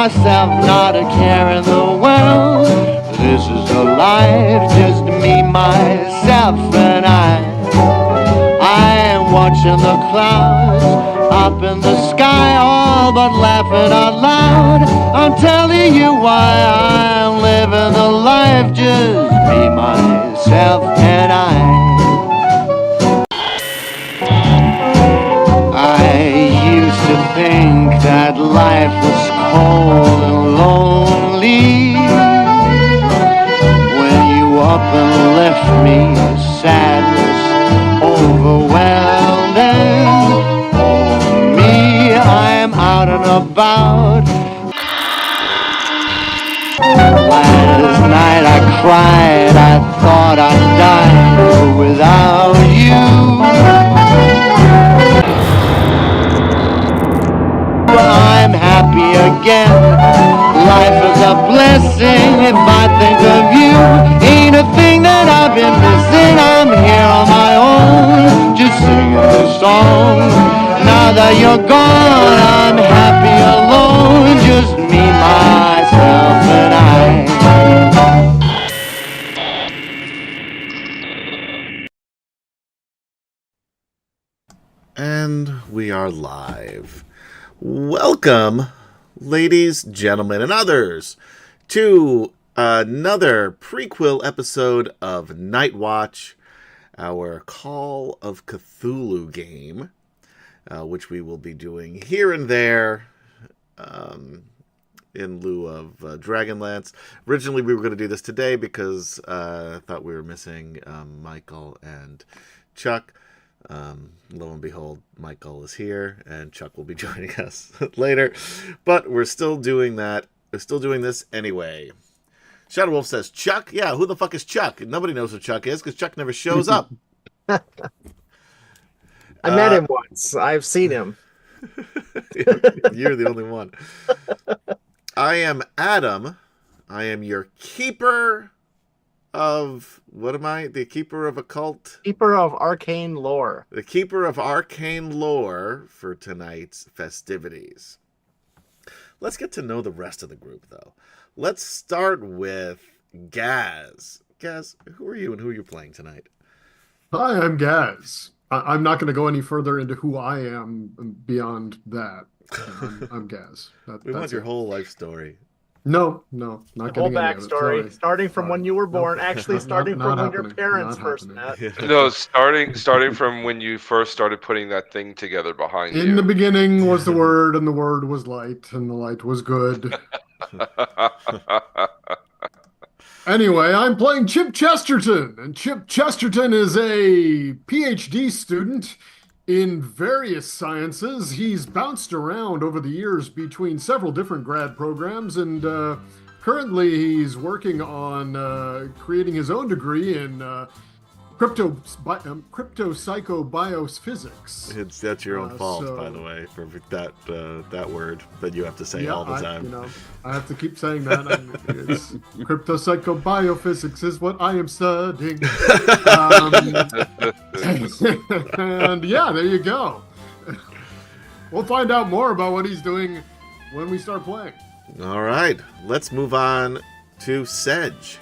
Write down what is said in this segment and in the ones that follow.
myself, not a care in the world. This is a life, just me, myself, and I am watching the clouds up in the sky, all but laughing out loud. I'm telling you why I'm living the life, just me, myself, and I used to think that life was cold and lonely when you up and left me, sadness overwhelming. Oh me, I'm out and about. Last night I cried, I thought I'd die without you. I'm happy again. Life is a blessing if I think of you. Ain't a thing that I've been missing. I'm here on my own, just singing this song. Now that you're gone, I'm happy alone. Just me, myself, and I. And we are live. Welcome, ladies, gentlemen, and others, to another prequel episode of NightWatch, our Call of Cthulhu game, which we will be doing here and there in lieu of Dragonlance. Originally, we were going to do this today because I thought we were missing Michael and Chuck. Lo and behold, Michael is here, and Chuck will be joining us later. But we're still doing that. We're still doing this anyway. Shadow Wolf says, Chuck? Yeah, who the fuck is Chuck? Nobody knows who Chuck is, because Chuck never shows up. I met him once. I've seen him. You're the only one. I am Adam. I am your keeper of... What am I? The keeper of occult? Keeper of arcane lore. The keeper of arcane lore for tonight's festivities. Let's get to know the rest of the group, though. Let's start with Gaz. Gaz, who are you and who are you playing tonight? Hi, I'm Gaz. I'm not going to go any further into who I am beyond that. I'm Gaz. We want your whole life story. No, not the getting whole into it. backstory, starting from when you were born, Nope. starting Not from when your happening. parents Not first happening. met. No, starting from when you first started putting that thing together behind you. In the beginning was the Word, and the Word was light, and the light was good. Anyway, I'm playing Chip Chesterton, and Chip Chesterton is a PhD student in various sciences. He's bounced around over the years between several different grad programs, and currently he's working on creating his own degree in crypto-psycho-biophysics. That's your own fault, by the way, for that word that you have to say all the time. I have to keep saying that. It's crypto-psycho-biophysics is what I am studying. And yeah, there you go. We'll find out more about what he's doing when we start playing. All right, let's move on to Sedge.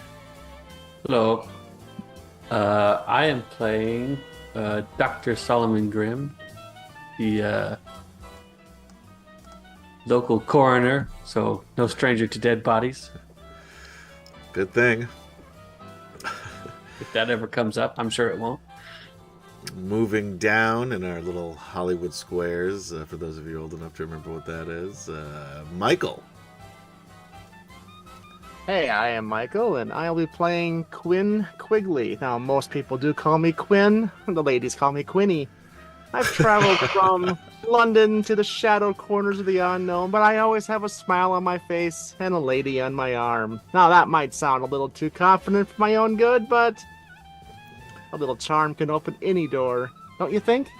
Hello. I am playing Dr. Solomon Grimm, the local coroner, so no stranger to dead bodies. Good thing. If that ever comes up, I'm sure it won't. Moving down in our little Hollywood squares, for those of you old enough to remember what that is, Michael. Hey, I am Michael, and I'll be playing Quinn Quigley. Now, most people do call me Quinn, and the ladies call me Quinny. I've traveled from London to the shadow corners of the unknown, but I always have a smile on my face and a lady on my arm. Now, that might sound a little too confident for my own good, but a little charm can open any door, don't you think?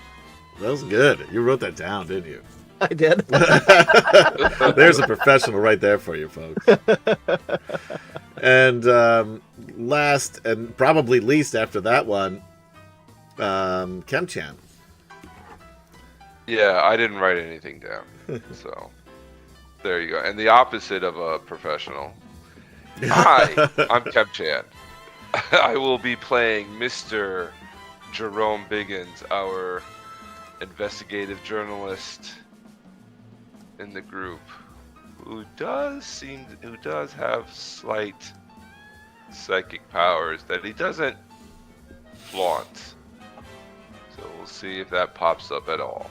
That was good. You wrote that down, didn't you? I did. There's a professional right there for you, folks. And last and probably least after that one, Kemchan. Yeah, I didn't write anything down. So There you go. And the opposite of a professional. Hi, I'm Kemchan. I will be playing Mr. Jerome Biggins, our investigative journalist in the group, who does have slight psychic powers that he doesn't flaunt. So we'll see if that pops up at all.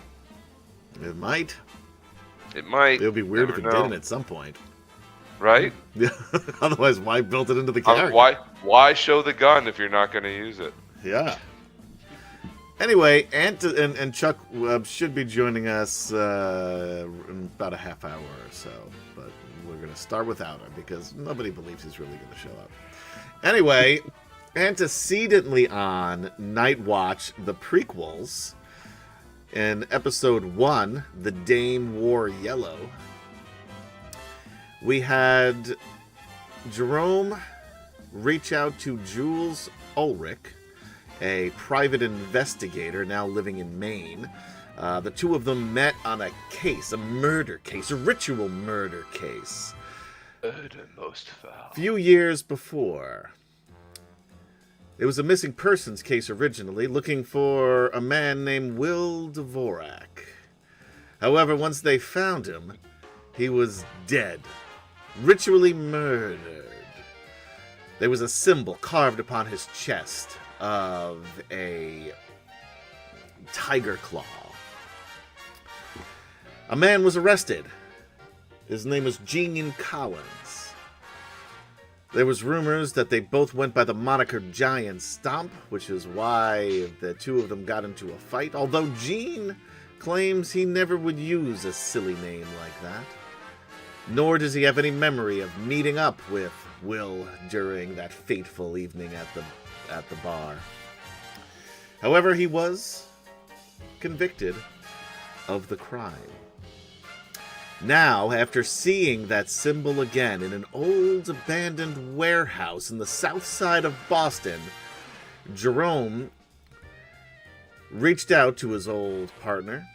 It might. It might. It would be weird if it Never know. didn't at some point. Right? Yeah. Otherwise, why built it into the character? Why show the gun if you're not going to use it? Yeah. Anyway, and Chuck should be joining us in about a half hour or so, but we're going to start without him because nobody believes he's really going to show up. Anyway, antecedently on NightWatch, the prequels, in episode 1, The Dame Wore Yellow, we had Jerome reach out to Jules Ulrich, a private investigator now living in Maine. The two of them met on a case, a murder case, a ritual murder case. Murder most foul. A few years before. It was a missing persons case originally, looking for a man named Will Dvorak. However, once they found him, he was dead, ritually murdered. There was a symbol carved upon his chest of a tiger claw. A man was arrested. His name was Gene Collins. There was rumors that they both went by the moniker Giant Stomp, which is why the two of them got into a fight, although Gene claims he never would use a silly name like that. Nor does he have any memory of meeting up with Will during that fateful evening at the bar. However, he was convicted of the crime. Now, after seeing that symbol again in an old abandoned warehouse in the south side of Boston, Jerome reached out to his old partner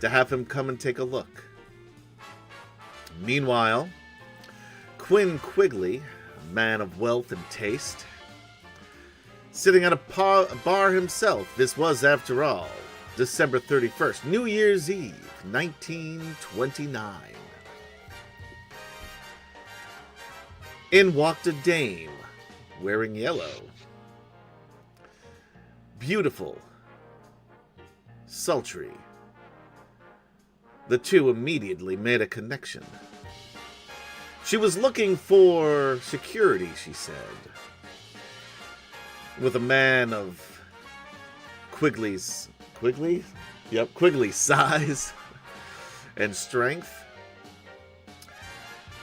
to have him come and take a look. Meanwhile, Quinn Quigley, a man of wealth and taste, sitting at a bar himself. This was, after all, December 31st, New Year's Eve, 1929. In walked a dame, wearing yellow. Beautiful, sultry. The two immediately made a connection. She was looking for security, she said. With a man of Quigley's size and strength,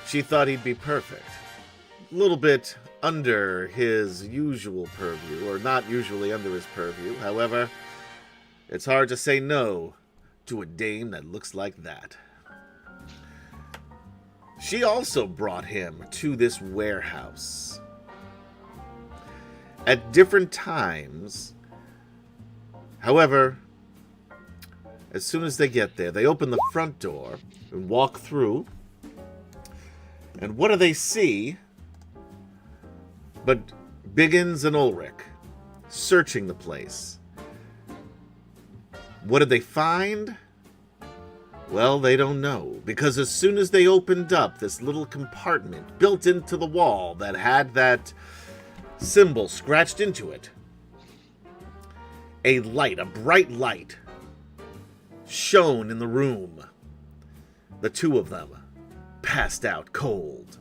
she thought he'd be perfect. A little bit under his usual purview, or not usually under his purview. However, it's hard to say no to a dame that looks like that. She also brought him to this warehouse. At different times, however, as soon as they get there, they open the front door and walk through. And what do they see but Biggins and Ulrich searching the place? What did they find? Well, they don't know, because as soon as they opened up this little compartment built into the wall that had that symbol scratched into it, a bright light, shone in the room. The two of them passed out cold.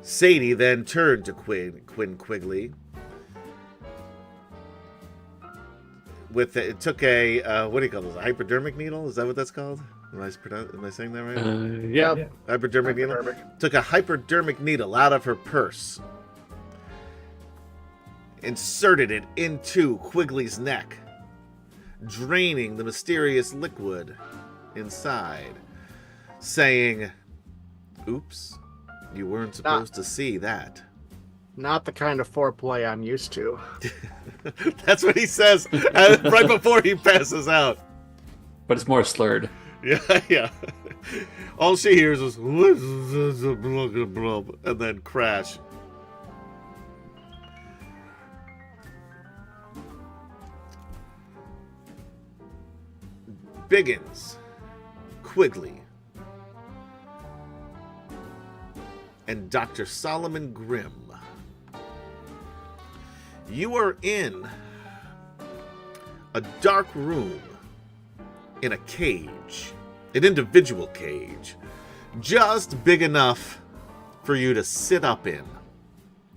Sadie then turned to Quinn Quigley. It took a, what do you call this, a hypodermic needle? Is that what that's called? Am I saying that right? Yeah. Hypodermic needle? Took a hypodermic needle out of her purse. Inserted it into Quigley's neck, draining the mysterious liquid inside, saying, "Oops, you weren't supposed to see that." Not the kind of foreplay I'm used to. That's what he says right before he passes out. But it's more slurred. Yeah, yeah. All she hears is and then crash. Biggins, Quigley, and Dr. Solomon Grimm. You are in a dark room in a cage, an individual cage, just big enough for you to sit up in.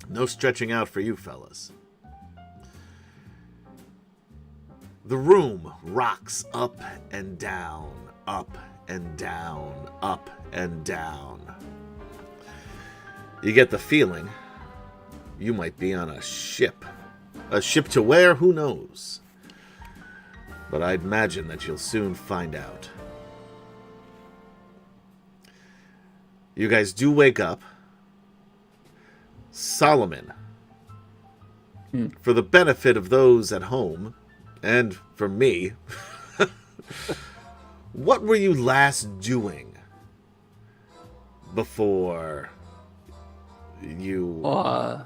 No stretching out for you fellas. The room rocks up and down, up and down, up and down. You get the feeling you might be on a ship. A ship to where? Who knows? But I'd imagine that you'll soon find out. You guys do wake up. Solomon, for the benefit of those at home, and for me, what were you last doing before you... I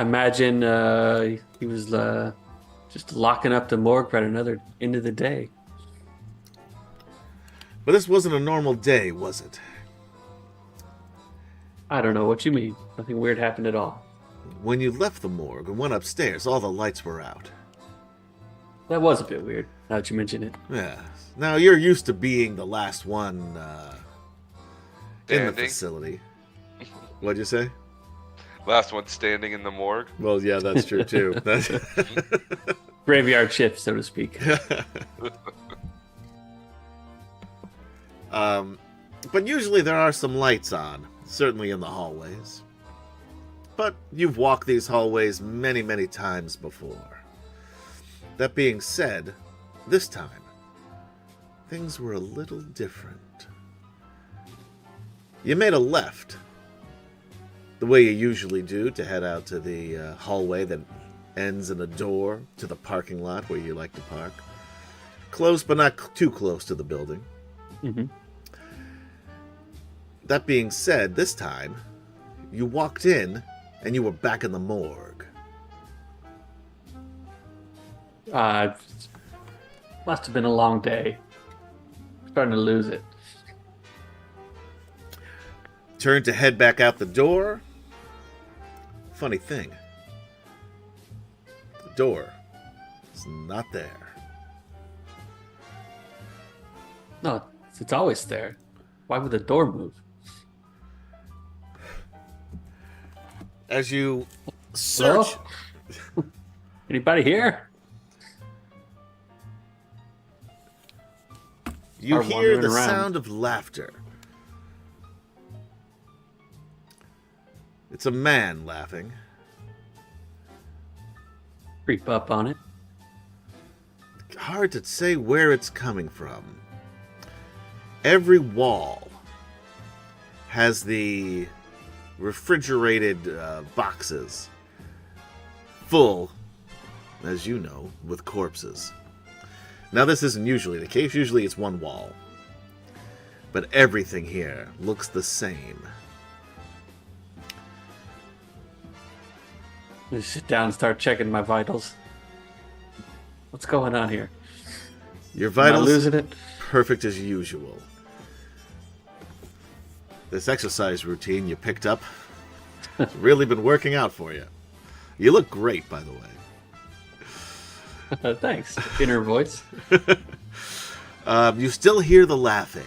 imagine he was just locking up the morgue for another end of the day. But this wasn't a normal day, was it? I don't know what you mean. Nothing weird happened at all. When you left the morgue and went upstairs, all the lights were out. That was a bit weird, now that you mention it. Yeah. Now, you're used to being the last one in the Standing. facility. What'd you say? Last one standing in the morgue. Well, yeah, that's true, too. Graveyard shift, so to speak. But usually there are some lights on, certainly in the hallways. But you've walked these hallways many, many times before. That being said, this time, things were a little different. You made a left, the way you usually do, to head out to the hallway that ends in a door to the parking lot where you like to park. Close, but not too close to the building. Mm-hmm. That being said, this time, you walked in and you were back in the morgue. Must have been a long day. Starting to lose it. Turned to head back out the door. Funny thing. The door is not there. No, it's always there. Why would the door move? As you search... Hello? Anybody here? You Are hear wandering the around. sound of laughter. It's a man laughing. Creep up on it. Hard to say where it's coming from. Every wall has the refrigerated boxes full, as you know, with corpses. Now, this isn't usually the case. Usually it's one wall. But everything here looks the same. I sit down and start checking my vitals. What's going on here? Your Am I vitals, losing it? perfect as usual. This exercise routine you picked up has really been working out for you. You look great, by the way. Thanks. Inner voice. You still hear the laughing.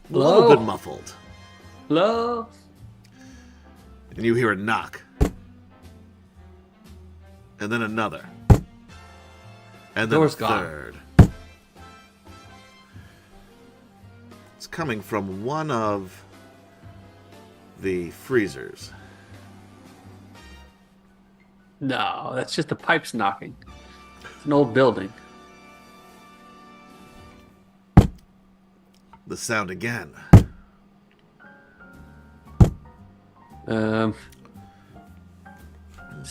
A little Hello? bit muffled. Hello? And you hear a knock. And then another. And then Door's a gone. third. It's coming from one of the freezers. No, that's just the pipes knocking. It's an old building. The sound again. This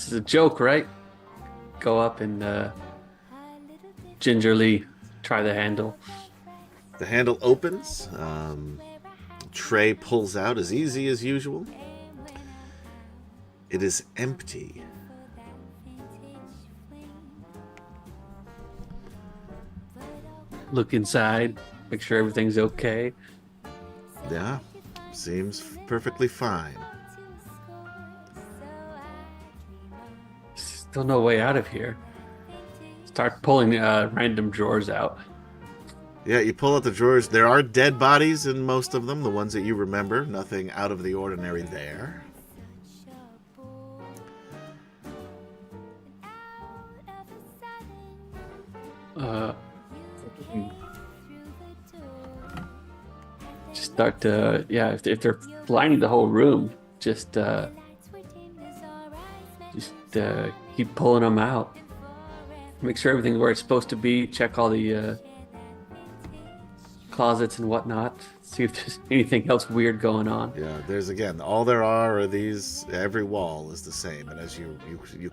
is a joke, right? Go up and gingerly try the handle. The handle opens. Tray pulls out as easy as usual. It is empty. Look inside, make sure everything's okay. Yeah, seems perfectly fine. Still no way out of here. Start pulling random drawers out. Yeah, you pull out the drawers. There are dead bodies in most of them, the ones that you remember. Nothing out of the ordinary there. Just start to, if they're lining the whole room, just keep pulling them out. Make sure everything's where it's supposed to be. Check all the closets and whatnot. See if there's anything else weird going on. Yeah, there's again, all there are these, every wall is the same. And as you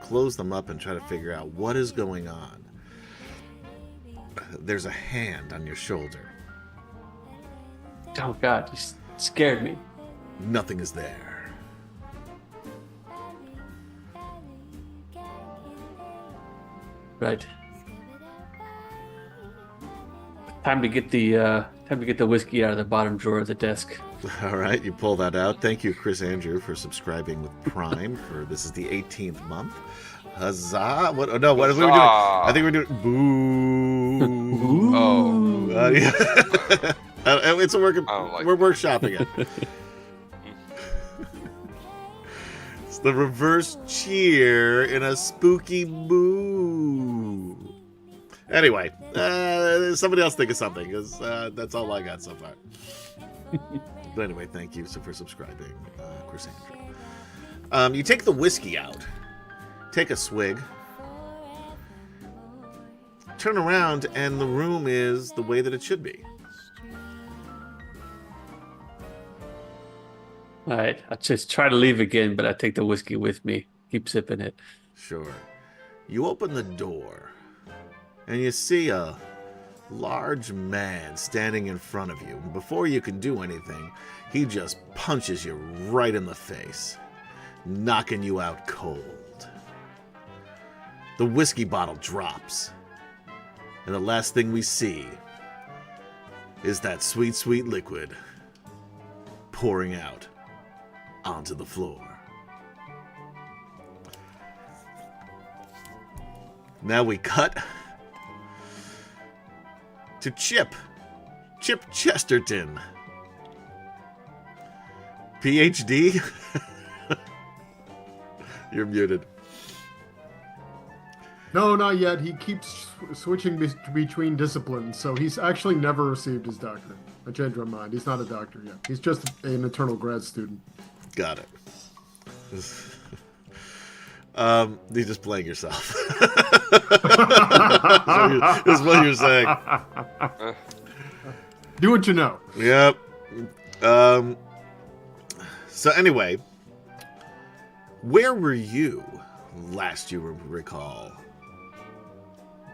close them up and try to figure out what is going on, there's a hand on your shoulder. Oh God, you scared me. Nothing is there. Right. Time to get the whiskey out of the bottom drawer of the desk. All right, you pull that out. Thank you, Chris Andrew, for subscribing with Prime. This is the 18th month. Huzzah! What? Oh, no, what are we doing? I think we're doing boo. Oh. Yeah. It's a work. We're workshopping it. It's the reverse cheer in a spooky boo. Anyway, somebody else think of something, because that's all I got so far. But anyway, thank you for subscribing, Chris Andrew. You take the whiskey out, take a swig, turn around, and the room is the way that it should be. All right, I'll just try to leave again, but I take the whiskey with me. Keep sipping it. Sure. You open the door, and you see a large man standing in front of you. And before you can do anything, he just punches you right in the face, knocking you out cold. The whiskey bottle drops, and the last thing we see is that sweet, sweet liquid pouring out onto the floor. Now we cut to Chip Chesterton, PhD. You're muted. No, not yet. He keeps switching between disciplines, so he's actually never received his doctorate. I changed my mind. He's not a doctor yet. He's just an eternal grad student. Got it. You're just playing yourself. Is what you're saying. Do what you know. Yep. So anyway, where were you last you recall?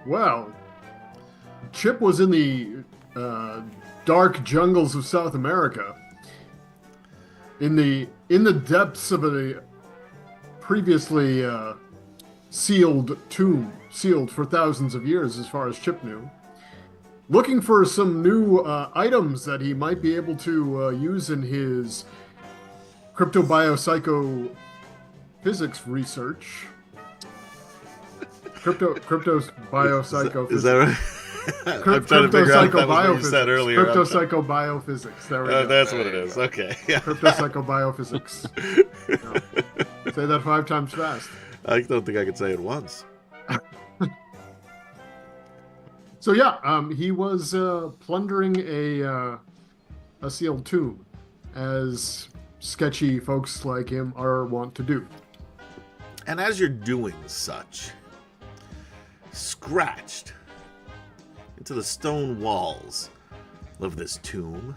Well, Chip was in the dark jungles of South America, in the depths of a previously sealed tomb, sealed for thousands of years, as far as Chip knew, looking for some new items that he might be able to use in his cryptobiopsychophysics research. Cryptobiopsychophysics. Is that right? I'm trying to figure out if that was what you said earlier. Cryptopsychobiophysics. There we go. That's what it is. Okay. Yeah. Cryptopsychobiophysics. No. Say that 5 times fast. I don't think I could say it once. So yeah, he was plundering a sealed tomb, as sketchy folks like him are wont to do. And as you're doing such, scratched into the stone walls of this tomb,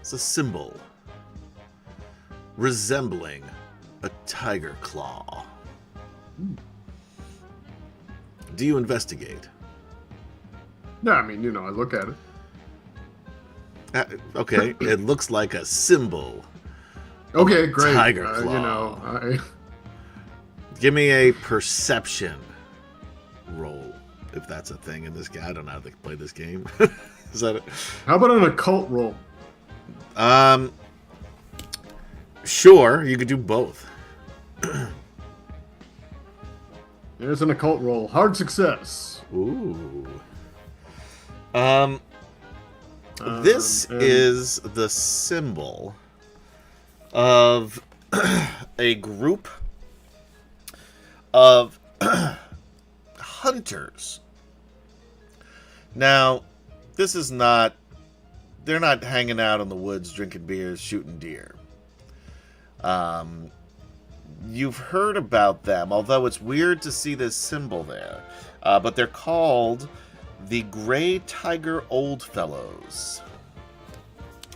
it's a symbol resembling a tiger claw. Do you investigate? Yeah, I mean, I look at it. Okay, it looks like a symbol. Okay, great. Tiger claw. I Give me a perception roll, if that's a thing in this game. I don't know how they play this game. Is that it? How about an occult roll? Sure, you could do both. There's an occult roll. Hard success. Ooh. This and- is the symbol of a group of hunters. Now, this is not... They're not hanging out in the woods, drinking beers, shooting deer. You've heard about them, although it's weird to see this symbol there. But they're called the Gray Tiger Oldfellows.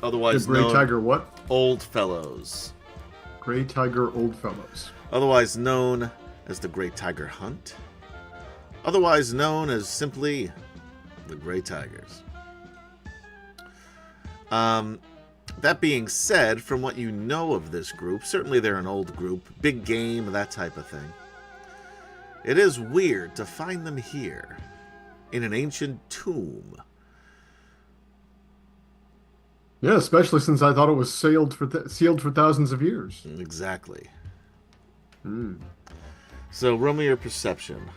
Otherwise The Gray known... Tiger what? Oldfellows. Gray Tiger Oldfellows. Otherwise known as the Great Tiger Hunt. Otherwise known as simply the Gray Tigers. That being said, from what you know of this group, certainly they're an old group, big game, that type of thing. It is weird to find them here, in an ancient tomb. Yeah, especially since I thought it was sealed for thousands of years. Exactly. Hmm. So, roll me your perception.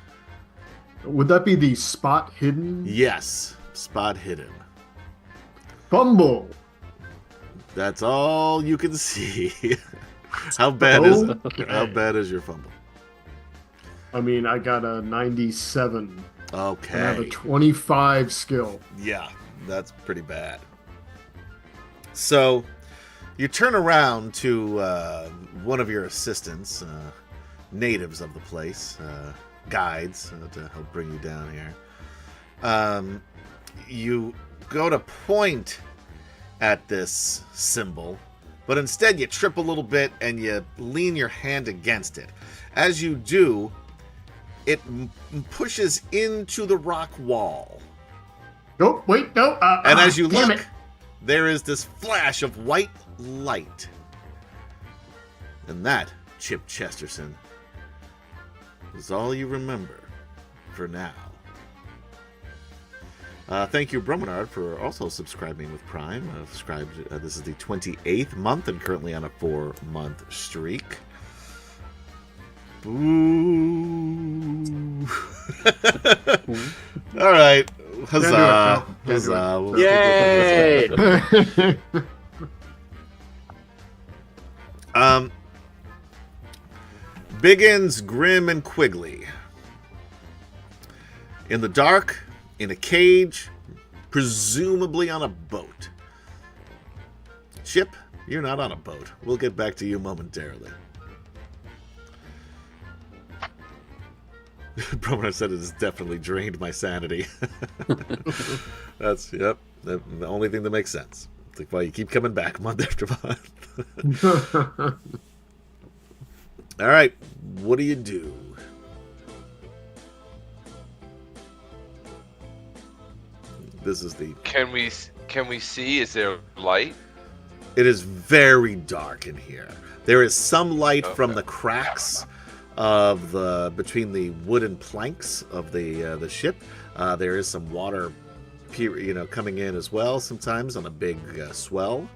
Would that be the spot hidden? Yes, spot hidden. Fumble. That's all you can see. How bad is your fumble? I mean, I got a 97. Okay. I have a 25 skill. Yeah, that's pretty bad. So, you turn around to one of your assistants, natives of the place, guides to help bring you down here. You go to point at this symbol, but instead you trip a little bit and you lean your hand against it. As you do, it pushes into the rock wall. Oh, wait, no. And as you damn look, it. there is this flash of white light. And that, Chip Chesterton, is all you remember for now. Thank you, Bromenard, for also subscribing with Prime. This is the 28th month and currently on a 4-month streak. Boo. All right. Huzzah. Can't do it. Huzzah. We'll Yay! keep it this. Biggins, Grim, and Quigley. In the dark, in a cage, presumably on a boat. Chip, you're not on a boat. We'll get back to you momentarily. Bromer said it has definitely drained my sanity. That's, yep, the only thing that makes sense. It's like, why you keep coming back month after month. All right, what do you do? This is the... Can we see? Is there light? It is very dark in here. There is some light from Okay. the cracks of between the wooden planks of the ship. There is some water, coming in as well. Sometimes on a big swell.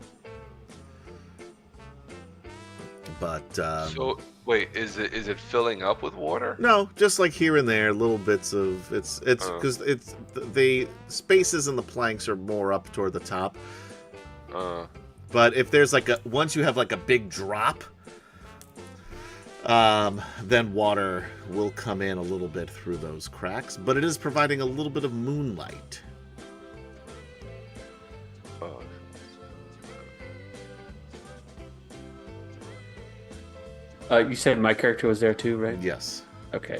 But So wait, is it filling up with water? no, just like here and there, little bits of it's because the spaces in the planks are more up toward the top. But if there's once you have a big drop, then water will come in a little bit through those cracks. But it is providing a little bit of moonlight. Oh. You said my character was there too, right? Yes. Okay.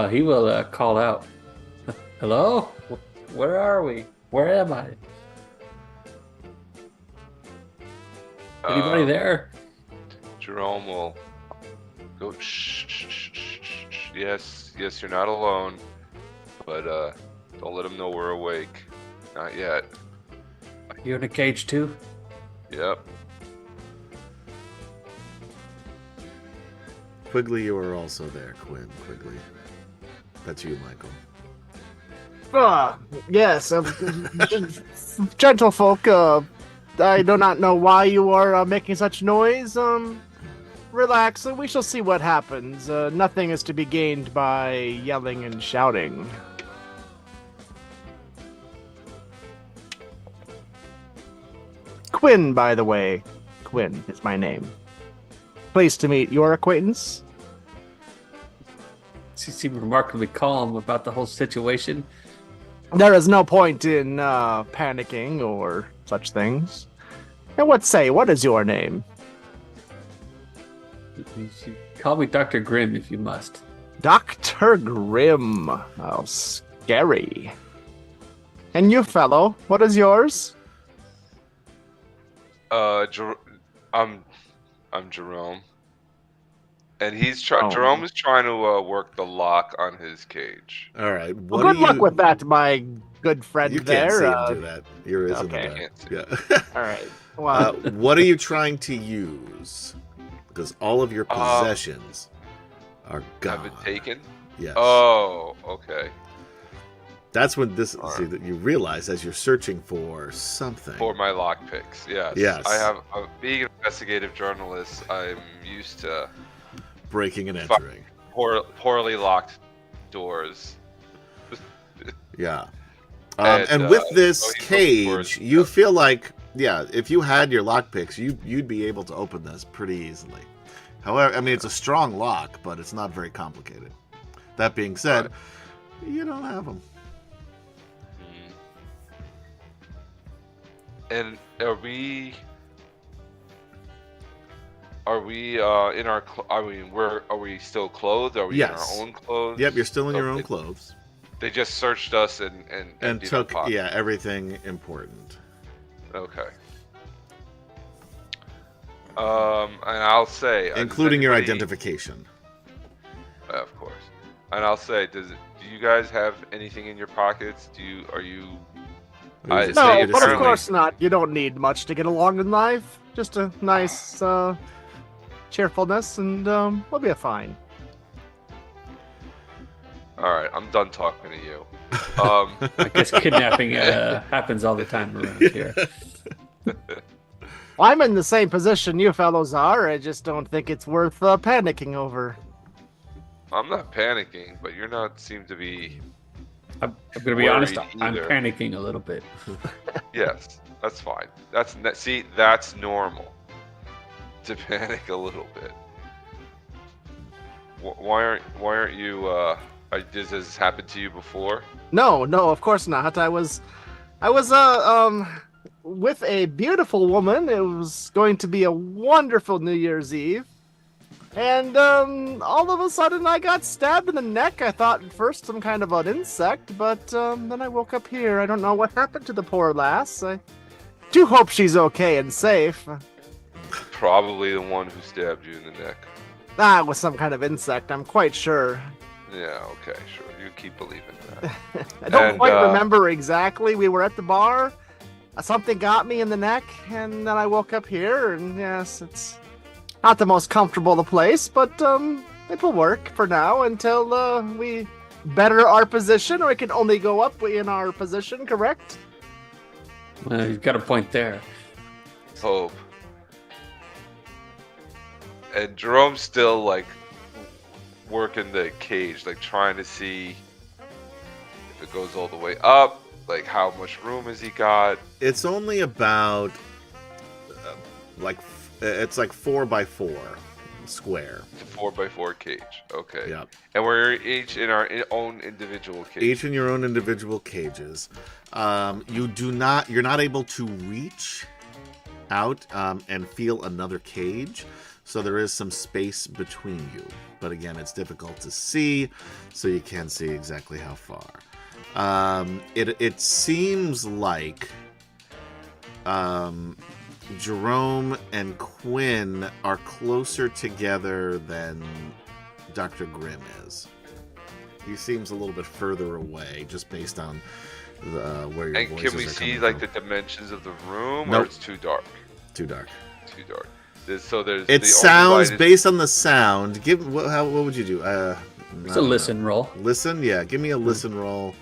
He will call out. Hello? Where are we? Where am I? Anybody there? Jerome will go. Shh, shh, shh, shh, shh, shh. Yes, you're not alone. But don't let them know we're awake. Not yet. You're in a cage too? Yep. Quigley, you are also there, Quinn. Quigley. That's you, Michael. Yes, gentlefolk, I do not know why you are making such noise. Relax, we shall see what happens. Nothing is to be gained by yelling and shouting. Quinn, by the way. Quinn is my name. Pleased to meet your acquaintance. She seemed remarkably calm about the whole situation. There is no point in panicking or such things. And what is your name? You should call me Dr. Grimm if you must. Dr. Grimm. How scary. And you, fellow, what is yours? I'm Jerome. And Jerome is trying to work the lock on his cage. All right. Well, good luck with that, my good friend You there. can't see him do that. You're in okay. the back. Yeah. All right. Well, what are you trying to use? Because all of your possessions are gone. Have it taken? Yes. Oh, okay. That's when that you realize as you're searching for something. For my lockpicks, yes. Yes. Being an investigative journalist, I'm used to breaking and entering. Poorly locked doors. Yeah. And with this cage, you feel like, if you had your lockpicks, you'd be able to open this pretty easily. However, I mean, it's a strong lock, but it's not very complicated. That being said, you don't have them. And are we in our? Are we still clothed? Are we in our own clothes? Yep, you're still in your own clothes. They just searched us and took everything important. Okay. And I'll say, including your identification. Of course. And I'll say, do you guys have anything in your pockets? Are you? No, but of course not. You don't need much to get along in life. Just a nice cheerfulness, and we'll be fine. All right, I'm done talking to you. I guess kidnapping happens all the time around here. Well, I'm in the same position you fellows are. I just don't think it's worth panicking over. I'm not panicking, but you're not seem to be. I'm going to be honest. I'm panicking a little bit. Yes, that's fine. That's normal to panic a little bit. Why aren't you? Does this happen to you before? No, of course not. I was with a beautiful woman. It was going to be a wonderful New Year's Eve. And all of a sudden I got stabbed in the neck. I thought at first some kind of an insect, but then I woke up here. I don't know what happened to the poor lass. I do hope she's okay and safe. Probably the one who stabbed you in the neck. It was some kind of insect, I'm quite sure. Yeah, okay, sure. You keep believing that. I don't quite remember exactly. We were at the bar. Something got me in the neck, and then I woke up here, and yes, it's not the most comfortable place, but it will work for now until we better our position, or it can only go up in our position, correct? Well, you've got a point there. Hope. And Jerome's still, working the cage, trying to see if it goes all the way up, how much room has he got? It's only about, it's 4x4 square. It's a 4x4 cage. Okay. Yep. And we're each in our own individual cages. Each in your own individual cages. You're not able to reach out and feel another cage, so there is some space between you. But again, it's difficult to see, so you can't see exactly how far. It seems like Jerome and Quinn are closer together than Dr. Grimm is. he seems a little bit further away, just based on where your And voices can we are see coming like from. the dimensions of the room, Nope. or it's too dark? Too dark. Too dark. There's It the sounds only light is- based on the sound. What would you do? It's a listen roll. Listen, yeah. Give me a listen roll.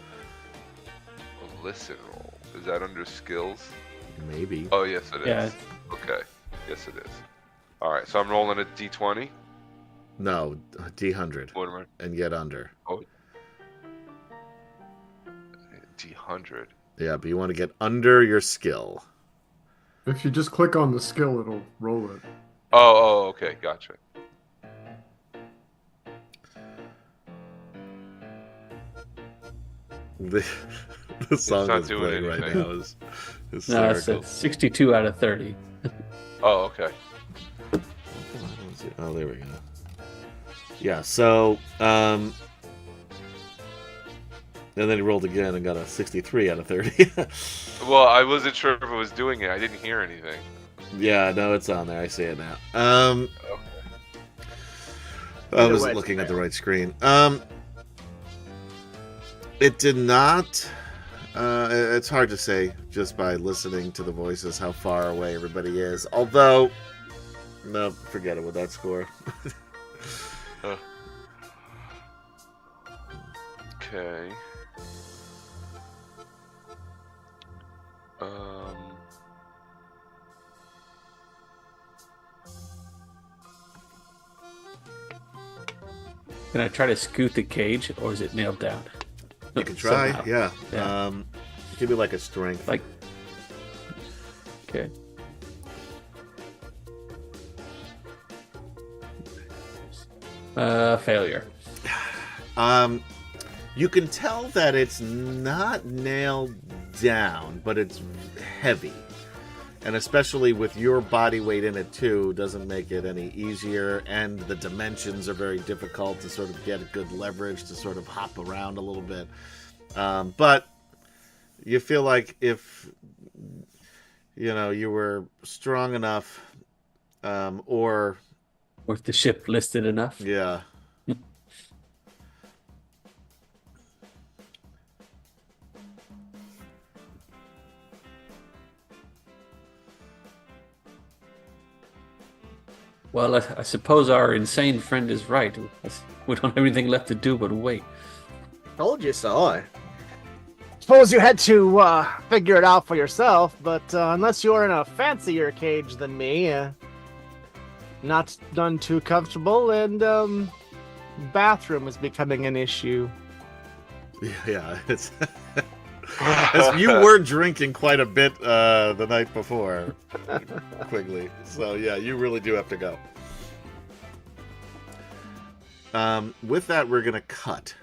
a listen roll. Is that under skills? Maybe. Oh yes, it is. Yeah. Okay. Yes, it is. All right. So I'm rolling a d20. No, D100 What am I? and get under. D100. Yeah, but you want to get under your skill. If you just click on the skill, it'll roll it. Oh, okay. Gotcha. The song not is doing playing right anything. now is No, it's hysterical. a 62 out of 30. Oh, okay. Oh, there we go. Yeah, so and then he rolled again and got a 63 out of 30. Well, I wasn't sure if it was doing it. I didn't hear anything. Yeah, no, it's on there. I see it now. Okay. I Either wasn't way, looking at it's the right screen. It did not. It's hard to say just by listening to the voices how far away everybody is. Although, no, forget it with that score. Okay. Can I try to scoot the cage, or is it nailed down? You can try, Somehow. yeah. Yeah. Give me like a strength. Like, okay. Failure. You can tell that it's not nailed down, but it's heavy. And especially with your body weight in it too, doesn't make it any easier. And the dimensions are very difficult to sort of get a good leverage to sort of hop around a little bit. But you feel like if you were strong enough, or Or the ship listed enough. yeah. Well, I suppose our insane friend is right. We don't have anything left to do but wait. Told you so. I suppose you had to figure it out for yourself, but unless you're in a fancier cage than me, not done too comfortable, and bathroom is becoming an issue. Yeah, it's you were drinking quite a bit the night before, Quigley. So yeah, you really do have to go. With that, we're gonna cut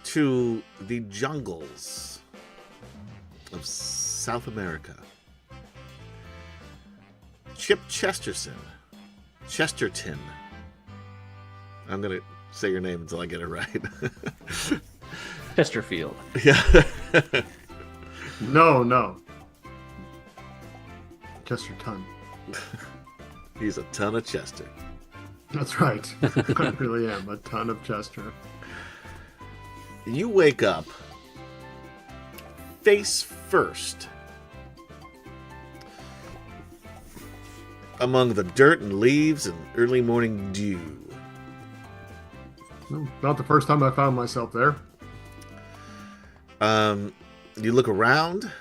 to the jungles of South America. Chip Chesterton. I'm gonna say your name until I get it right. Chesterfield. Yeah. No. Chester Ton. He's a ton of Chester. That's right. I really am a ton of Chester. You wake up face first among the dirt and leaves and early morning dew. Well, not the first time I found myself there. You look around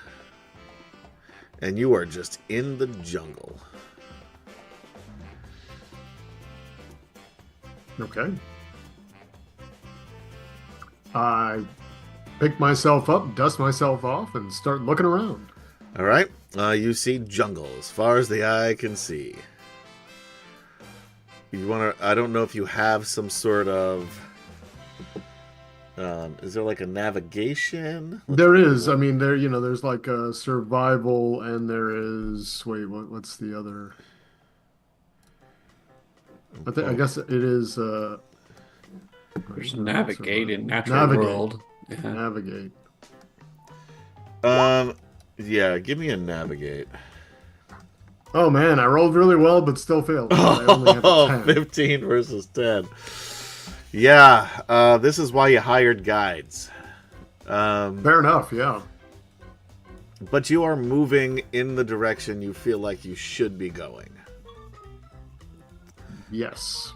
and you are just in the jungle. Okay. I pick myself up, dust myself off, and start looking around. All right. You see jungle as far as the eye can see. You want to? I don't know if you have some sort of. Is there like a navigation? There is. I mean, there's like a survival, and there is. Wait, what's the other? I guess it is. There's navigate in natural Navigate. world. Yeah. Navigate. Yeah. Give me a navigate. Oh man, I rolled really well, but still failed. I only have a Oh, 10. 15 versus 10. Yeah, this is why you hired guides. Fair enough, yeah. But you are moving in the direction you feel like you should be going. Yes.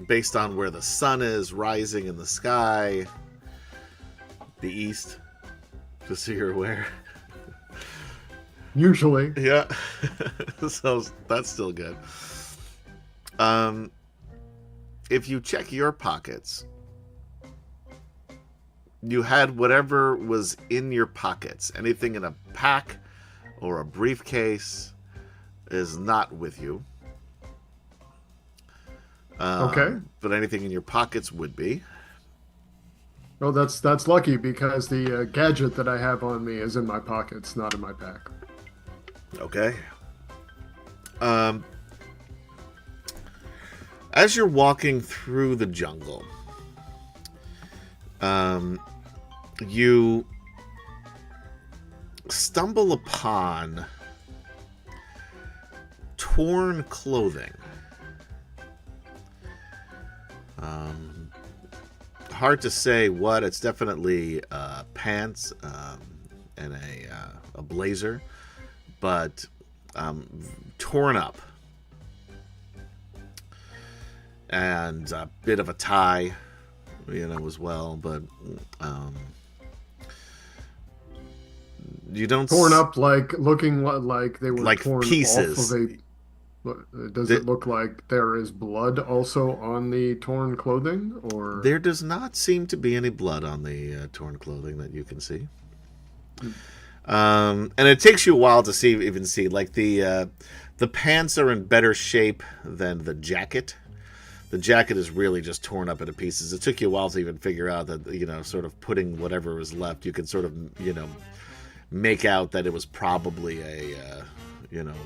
Based on where the sun is rising in the sky, the east, just so you're aware. Usually. Yeah. So that's still good. If you check your pockets, you had whatever was in your pockets. Anything in a pack or a briefcase is not with you. Okay. But anything in your pockets would be. Well, that's lucky because the gadget that I have on me is in my pockets, not in my pack. Okay. As you're walking through the jungle, you stumble upon torn clothing. Hard to say what. It's definitely pants and a blazer, but torn up. And a bit of a tie, as well. But you don't torn up, like looking like they were like torn pieces. off of a. Does it look like there is blood also on the torn clothing, or there does not seem to be any blood on the torn clothing that you can see. And it takes you a while to see like the pants are in better shape than the jacket. The jacket is really just torn up into pieces. It took you a while to even figure out that, sort of putting whatever was left, you could sort of, make out that it was probably a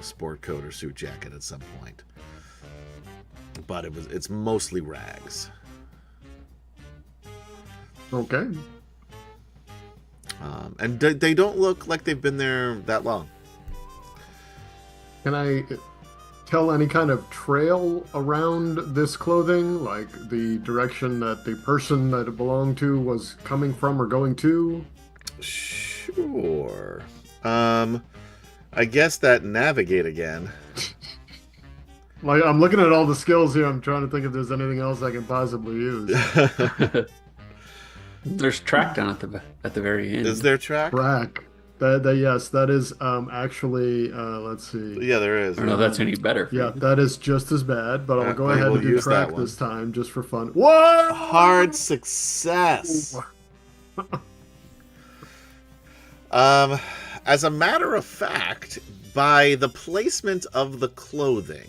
sport coat or suit jacket at some point. But it's mostly rags. okay? And they don't look like they've been there that long. Can I tell any kind of trail around this clothing, like the direction that the person that it belonged to was coming from or going to? Sure. I guess that navigate again. Like, I'm looking at all the skills here. I'm trying to think if there's anything else I can possibly use. There's track down at the very end. Is there track? Track. Yes, that is actually. Let's see. Yeah, there is. I don't know if that's any better. Yeah, that is just as that, but I'll go ahead we'll and do use that track one. this time just for fun. What? Hard success. As a matter of fact, by the placement of the clothing,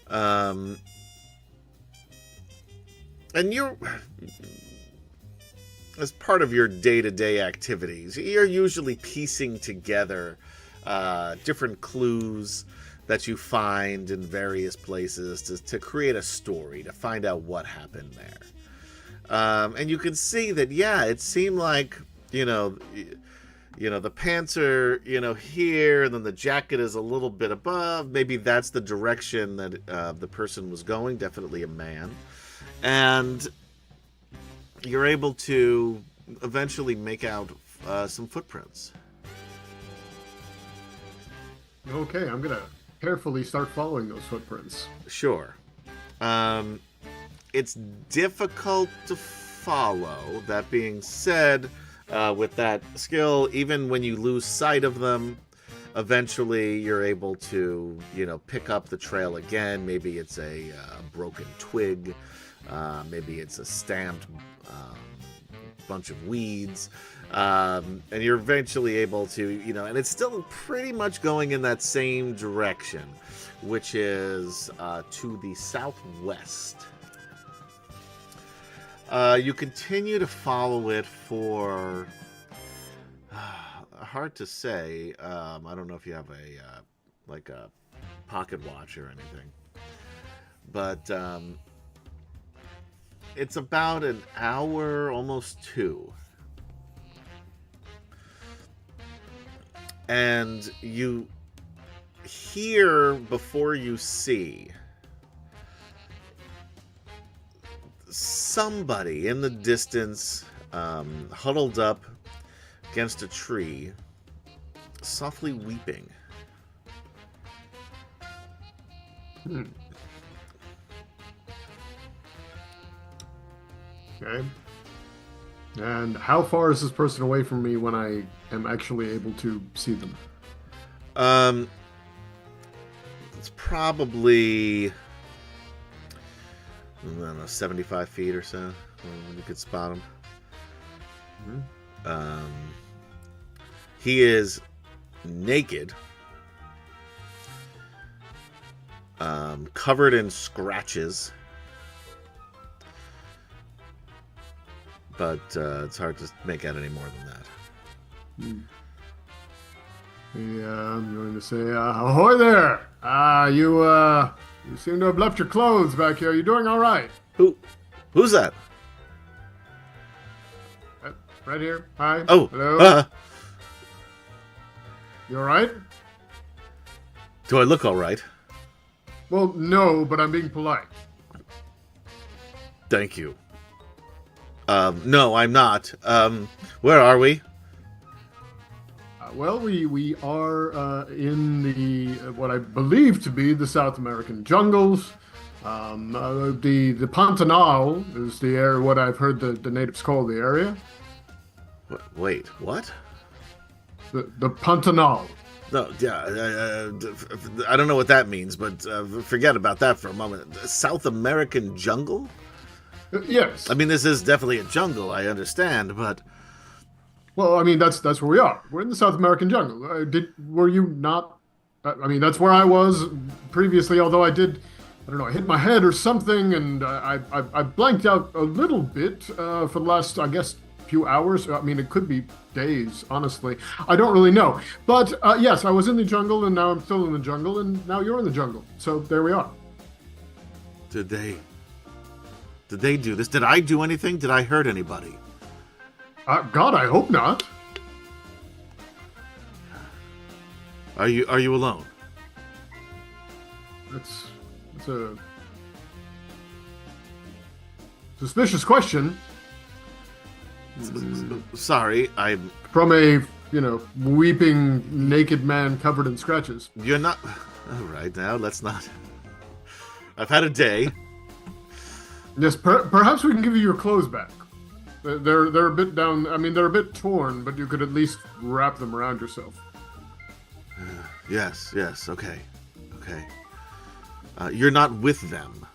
and you're, as part of your day-to-day activities, you're usually piecing together different clues that you find in various places to create a story, to find out what happened there. And you can see that, yeah, it seemed like, the pants are, here, and then the jacket is a little bit above. Maybe that's the direction that the person was going, definitely a man. And you're able to eventually make out some footprints. Okay, I'm going to carefully start following those footprints. Sure. It's difficult to follow. That being said, with that skill, even when you lose sight of them, eventually you're able to, pick up the trail again. Maybe it's a broken twig. Maybe it's a stamped bunch of weeds. And you're eventually able to, and it's still pretty much going in that same direction, which is to the southwest. You continue to follow it for, hard to say. I don't know if you have a pocket watch or anything, but it's about an hour, almost 2. And you hear before you see somebody in the distance, huddled up against a tree, softly weeping. Okay. And how far is this person away from me when I am actually able to see them? It's probably, I don't know, 75 feet or so. You could spot him. He is naked, covered in scratches, but it's hard to make out any more than that. Yeah, I'm going to say, ahoy there! You seem to have left your clothes back here. You doing all right? Who's that? Right here. Hi. Oh, hello. You all right? Do I look all right? Well, no, but I'm being polite. Thank you. No, I'm not. Where are we? Well, we are in the what I believe to be the South American jungles. The Pantanal is the area, what I've heard the natives call the area. Wait, what? The Pantanal. No, yeah, I don't know what that means, but forget about that for a moment. South American jungle? Yes. I mean, this is definitely a jungle, I understand, but... Well, I mean, that's where we are. We're in the South American jungle. Were you not... I mean, that's where I was previously, although I did... I don't know, I hit my head or something, and I blanked out a little bit for the last, I guess, few hours. I mean, it could be days, honestly. I don't really know. But, yes, I was in the jungle, and now I'm still in the jungle, and now you're in the jungle. So, there we are. Did they do this? Did I do anything? Did I hurt anybody? God, I hope not. Are you alone? It's a suspicious question. Sorry, I'm... From a, weeping naked man covered in scratches. You're not... All right, now, let's not... I've had a day. Yes, perhaps we can give you your clothes back. They're a bit down... I mean, they're a bit torn, but you could at least wrap them around yourself. Yes, okay. You're not with them,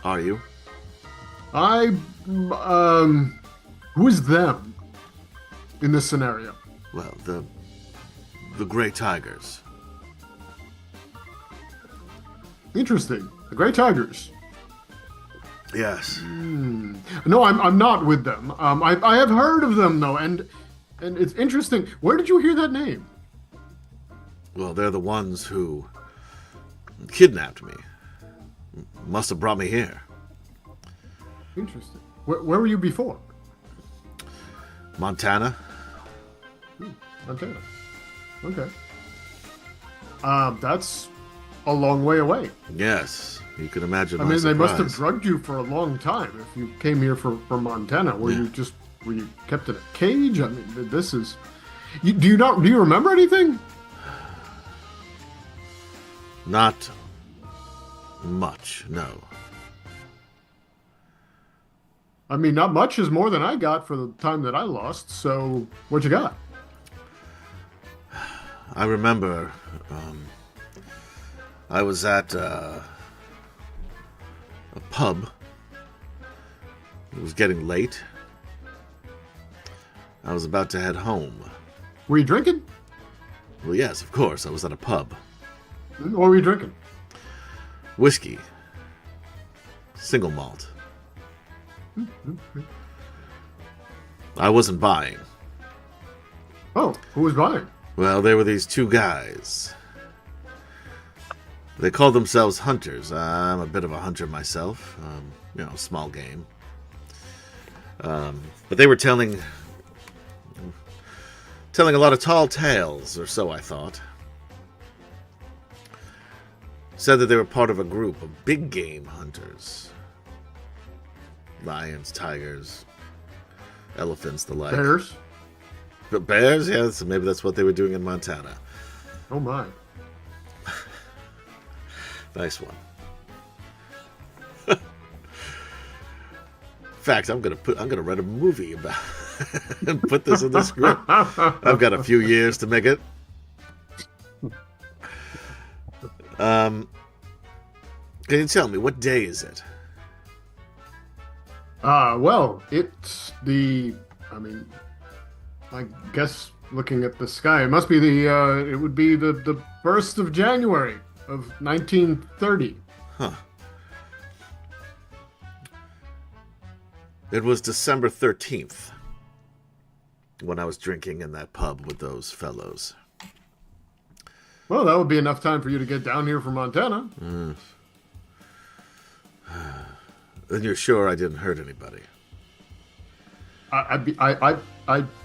are you? Who is them in this scenario? Well, the Grey Tigers. Interesting. The Grey Tigers. Yes. No, I'm not with them. I have heard of them though, and it's interesting. Where did you hear that name? Well, they're the ones who kidnapped me. Must have brought me here. Interesting. Where were you before? Montana. Montana. Okay. That's a long way away. Yes, you can imagine. I mean, they must have drugged you for a long time if you came here for Montana. Were you kept in a cage? I mean, this is. Do you remember anything? Not much, no. I mean, not much is more than I got for the time that I lost, so what you got? I remember I was at a pub. It was getting late. I was about to head home. Were you drinking? Well, yes, of course. I was at a pub. What were you drinking? Whiskey. Single malt. I wasn't buying. Oh, who was buying? Well, there were these two guys. They called themselves hunters. I'm a bit of a hunter myself. Small game. But they were telling a lot of tall tales, or so I thought. Said that they were part of a group of big game hunters. lions, tigers, elephants, the like. Bears? But bears, yeah, so maybe that's what they were doing in Montana. Oh my. Nice one. In fact, I'm gonna write a movie about and put this in the script. I've got a few years to make it. Can you tell me what day is it? Well, it's the. I mean, I guess looking at the sky, it must be it would be the 1st of January of 1930. Huh. It was December 13th when I was drinking in that pub with those fellows. Well, that would be enough time for you to get down here from Montana. And you're sure I didn't hurt anybody? I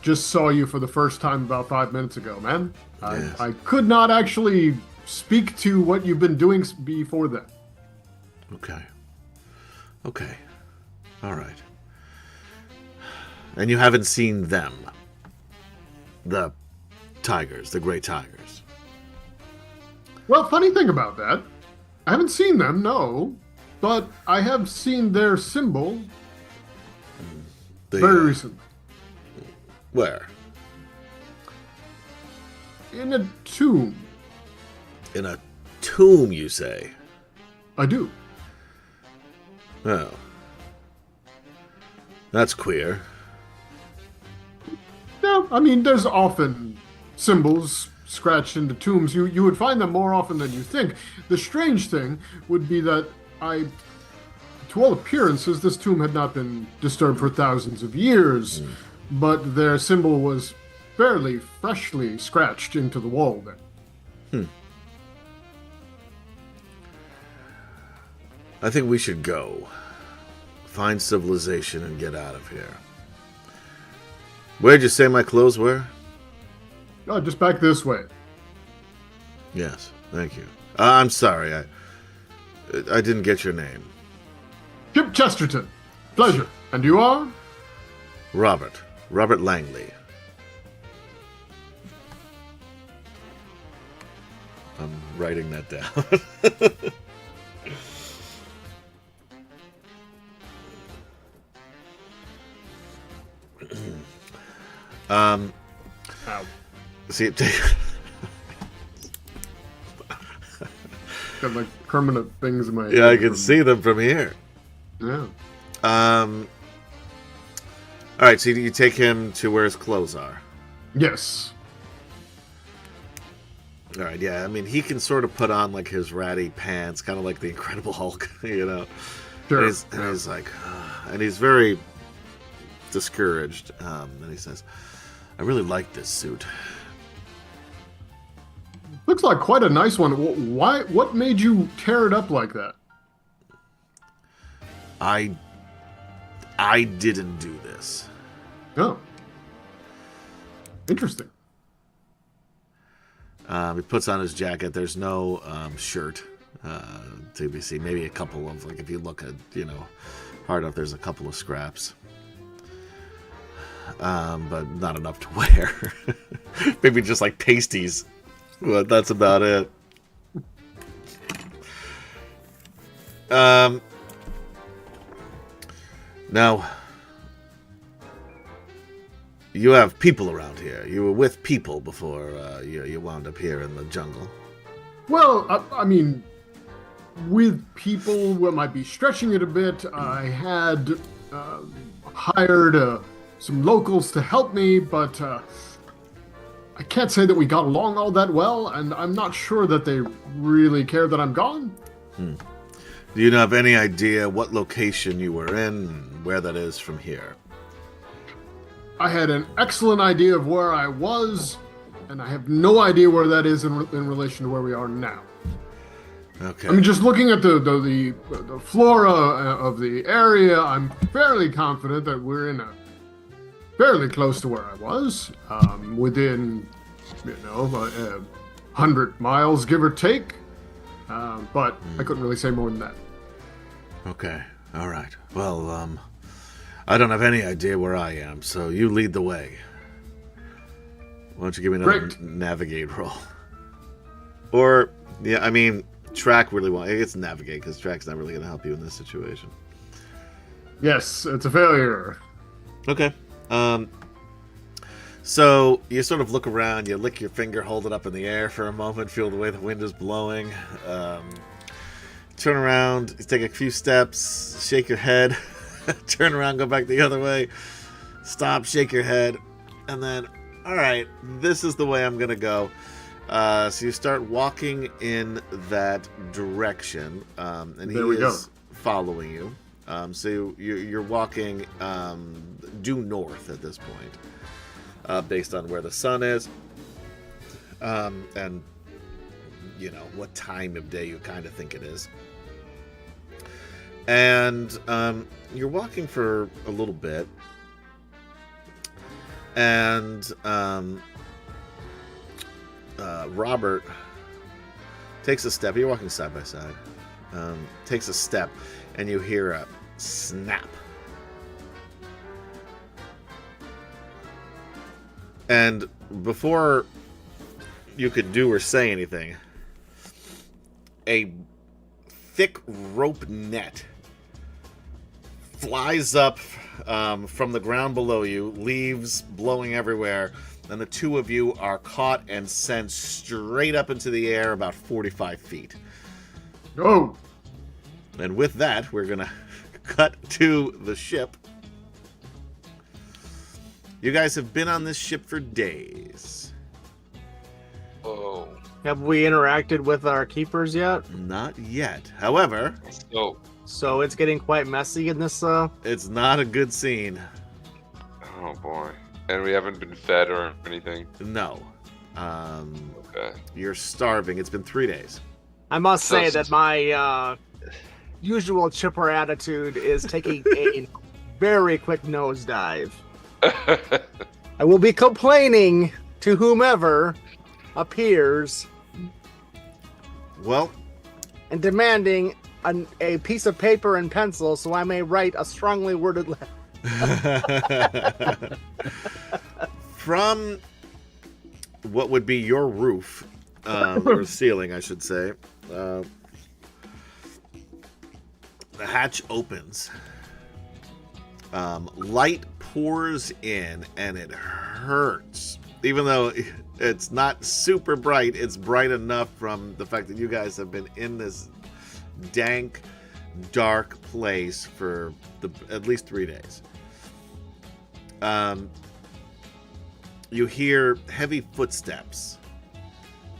just saw you for the first time about 5 minutes ago, man. Yes. I could not actually speak to what you've been doing before then. Okay. All right. And you haven't seen them? The tigers, the gray tigers? Well, funny thing about that, I haven't seen them, no. But I have seen their symbol very recently. Where? In a tomb. In a tomb, you say? I do. Oh. That's queer. No, I mean, there's often symbols scratched into tombs. You would find them more often than you think. The strange thing would be that to all appearances, this tomb had not been disturbed for thousands of years, but their symbol was fairly freshly scratched into the wall there. I think we should go. Find civilization and get out of here. Where'd you say my clothes were? Oh, just back this way. Yes, thank you. I'm sorry, I didn't get your name. Chip Chesterton. Pleasure. And you are? Robert Langley. I'm writing that down. Ow. See, Got like permanent things in my yeah, I head can from- see them from here. Yeah. All right, so you take him to where his clothes are. Yes. All right, yeah. I mean, he can sort of put on like his ratty pants, kind of like the Incredible Hulk, you know. Sure. And he's like, and he's very discouraged. And he says, "I really like this suit." Looks like quite a nice one. Why? What made you tear it up like that? I didn't do this. Oh. Interesting. He puts on his jacket. There's no shirt to be seen. Maybe a couple of, like, if you look at, hard enough, there's a couple of scraps. But not enough to wear. Maybe just like pasties. But that's about it. Now, you have people around here. You were with people before you wound up here in the jungle. Well, I mean, with people, we might be stretching it a bit. I had hired some locals to help me, but I can't say that we got along all that well, and I'm not sure that they really care that I'm gone. Do you have any idea what location you were in and where that is from here? I had an excellent idea of where I was, and I have no idea where that is in relation to where we are now. Okay. I mean, just looking at the flora of the area, I'm fairly confident that we're in fairly close to where I was, within, 100 miles, give or take. But I couldn't really say more than that. Okay. All right. Well, I don't have any idea where I am, so you lead the way. Why don't you give me another Great. navigate roll? Or, yeah, I mean, Track really wants... It's navigate, because Track's not really going to help you in this situation. Yes, it's a failure. Okay. So you sort of look around, you lick your finger, hold it up in the air for a moment, feel the way the wind is blowing. Turn around, take a few steps, shake your head, turn around, go back the other way, stop, shake your head, and then, all right, this is the way I'm going to go. So you start walking in that direction, and There he we go. is following you. So you're walking due north at this point, based on where the sun is, and you know what time of day you kind of think it is. And you're walking for a little bit, and Robert takes a step. You're walking side by side. Takes a step, and you hear a snap. And before you could do or say anything, a thick rope net flies up from the ground below you, leaves blowing everywhere, and the two of you are caught and sent straight up into the air about 45 feet. Oh, And with that, we're going to cut to the ship. You guys have been on this ship for days. Oh. Have we interacted with our keepers yet? Not yet. However, So, So it's getting quite messy in this. it's not a good scene. oh boy. And we haven't been fed or anything. No. Okay. You're starving. It's been 3 days. I must say So- that my usual chipper attitude is taking a very quick nosedive. I will be complaining to whomever appears Well, and demanding a piece of paper and pencil so I may write a strongly worded letter. from what would be your roof, or ceiling, I should say, the hatch opens. Light pours in, and it hurts. Even though it's not super bright, it's bright enough from the fact that you guys have been in this dank, dark place for at least 3 days. You hear heavy footsteps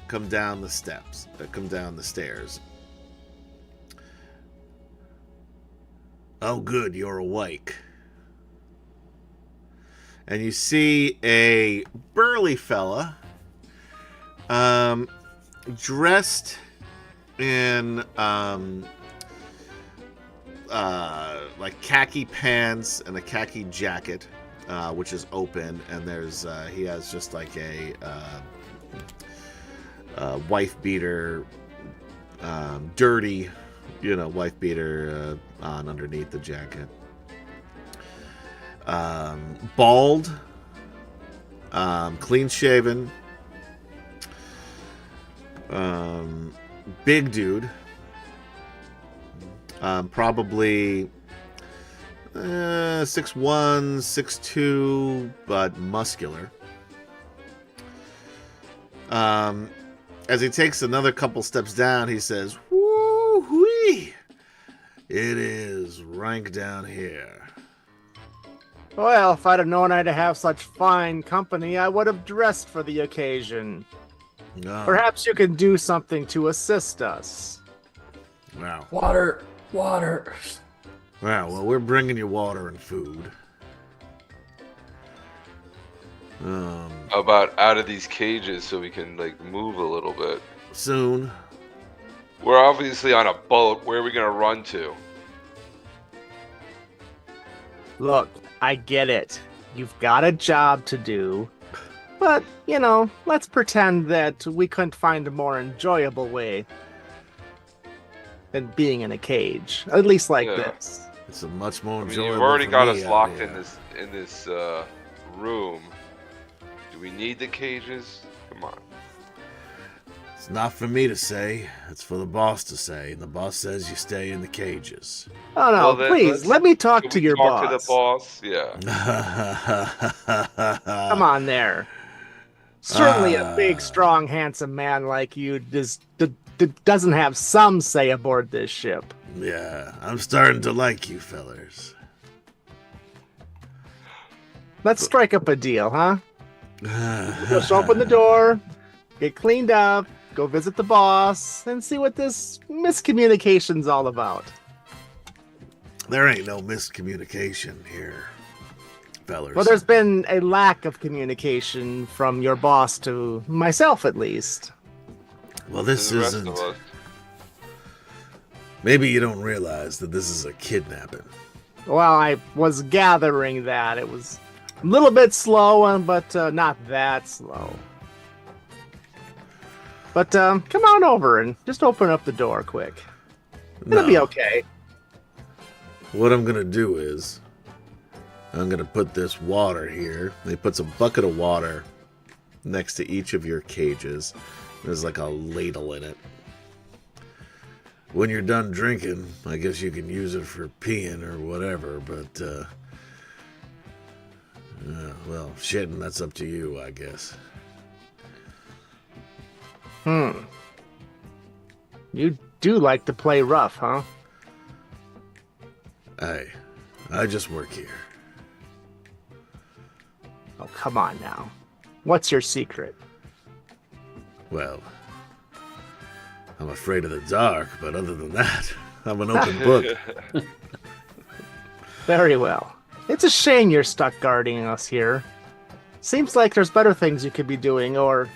come down the stairs. Oh, good, you're awake. And you see a burly fella, dressed in like khaki pants and a khaki jacket, which is open, and there's he has just like a wife beater, dirty, wife beater on underneath the jacket. Bald, clean shaven, big dude, probably 6'1", 6'2", but muscular. As he takes another couple steps down, he says, "Woo-wee! It is rank down here." Well, if I'd have known I'd have such fine company, I would have dressed for the occasion. No. Perhaps you can do something to assist us. Wow. Water. Wow. Well, we're bringing you water and food. How about out of these cages so we can move a little bit? Soon. We're obviously on a boat. Where are we gonna run to? Look, I get it. You've got a job to do. But, let's pretend that we couldn't find a more enjoyable way than being in a cage. At least like Yeah. this. It's a much more I mean, enjoyable. you've already for got me us out locked here. in this room. Do we need the cages? Come on. It's not for me to say. It's for the boss to say. And the boss says you stay in the cages. Oh no, Well, then please let me talk should to we your talk to the boss. boss? Yeah. Come on there. Certainly a big, strong, handsome man like you doesn't have some say aboard this ship. Yeah, I'm starting to like you fellers. Let's strike up a deal, huh? Just open the door, get cleaned up, go visit the boss, and see what this miscommunication's all about. There ain't no miscommunication here, fellers. Well, there's been a lack of communication from your boss to myself, at least. Well, this To the rest isn't. of us. Maybe you don't realize that this is a kidnapping. Well, I was gathering that. It was a little bit slow, but not that slow. But come on over and just open up the door quick. It'll be No. okay. What I'm gonna do is, I'm gonna put this water here. He puts a bucket of water next to each of your cages. There's like a ladle in it. When you're done drinking, I guess you can use it for peeing or whatever, but, well, shitting, that's up to you, I guess. You do like to play rough, huh? Hey, I just work here. Oh, come on now. What's your secret? Well, I'm afraid of the dark, but other than that, I'm an open book. Very well. It's a shame you're stuck guarding us here. Seems like there's better things you could be doing, or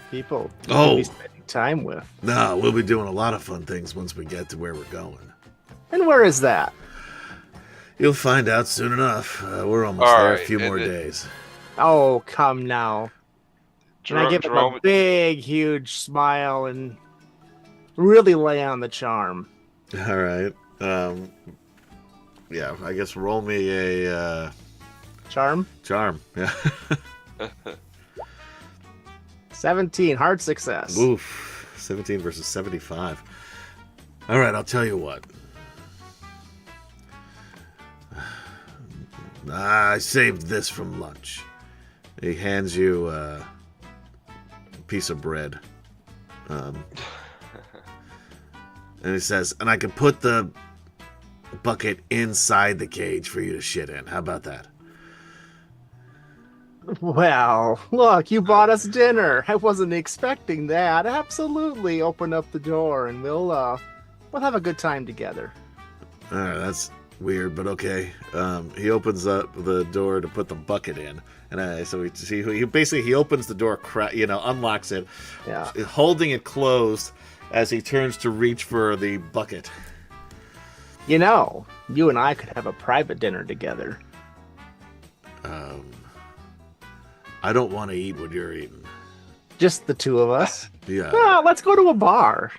people you could be spending time with. No, we'll be doing a lot of fun things once we get to where we're going. And where is that? You'll find out soon enough. We're almost All there. right, A few and more it- days. Oh, come now. And I give him a Jerome, big, huge smile and really lay on the charm. All right. Yeah, I guess roll me a Charm? charm. Yeah. 17, hard success. Oof. 17 versus 75. All right, I'll tell you what. I saved this from lunch. He hands you a piece of bread. And he says, and I can put the bucket inside the cage for you to shit in. How about that? Well, look, you bought us dinner. I wasn't expecting that. Absolutely. Open up the door and we'll have a good time together. All right, that's weird, but okay. He opens up the door to put the bucket in, and so we see he opens the door, unlocks it, Yeah. holding it closed as he turns to reach for the bucket. You know, you and I could have a private dinner together. I don't want to eat what you're eating. Just the two of us. Yeah. Well, let's go to a bar.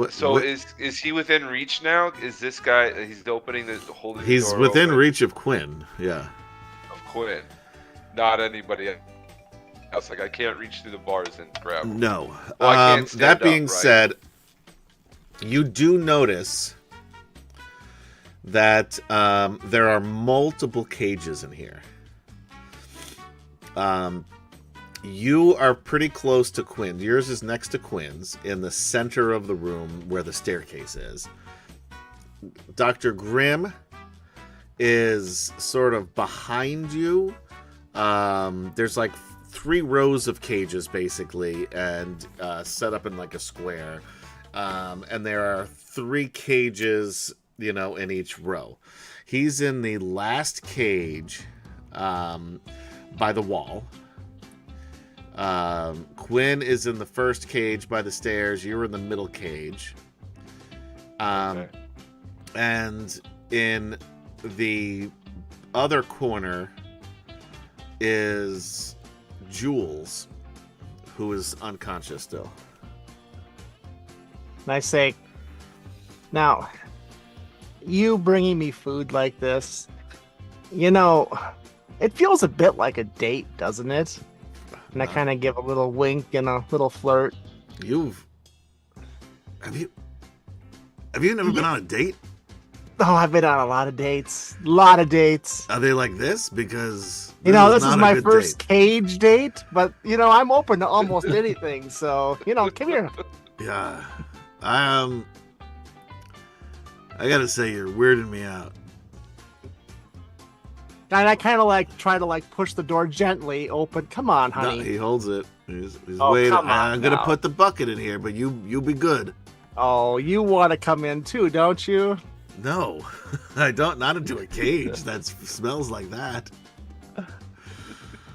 So is he within reach now? Is this guy? He's holding the He's door within open reach of Quinn. Yeah. of Quinn, not anybody else. Like I can't reach through the bars and grab him. No. Well, I can't stand that being up, right? said, you do notice that there are multiple cages in here. You are pretty close to Quinn. Yours is next to Quinn's in the center of the room where the staircase is. Dr. Grimm is sort of behind you. There's like 3 rows of cages basically, and set up in like a square. And there are 3 cages, in each row. He's in the last cage by the wall. Quinn is in the first cage by the stairs. You're in the middle cage. Okay. And in the other corner is Jules, who is unconscious still. And I say, now, you bringing me food like this, it feels a bit like a date, doesn't it? And I kind of give a little wink and a little flirt. Have you never been on a date? Oh, I've been on a lot of dates. Are they like this? Because this is my first cage date, but I'm open to almost anything. So, come here. Yeah. I gotta say, you're weirding me out. And I kind of try to push the door gently open. Come on, honey. No, he holds it. He's Oh, waiting. come on I'm gonna now. put the bucket in here, but you be good. Oh, you want to come in too, don't you? No, I don't. Not into a cage that smells like that.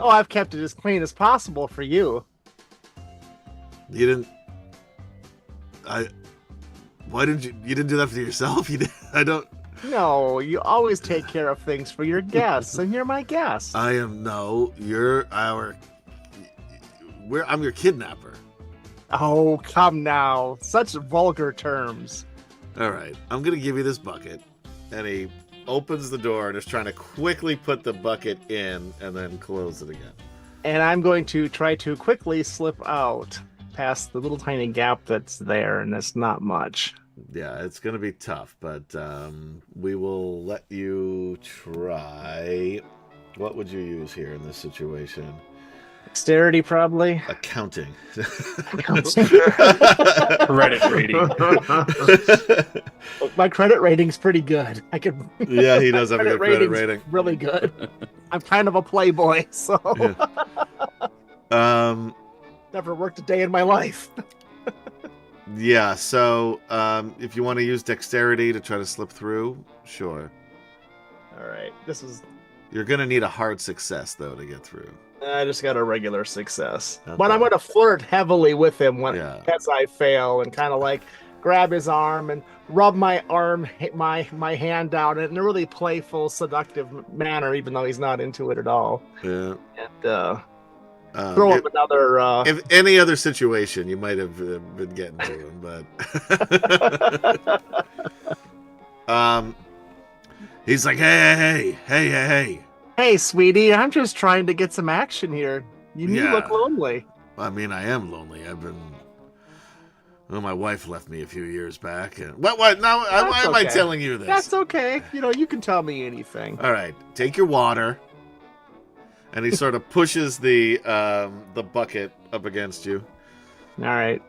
Oh, I've kept it as clean as possible for you. You didn't. Why didn't you? You didn't do that for yourself. You did. I don't. No, you always take care of things for your guests, and you're my guest. I am no. You're our. I'm your kidnapper. Oh, come now. Such vulgar terms. All right, I'm gonna give you this bucket, and he opens the door and is trying to quickly put the bucket in and then close it again. And I'm going to try to quickly slip out past the little tiny gap that's there, and it's not much. Yeah, it's gonna be tough, but we will let you try. What would you use here in this situation? Dexterity, probably. Accounting. Credit rating. My credit rating's pretty good. I can. Yeah, he does have a good credit rating. Really good. I'm kind of a playboy, so never worked a day in my life. Yeah, so if you want to use dexterity to try to slip through, sure. All right, this is. You're gonna need a hard success though to get through. I just got a regular success, Okay. but I'm going to flirt heavily with him Yeah. as I fail, and kind of grab his arm and rub my hand down in a really playful, seductive manner, even though he's not into it at all. Yeah. And throw up another. If any other situation, you might have been getting to him, but he's like, hey. Hey, sweetie, I'm just trying to get some action here. You Yeah. look lonely. I mean, I am lonely. Well, my wife left me a few years back. And what? Now, why am I okay. telling you this? That's okay. You can tell me anything. All right, take your water. And he sort of pushes the bucket up against you. All right.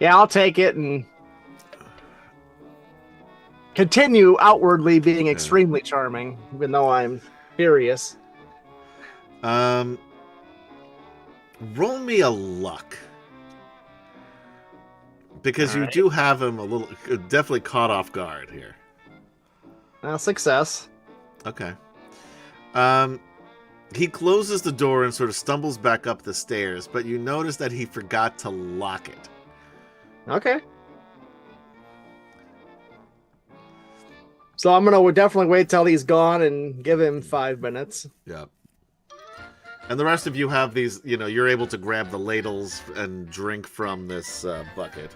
Yeah, I'll take it and continue outwardly being extremely charming, even though I'm furious. Roll me a luck. Because you do have him definitely caught off guard here. Success. Okay. He closes the door and sort of stumbles back up the stairs, but you notice that he forgot to lock it. Okay. So I'm gonna definitely wait till he's gone and give him 5 minutes. Yep. And the rest of you have these, you're able to grab the ladles and drink from this bucket.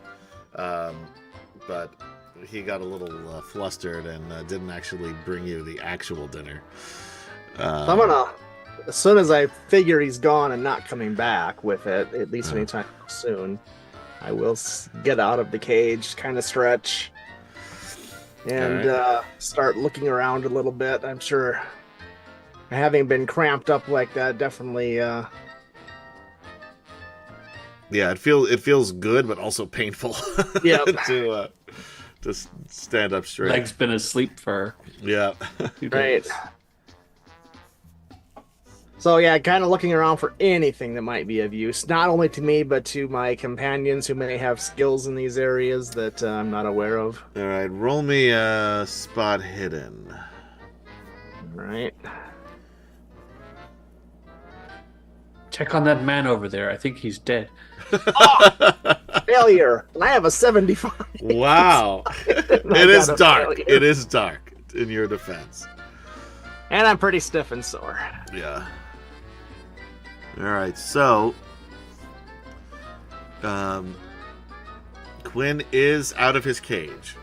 But he got a little flustered and didn't actually bring you the actual dinner. So I'm gonna, as soon as I figure he's gone and not coming back with it, at least anytime soon, I will get out of the cage, kind of stretch, and start looking around a little bit. I'm sure having been cramped up like that definitely yeah, it feels good but also painful. Yep. to stand up straight. Leg's been asleep for Yeah. 2 days. right. So yeah, kind of looking around for anything that might be of use, not only to me but to my companions who may have skills in these areas that I'm not aware of. All right, roll me a spot hidden. All right. Check on that man over there. I think he's dead. Failure. And I have a 75. Wow. It is dark. It is dark in your defense. And I'm pretty stiff and sore. Yeah. All right, so Quinn is out of his cage.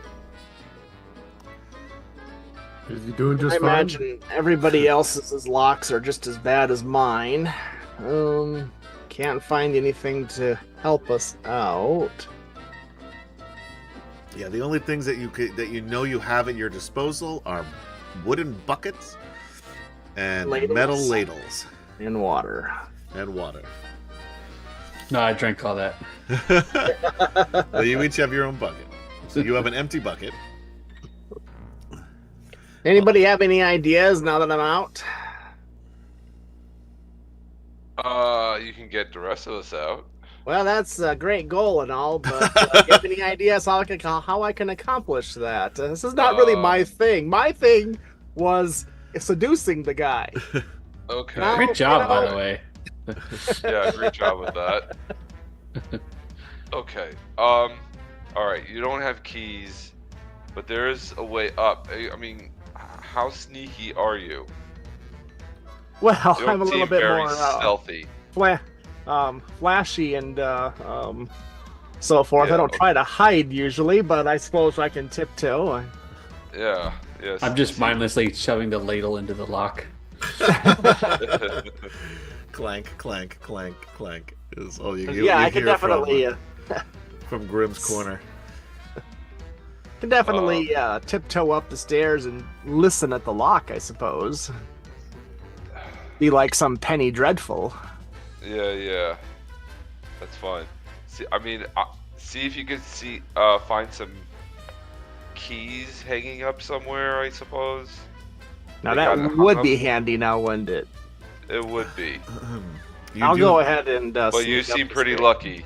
Is he doing just I fine? imagine everybody else's locks are just as bad as mine. Can't find anything to help us out. Yeah, the only things that you know you have at your disposal are wooden buckets and Ladles. metal ladles In water. and water. No, I drank all that. Well, you each have your own bucket. So you have an empty bucket. Anybody have any ideas now that I'm out? You can get the rest of us out. Well, that's a great goal and all, but do you have any ideas how I can accomplish that? This is not really my thing. My thing was seducing the guy. Okay. Now- Great job, you by know- the way. Yeah, great job with that. Okay. All right. You don't have keys, but there is a way up. I mean, how sneaky are you? Well, You I'm a don't little seem bit very more stealthy. flashy and so forth. Yeah, I don't okay. try to hide usually, but I suppose I can tiptoe. Yeah. Yes. I'm just mindlessly shoving the ladle into the lock. Clank, clank, clank, clank. Is all you Yeah, I can hear definitely from Grimm's corner. tiptoe up the stairs and listen at the lock, I suppose. Be like some Penny Dreadful. Yeah. That's fine. See, I mean, see if you could find some keys hanging up somewhere. I suppose. Now They got that it hung would be up? handy now, wouldn't it? It would be. I'll go ahead and But you sneak up seem the pretty stairs. lucky.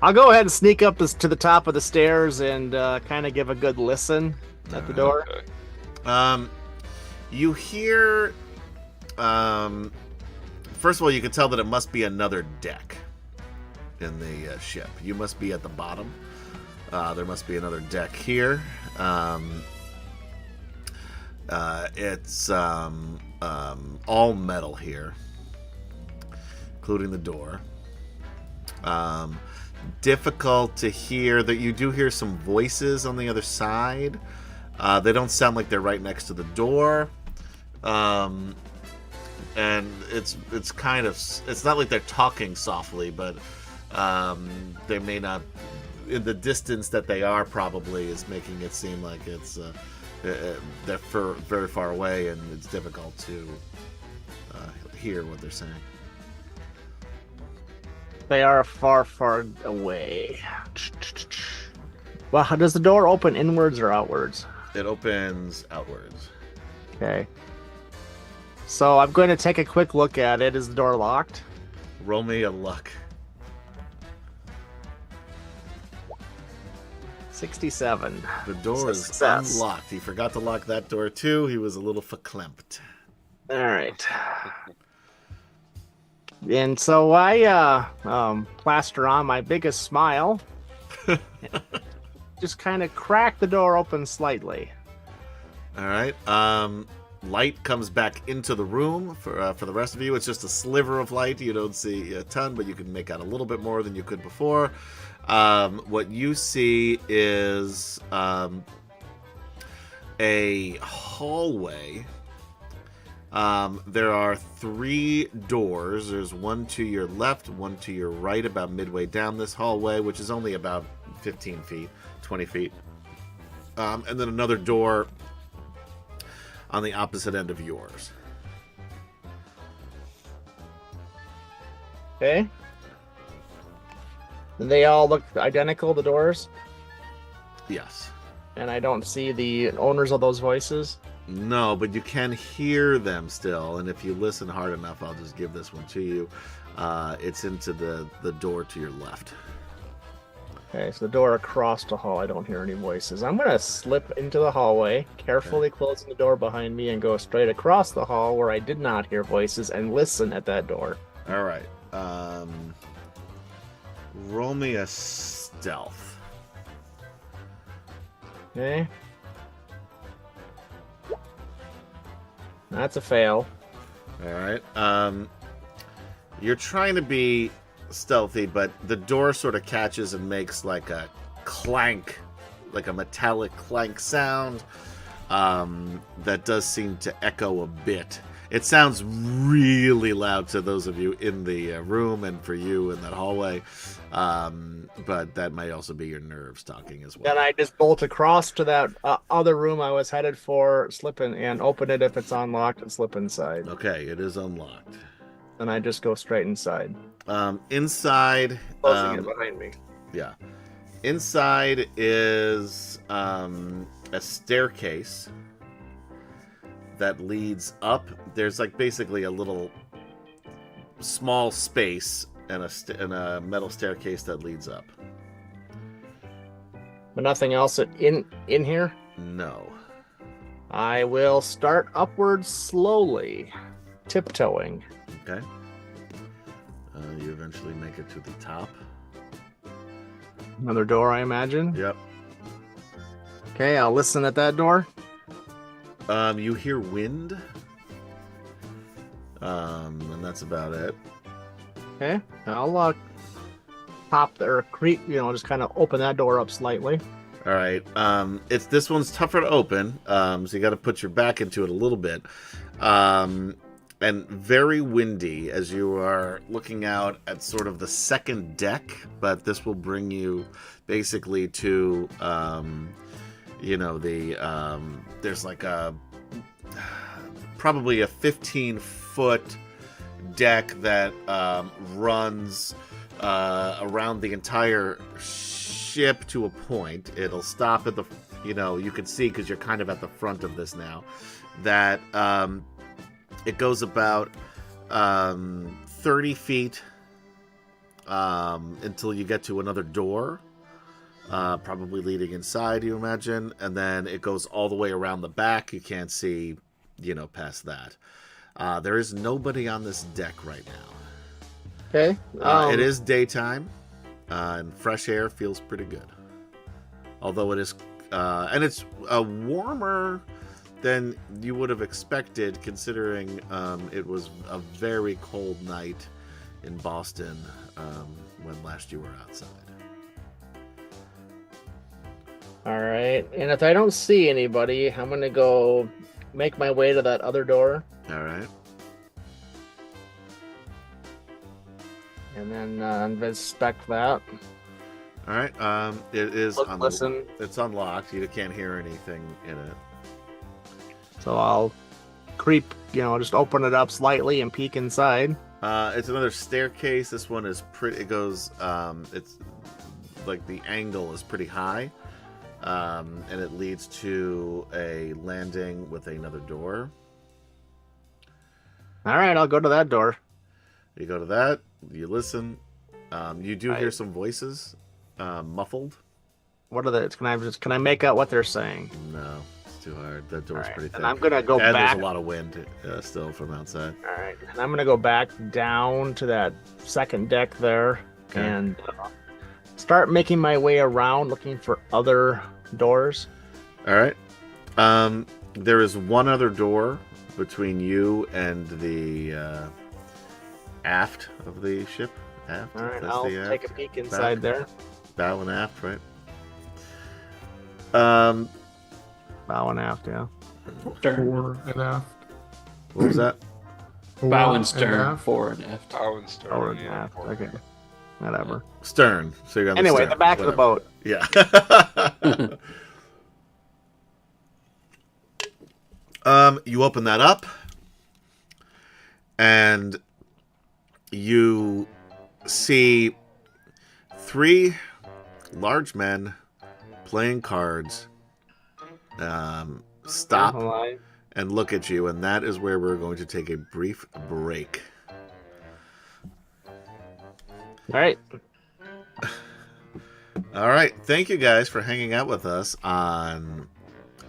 I'll go ahead and sneak up to the top of the stairs and kind of give a good listen at the door. Okay. You hear. First of all, you can tell that it must be another deck in the ship. You must be at the bottom. There must be another deck here. It's all metal here, including the door. Difficult to hear. That you do hear some voices on the other side. They don't sound like they're right next to the door. And it's kind of, it's not like they're talking softly, but they may not, in the distance that they are probably is making it seem like it's they're very far away, and it's difficult to hear what they're saying. They are far, far away. Well, how does the door open, inwards or outwards? It opens outwards. Okay. So I'm going to take a quick look at it. Is the door locked? Roll me a luck. 67. The door is Success. unlocked. He forgot to lock that door too. He was a little verklempt. All right. And so I plaster on my biggest smile. Just kind of crack the door open slightly. All right. Light comes back into the room for the rest of you. It's just a sliver of light. You don't see a ton, but you can make out a little bit more than you could before. What you see is a hallway. There are 3 doors. There's one to your left, one to your right, about midway down this hallway, which is only about 15 feet, 20 feet. And then another door on the opposite end of yours. Okay. They all look identical, the doors, Yes. and I don't see the owners of those voices. No, but you can hear them still, and if you listen hard enough, I'll just give this one to you. It's into the door to your left. Okay, so the door across the hall, I don't hear any voices. I'm going to slip into the hallway, carefully closing the door behind me, and go straight across the hall where I did not hear voices and listen at that door. All right. Roll me a stealth. Okay. That's a fail. All right. You're trying to be stealthy, but the door sort of catches and makes like a clank like a metallic clank sound that does seem to echo a bit. It sounds really loud to those of you in the room and for you in that hallway, but that might also be your nerves talking as well. Then I just bolt across to that other room I was headed for, slip in and open it if it's unlocked, and slip inside. Okay, it is unlocked. Then I just go straight inside. Inside, Closing it behind me. yeah. Inside is a staircase that leads up. There's like basically a little small space and a metal staircase that leads up. But nothing else in here? No. I will start upwards slowly, tiptoeing. Okay. You eventually make it to the top. Another door, I imagine. Yep. Okay, I'll listen at that door. You hear wind. And that's about it. Okay, I'll pop there, or creep, just kind of open that door up slightly. All right. This one's tougher to open, so you got to put your back into it a little bit. And very windy as you are looking out at sort of the second deck, but this will bring you basically to, there's like probably a 15-foot deck that runs around the entire ship to a point. It'll stop at the, you can see because you're kind of at the front of this now, that it goes about 30 feet until you get to another door, probably leading inside, you imagine, and then it goes all the way around the back. You can't see, past that. There is nobody on this deck right now. Okay. It is daytime, and fresh air feels pretty good. Although it is, and it's warmer than you would have expected, considering it was a very cold night in Boston when last you were outside. All right, and if I don't see anybody, I'm gonna go make my way to that other door. All right. And then inspect that. All right. It is. Listen. It's unlocked. You can't hear anything in it. So I'll creep, just open it up slightly and peek inside. It's another staircase. This one is pretty. It goes. It's like the angle is pretty high, and it leads to a landing with another door. All right, I'll go to that door. You go to that. You listen. You do hear some voices, muffled. What are they? Can I make out what they're saying? No. Too hard. That door's pretty thick. And I'm gonna go and back. There's a lot of wind still from outside. All right, and I'm gonna go back down to that second deck there, Okay. and start making my way around looking for other doors. All right. There is one other door between you and the aft of the ship. Aft. All right, That's I'll the take a peek inside there. Bow and aft, right? Bow and aft, yeah. Fore and aft. What was that? Bow and Fore stern, aft. fore and aft. Bow and stern. Forward and yeah, aft. forward. Okay, whatever. Stern. So you're on the Anyway, stern. the back of the boat. Yeah. You open that up, and you see 3 large men playing cards stop and look at you, and that is where we're going to take a brief break. All right. All right, thank you guys for hanging out with us on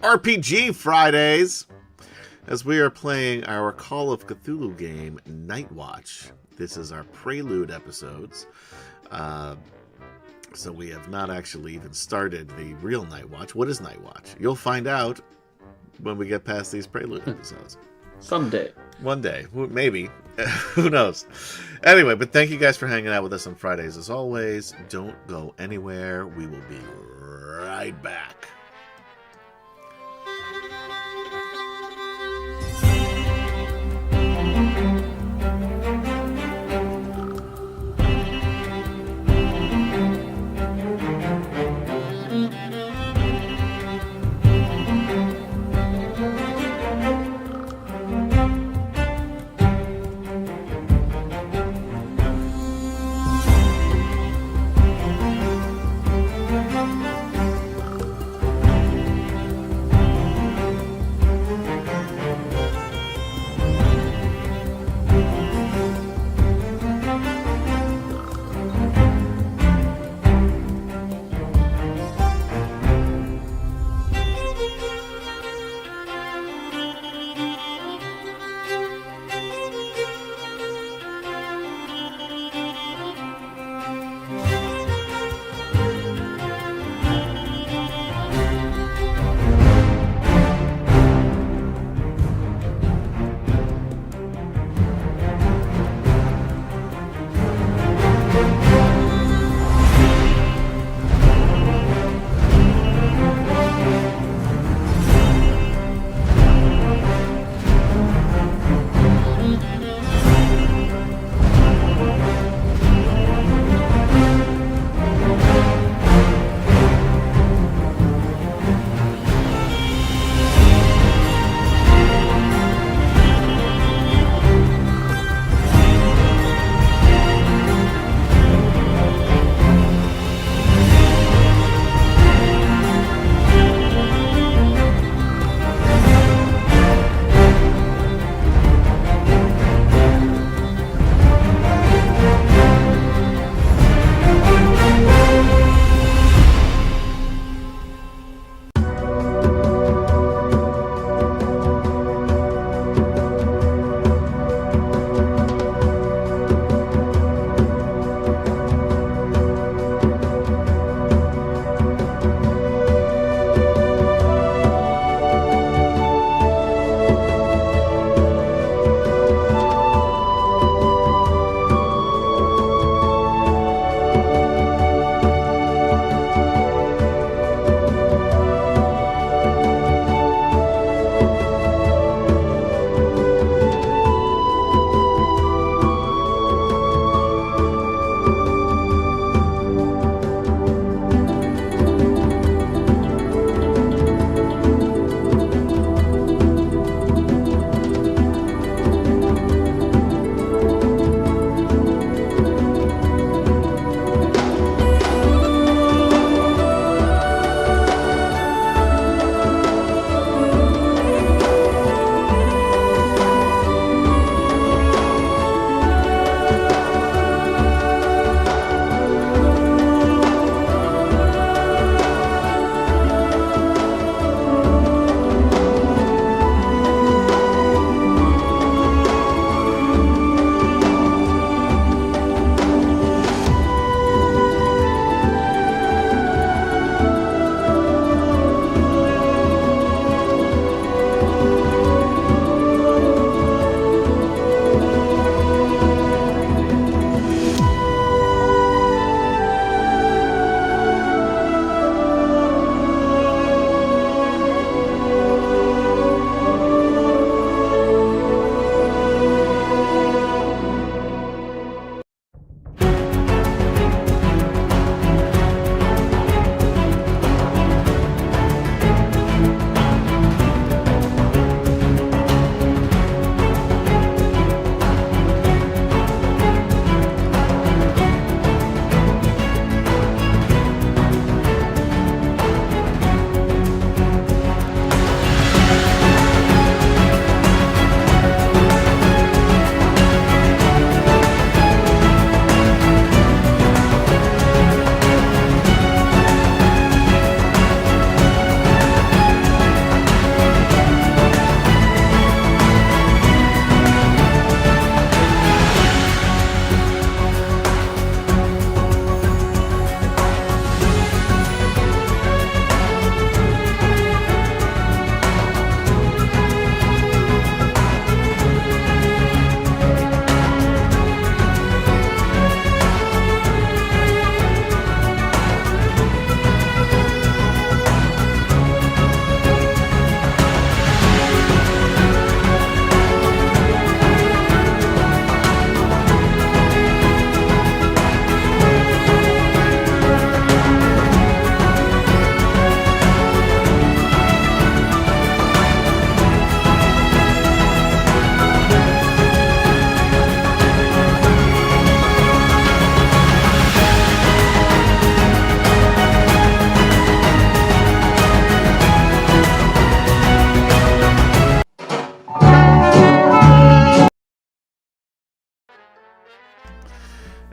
RPG Fridays as we are playing our Call of Cthulhu game, NightWatch. This is our prelude episodes. So we have not actually even started the real NightWatch. What is NightWatch? You'll find out when we get past these prelude episodes. Someday. One day, maybe. Who knows? Anyway, but thank you guys for hanging out with us on Fridays. As always, don't go anywhere. We will be right right back.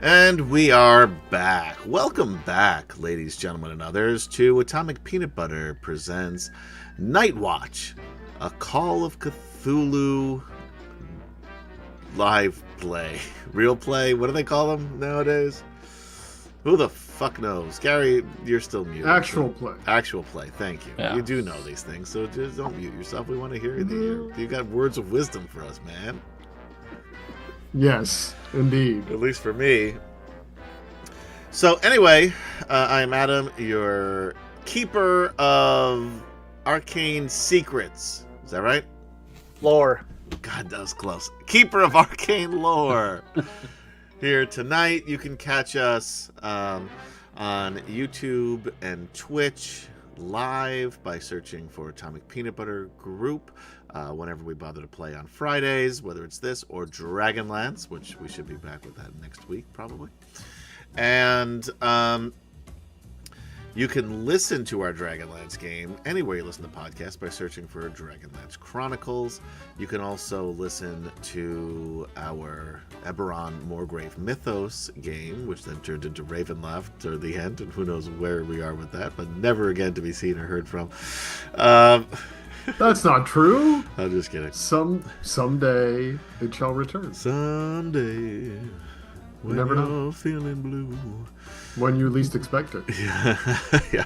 And we are back. Welcome back, ladies, gentlemen, and others, to Atomic Peanut Butter presents NightWatch, a Call of Cthulhu live play. Real play? What do they call them nowadays? Who the fuck knows? Gary, you're still muted. Actual play. Actual play, thank you. Yeah. You do know these things, so just don't mute yourself. We want to hear you. You got words of wisdom for us, man. Yes, indeed. At least for me. So anyway, I'm Adam, your keeper of arcane secrets. Is that right? Lore. God, that was close. Keeper of arcane lore. Here tonight, you can catch us on YouTube and Twitch live by searching for Atomic Peanut Butter Group. Whenever we bother to play on Fridays, whether it's this or Dragonlance, which we should be back with that next week, probably. And you can listen to our Dragonlance game anywhere you listen to podcasts by searching for Dragonlance Chronicles. You can also listen to our Eberron Moorgrave Mythos game, which then turned into Ravenloft toward the end, and who knows where we are with that, but never again to be seen or heard from. That's not true. I'm just kidding. Someday it shall return. Someday, when never you're know. feeling blue. When you least expect it. Yeah.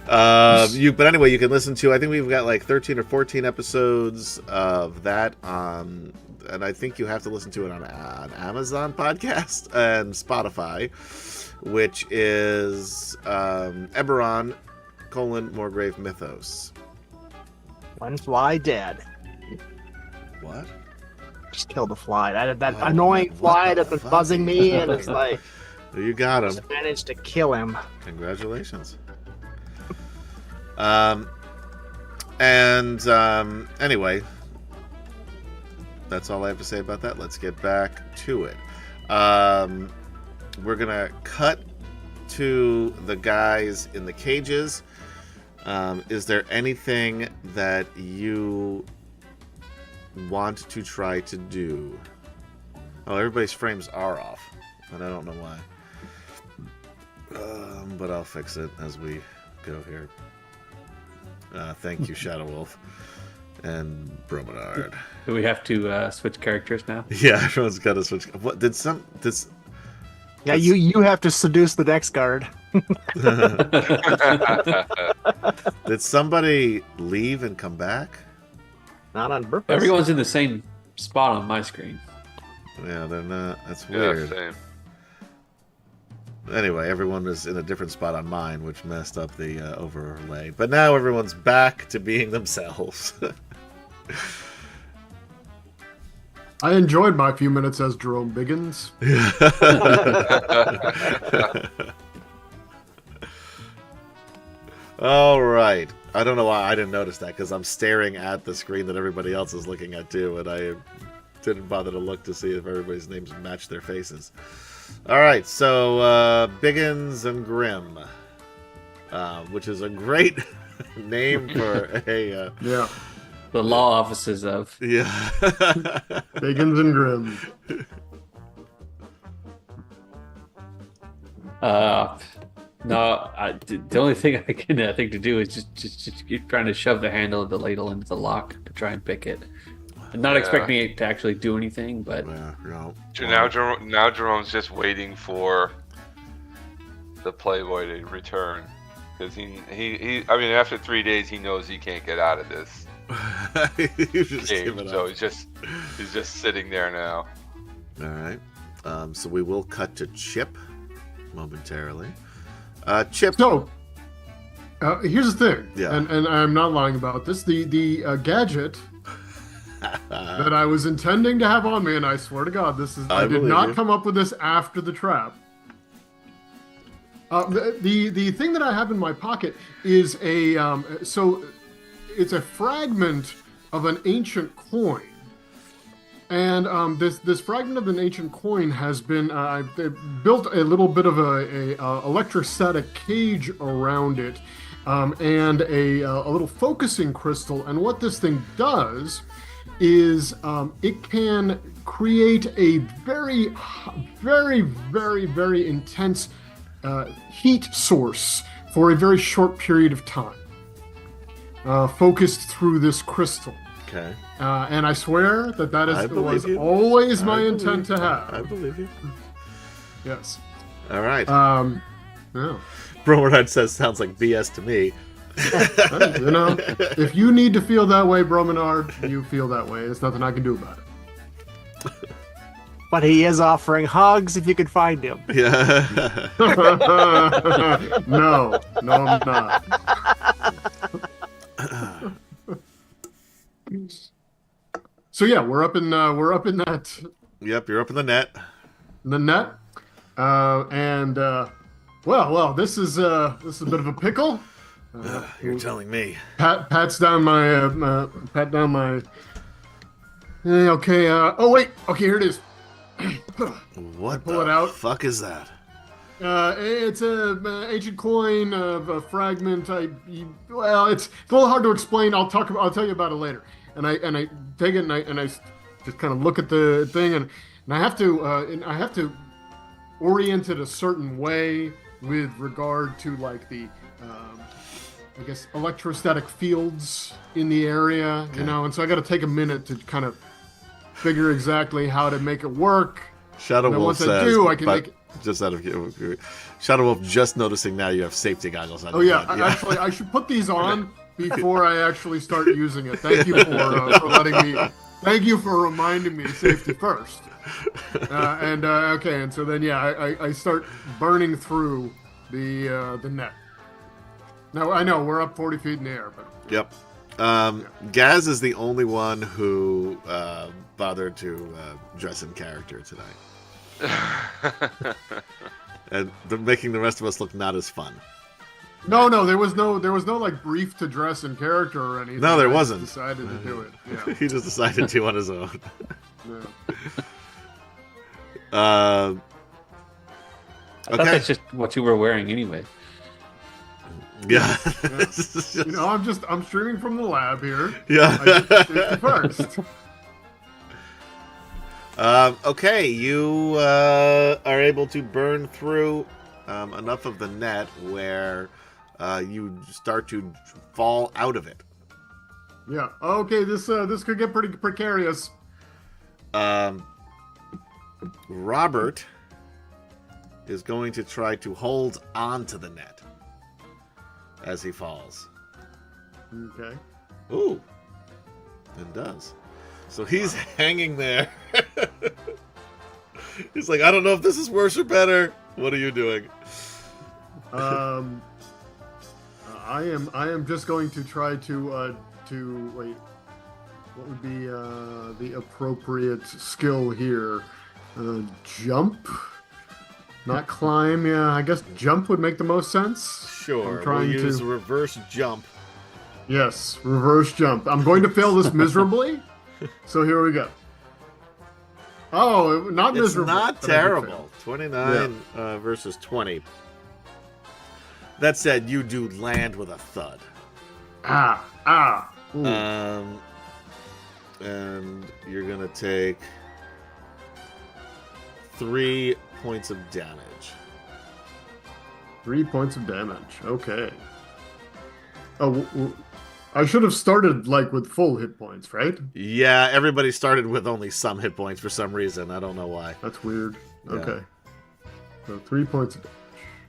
But anyway, you can listen to, I think we've got like 13 or 14 episodes of that on, and I think you have to listen to it on Amazon Podcast and Spotify, which is Eberron, Moorgrave Mythos. One fly dead. What? Just kill the fly. That Oh, annoying what fly the that's been fuck? buzzing me, and it's like, You got him. just managed to kill him. Congratulations. Anyway, that's all I have to say about that. Let's get back to it. We're gonna cut to the guys in the cages. Is there anything that you want to try to do? Oh, everybody's frames are off, and I don't know why. But I'll fix it as we go here. Thank you, Shadow Wolf and Bromenard. Do we have to switch characters now? Yeah, everyone's got to switch. What did some? Yeah, you have to seduce the next guard. Did somebody leave and come back? Not on purpose. Everyone's in the same spot on my screen. Yeah, they're not. That's Yeah, weird. same. Anyway, everyone was in a different spot on mine, which messed up the overlay. But now everyone's back to being themselves. I enjoyed my few minutes as Jerome Biggins. All right. I don't know why I didn't notice that, because I'm staring at the screen that everybody else is looking at too, and I didn't bother to look to see if everybody's names match their faces. All right, so Biggins and Grimm, which is a great name for a Yeah. The law offices of. yeah. Biggins and Grimm. The only thing I can think to do is just keep trying to shove the handle of the ladle into the lock to try and pick it. I'm not expecting it to actually do anything, but Yeah, no. Now Jerome's just waiting for the Playboy to return, because he I mean, after 3 days he knows he can't get out of this You just game, give it so up. he's just sitting there now. All right. So we will cut to Chip momentarily. Chip. So, here's the thing, Yeah. and I'm not lying about this. The gadget that I was intending to have on me, and I swear to God, I did believe not you. come up with this after the trap. The thing that I have in my pocket is it's a fragment of an ancient coin. And this fragment of an ancient coin has been they built a little bit of a electrostatic cage around it, and a little focusing crystal. And what this thing does is it can create a very, very, very, very intense heat source for a very short period of time, focused through this crystal. Okay. And I swear that was you. always my intent to have. I believe you. Yes. All right. Yeah. Bromard says sounds like BS to me. You know, if you need to feel that way, Bromenard, you feel that way. There's nothing I can do about it. But he is offering hugs if you could find him. Yeah. No, I'm not. So yeah, we're up in that Yep, you're up in the net. the net, and well, this is a bit of a pickle. You're telling me. Pats down my okay. Oh wait. Okay, here it is. What pull the it out. fuck is that? It's a ancient coin of a fragment. Well, it's a little hard to explain. I'll tell you about it later. And I take it and I just kind of look at the thing and I have to orient it a certain way with regard to like the I guess electrostatic fields in the area, you know. And so I got to take a minute to kind of figure exactly how to make it work. Shadow And then Wolf once I says, do, I can but make it. just out of Shadow Wolf, just noticing now you have safety goggles on. Oh your yeah, head. actually, I should put these on before I actually start using it. Thank you for letting me. Thank you for reminding me safety first. Okay, and so then I start burning through the net. Now I know we're up 40 feet in the air, but Yep. Gaz is the only one who bothered to dress in character tonight, and they're making the rest of us look not as fun. no, there was no like brief to dress in character or anything. No, there I just wasn't. Decided to do it. Yeah. He just decided to on his own. Yeah. I thought Okay. that's just what you were wearing anyway. Yeah. You know, I'm streaming from the lab here. Yeah. I did safety first. Okay, you are able to burn through enough of the net where you start to fall out of it. Yeah. Okay. This could get pretty precarious. Robert is going to try to hold on to the net as he falls. Okay. Ooh, and does. So he's hanging there. He's like, I don't know if this is worse or better. What are you doing? I am just going to try to wait. What would be the appropriate skill here? Jump, not climb. Yeah, I guess jump would make the most sense. Sure, I'm trying we'll use to. reverse jump. Yes, reverse jump. I'm going to fail this miserably. So here we go. Oh, not It's miserable. not but I did fail. terrible. 29 versus 20. That said, you do land with a thud. Ooh. And you're gonna take 3 points of damage. 3 points of damage. Okay. Oh, I should have started like with full hit points, right? Yeah, everybody started with only some hit points for some reason. I don't know why. That's weird. Yeah. Okay. So 3 points of damage.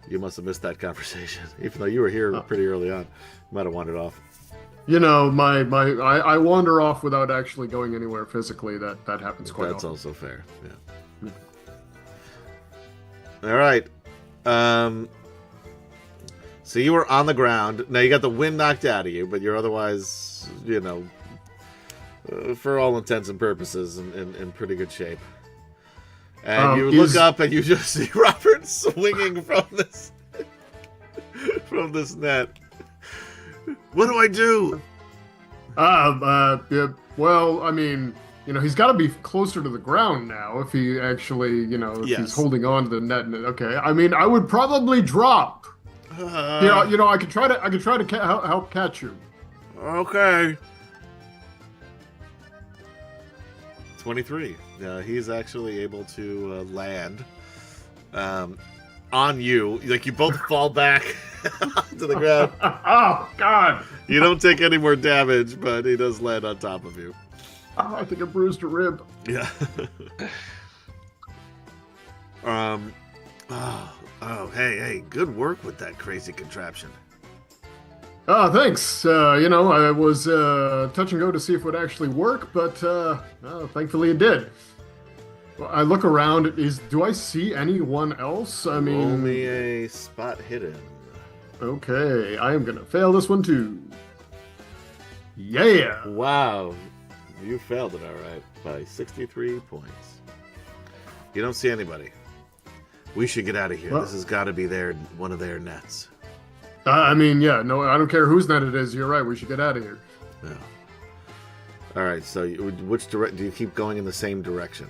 You must have missed that conversation, even though you were here pretty early on. You might have wandered off. You know, I wander off without actually going anywhere physically. That happens quite That's often. also fair. Yeah. All right. So you were on the ground. Now you got the wind knocked out of you, but you're otherwise, you know, for all intents and purposes, in pretty good shape. And you look up and you just see Robert swinging from this net. What do I do? Yeah, well, I mean, you know, he's got to be closer to the ground now if he actually, you know, if Yes. he's holding on to the net. Okay, I mean, I would probably drop. You know, I could try to help catch you. Okay. 23. He's actually able to land on you. Like, you both fall back to the ground. Oh, God. You don't take any more damage, but he does land on top of you. Oh, I think I bruised a rib. Yeah. Hey, good work with that crazy contraption. Thanks. I was touch and go to see if it would actually work, but thankfully it did. Well, I look around. Do I see anyone else? I mean, Roll me a spot hidden. Okay, I am gonna fail this one too. Yeah. Wow, you failed it all right by 63 points. You don't see anybody. We should get out of here. Well, This has got to be one of their nets. I don't care whose net it is. You're right. We should get out of here. Yeah. All right. So, which do you keep going in the same direction?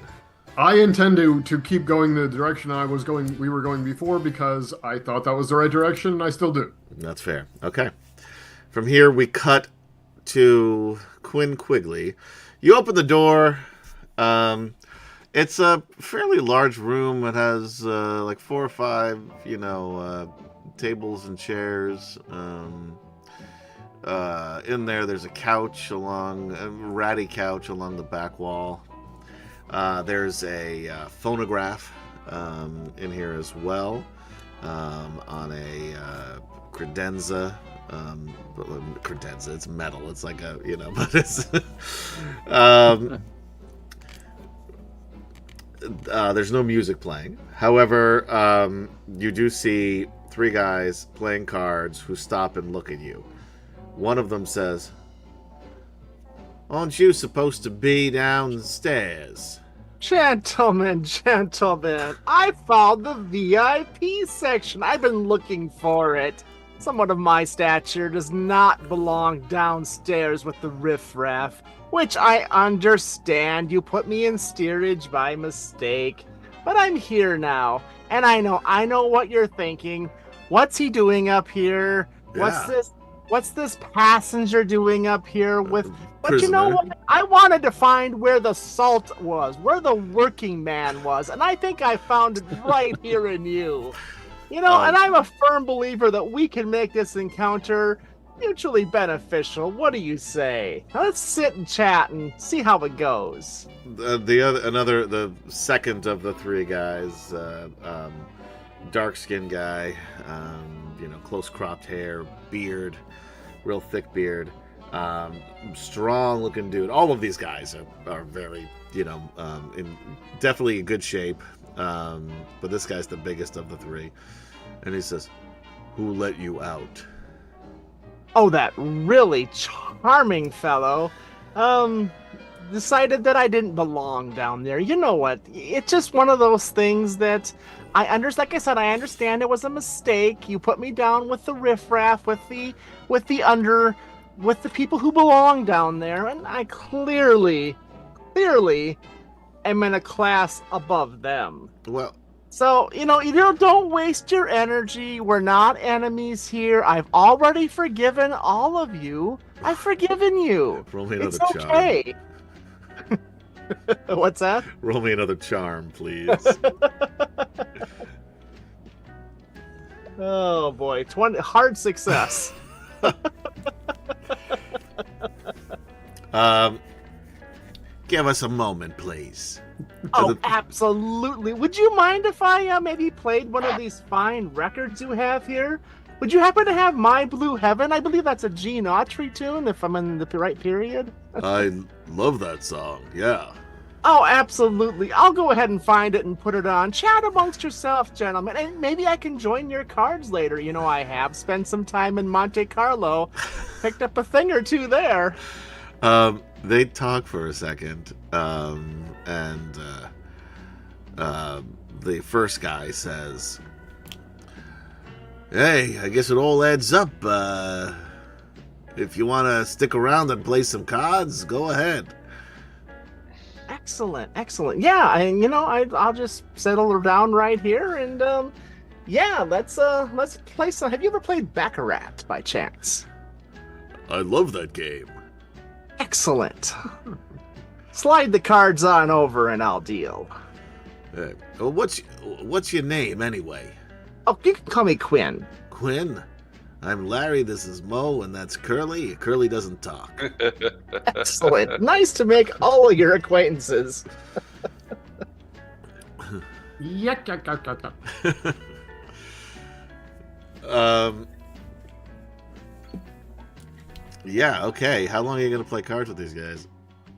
I intend to keep going the direction we were going before, because I thought that was the right direction, and I still do. That's fair. Okay. From here, we cut to Quinn Quigley. You open the door. It's a fairly large room. It has like 4 or 5, tables and chairs. In there's a couch a ratty couch along the back wall. There's a phonograph in here as well, on a credenza. Credenza, it's metal. It's like but it's there's no music playing. However, you do see 3 guys playing cards who stop and look at you. One of them says, "Aren't you supposed to be downstairs?" Gentlemen, I found the VIP section. I've been looking for it. Someone of my stature does not belong downstairs with the riffraff, which I understand. You put me in steerage by mistake, but I'm here now, and I know what you're thinking. What's he doing up here? Yeah. What's this passenger doing up here with... But Prisoner. you know what? I wanted to find where the salt was, where the working man was, and I think I found it right here in you. And I'm a firm believer that we can make this encounter mutually beneficial. What do you say? Now let's sit and chat and see how it goes. The second of the 3 guys, dark-skinned guy, close cropped hair, beard, real thick beard, strong looking dude. All of these guys are very, in definitely good shape. But this guy's the biggest of the 3. And he says, "Who let you out?" Oh, that really charming fellow decided that I didn't belong down there. You know what? It's just one of those things that I understand. Like I said, I understand it was a mistake. You put me down with the riffraff, with the people who belong down there, and I clearly am in a class above them. Well, So, don't waste your energy. We're not enemies here. I've already forgiven all of you. I've forgiven you. roll me another It's charm. okay. What's that? Roll me another charm, please. Oh boy, 20 hard success. Give us a moment, please. Oh, absolutely. Would you mind if I maybe played one of these fine records you have here? Would you happen to have My Blue Heaven? I believe that's a Gene Autry tune, if I'm in the right period. I love that song. Yeah. Oh, absolutely. I'll go ahead and find it and put it on. Chat amongst yourself, gentlemen, and maybe I can join your cards later. I have spent some time in Monte Carlo. Picked up a thing or two there. They talk for a second, and the first guy says, "Hey, I guess it all adds up. If you want to stick around and play some cards, go ahead." Excellent. Yeah, and I'll just settle down right here, and let's play some. Have you ever played Baccarat by chance? I love that game. Excellent. Slide the cards on over and I'll deal. Well, what's your name anyway? Oh, you can call me Quinn. Quinn. I'm Larry. This is Mo, and that's Curly. Curly doesn't talk. Excellent. Nice to make all of your acquaintances. Yuck, yuck, yuck, yuck, yuck. Yeah, okay. How long are you going to play cards with these guys?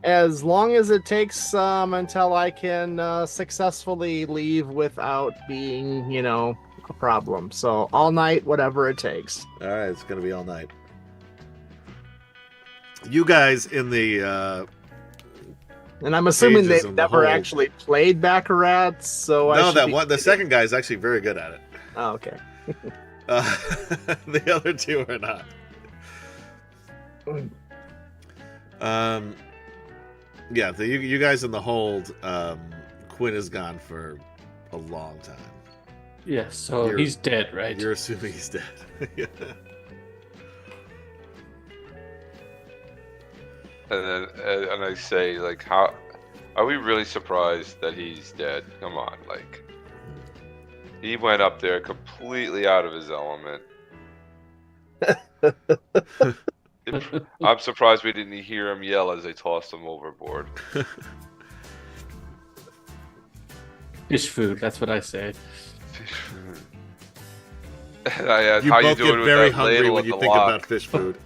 As long as it takes until I can successfully leave without being, a problem. So all night, whatever it takes. All right, it's going to be all night. You guys in the... and I'm assuming Cages they've in the never hold. actually played Baccarat, so I No, should that be- one. The second guy is actually very good at it. Oh, okay. The other two are not. Yeah, you guys in the hold. Quinn is gone for a long time. Yes, so You're- he's dead, right? You're assuming he's dead. And I say, like, how are we really surprised that he's dead? Come on, like, he went up there completely out of his element. I'm surprised we didn't hear him yell as they tossed him overboard. Fish food, that's what I say. And I asked, You how you both doing get with very that hungry ladle when at you the think lock? about fish food.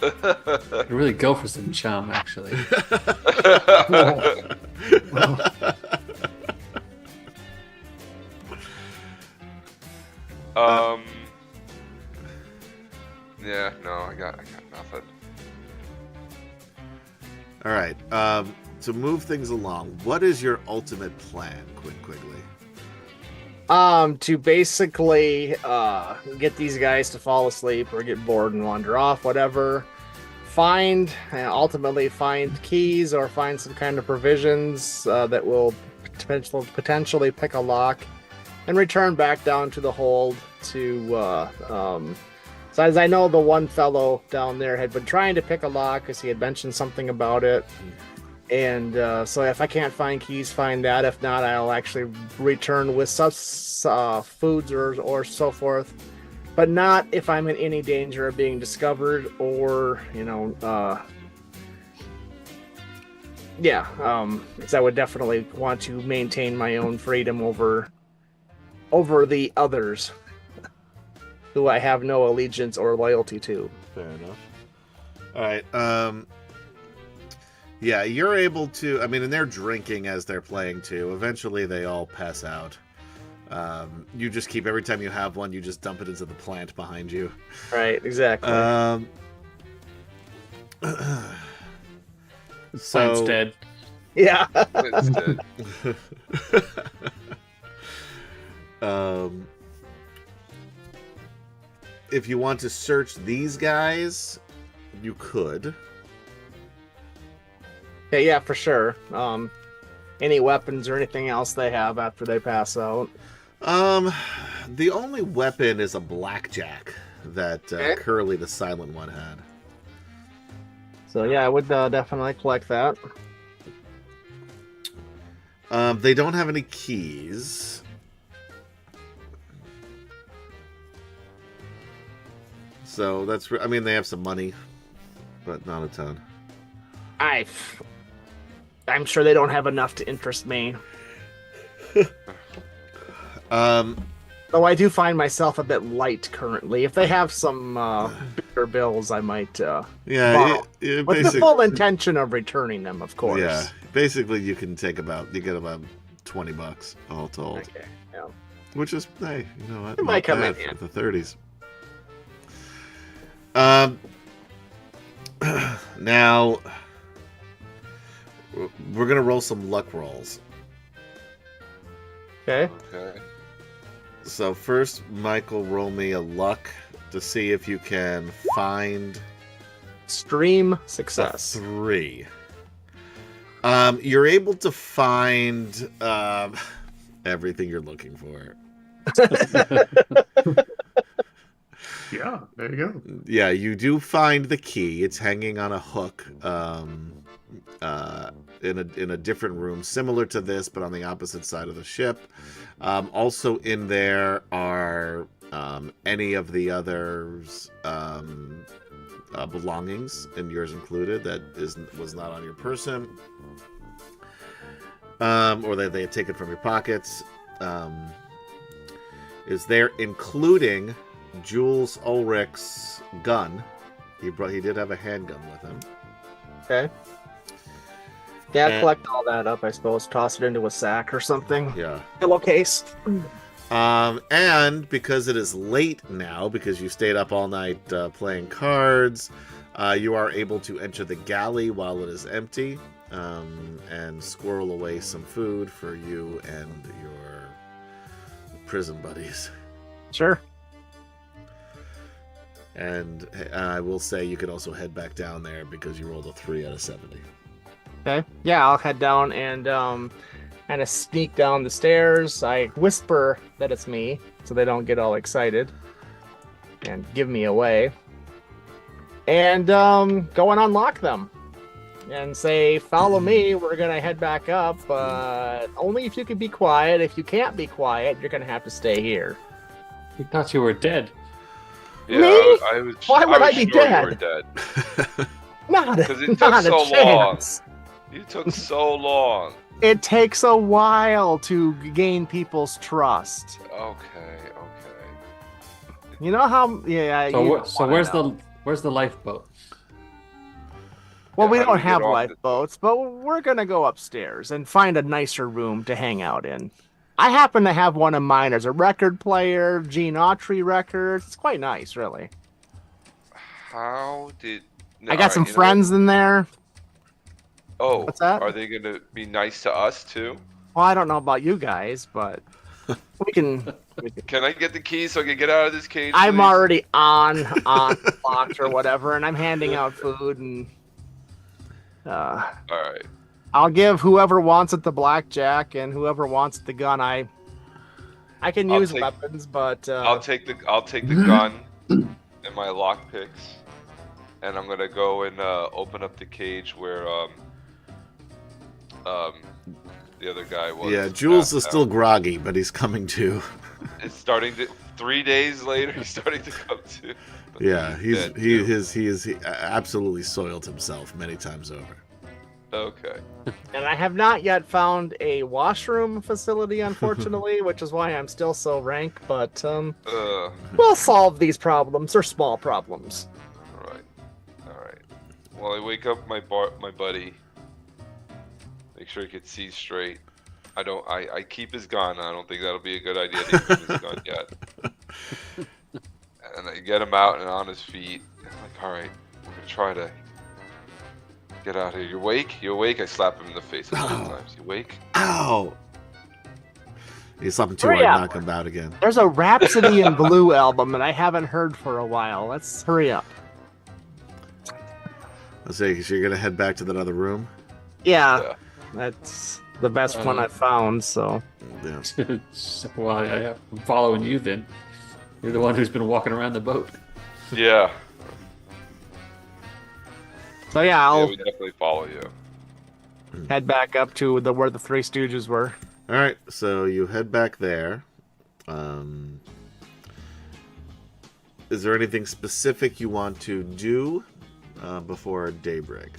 I really go for some chum, actually. Yeah, no, I got nothing. All right. To move things along, what is your ultimate plan, Quinn Quigley? To basically get these guys to fall asleep or get bored and wander off, whatever. Ultimately find keys or find some kind of provisions that will potentially pick a lock, and return back down to the hold to. So as I know, the one fellow down there had been trying to pick a lock because he had mentioned something about it. And so if I can't find keys, find that. If not, I'll actually return with foods or so forth. But not if I'm in any danger of being discovered or, because I would definitely want to maintain my own freedom over the others who I have no allegiance or loyalty to. Fair enough. All right. Yeah, you're able to. I mean, and they're drinking as they're playing too. Eventually, they all pass out. You just keep every time you have one, you just dump it into the plant behind you. Right, exactly. Plant's dead. Yeah. It's dead. If you want to search these guys, you could. Yeah, for sure. Any weapons or anything else they have after they pass out. The only weapon is a blackjack that Okay. Curly, the silent one, had. So yeah, I would definitely collect that. They don't have any keys. So that's. I mean, they have some money, but not a ton. I'm sure they don't have enough to interest me. Though I do find myself a bit light currently. If they have some bigger bills, I might Yeah, borrow. it With the basic- full intention of returning them, of course. Yeah, basically you can take you get about $20 all told, Okay. Yeah. which is hey, you know what? It might not come in bad handy. for the 30s. Now we're gonna roll some luck rolls. Okay. Okay. So first, Michael, roll me a luck to see if you can find Stream a success. 3. You're able to find everything you're looking for. Yeah, there you go. Yeah, you do find the key. It's hanging on a hook in a different room, similar to this, but on the opposite side of the ship. Also in there are any of the others' belongings, and yours included, that was not on your person, or that they had taken from your pockets. Is there, including Jules Ulrich's gun. He did have a handgun with him. Okay. Yeah, collect all that up, I suppose. Toss it into a sack or something. Yeah. Pillowcase. And because it is late now, because you stayed up all night playing cards, you are able to enter the galley while it is empty, and squirrel away some food for you and your prison buddies. Sure. And I will say you could also head back down there because you rolled a 3 out of 70. Okay. Yeah, I'll head down and kind of sneak down the stairs. I whisper that it's me so they don't get all excited and give me away. And go and unlock them and say, follow me. We're going to head back up, but only if you can be quiet. If you can't be quiet, you're going to have to stay here. We thought you were dead. Yeah, Me? I was. Why would I was be sure dead? You were dead. Because it took so long. You took so long. It takes a while to gain people's trust. Okay. You know how? Yeah. So where's the lifeboat? Well, we how do don't we get have off lifeboats, but we're gonna go upstairs and find a nicer room to hang out in. I happen to have one of mine. There's a record player, Gene Autry records. It's quite nice, really. How did? I got some friends in there. Oh, what's that? Are they gonna be nice to us too? Well, I don't know about you guys, but we can. Can I get the keys so I can get out of this cage? I'm please? already on locked or whatever, and I'm handing out food and. All right. I'll give whoever wants it the blackjack, and whoever wants the gun. I can use weapons, but I'll take the gun and my lock picks, and I'm gonna go and open up the cage where the other guy was. Yeah, Jules is still groggy, but he's coming to. It's starting to. 3 days later, he's starting to come to. Yeah, he absolutely soiled himself many times over. Okay. And I have not yet found a washroom facility, unfortunately, which is why I'm still so rank. But we'll solve these problems. They're small problems. All right. Well, I wake up my buddy. Make sure he can see straight. I keep his gun. I don't think that'll be a good idea to keep his gun yet. And I get him out and on his feet. And I'm like, all right, we're gonna try to get out of here. You awake? You awake? I slap him in the face a couple times. You awake? Ow! You slap him too hard, knock him out again. There's a Rhapsody in Blue album that I haven't heard for a while. Let's hurry up. Let's say, so you're gonna head back to that other room? Yeah. That's the best one I've found, so. Yeah. Well, I'm following you then. You're the one who's been walking around the boat. Yeah. So yeah, we definitely follow you. Head back up to where the Three Stooges were. All right, so you head back there. Is there anything specific you want to do before daybreak?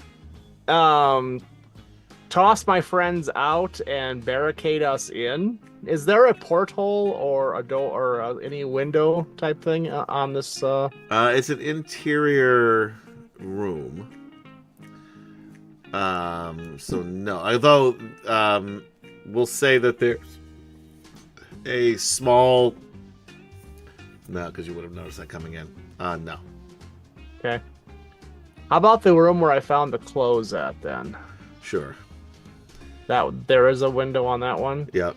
Toss my friends out and barricade us in. Is there a porthole or a door or any window type thing on this? It's an interior room. So no. Although we'll say that there's a small. No, because you would have noticed that coming in. No. Okay. How about the room where I found the clothes at then? Sure. There is a window on that one. Yep.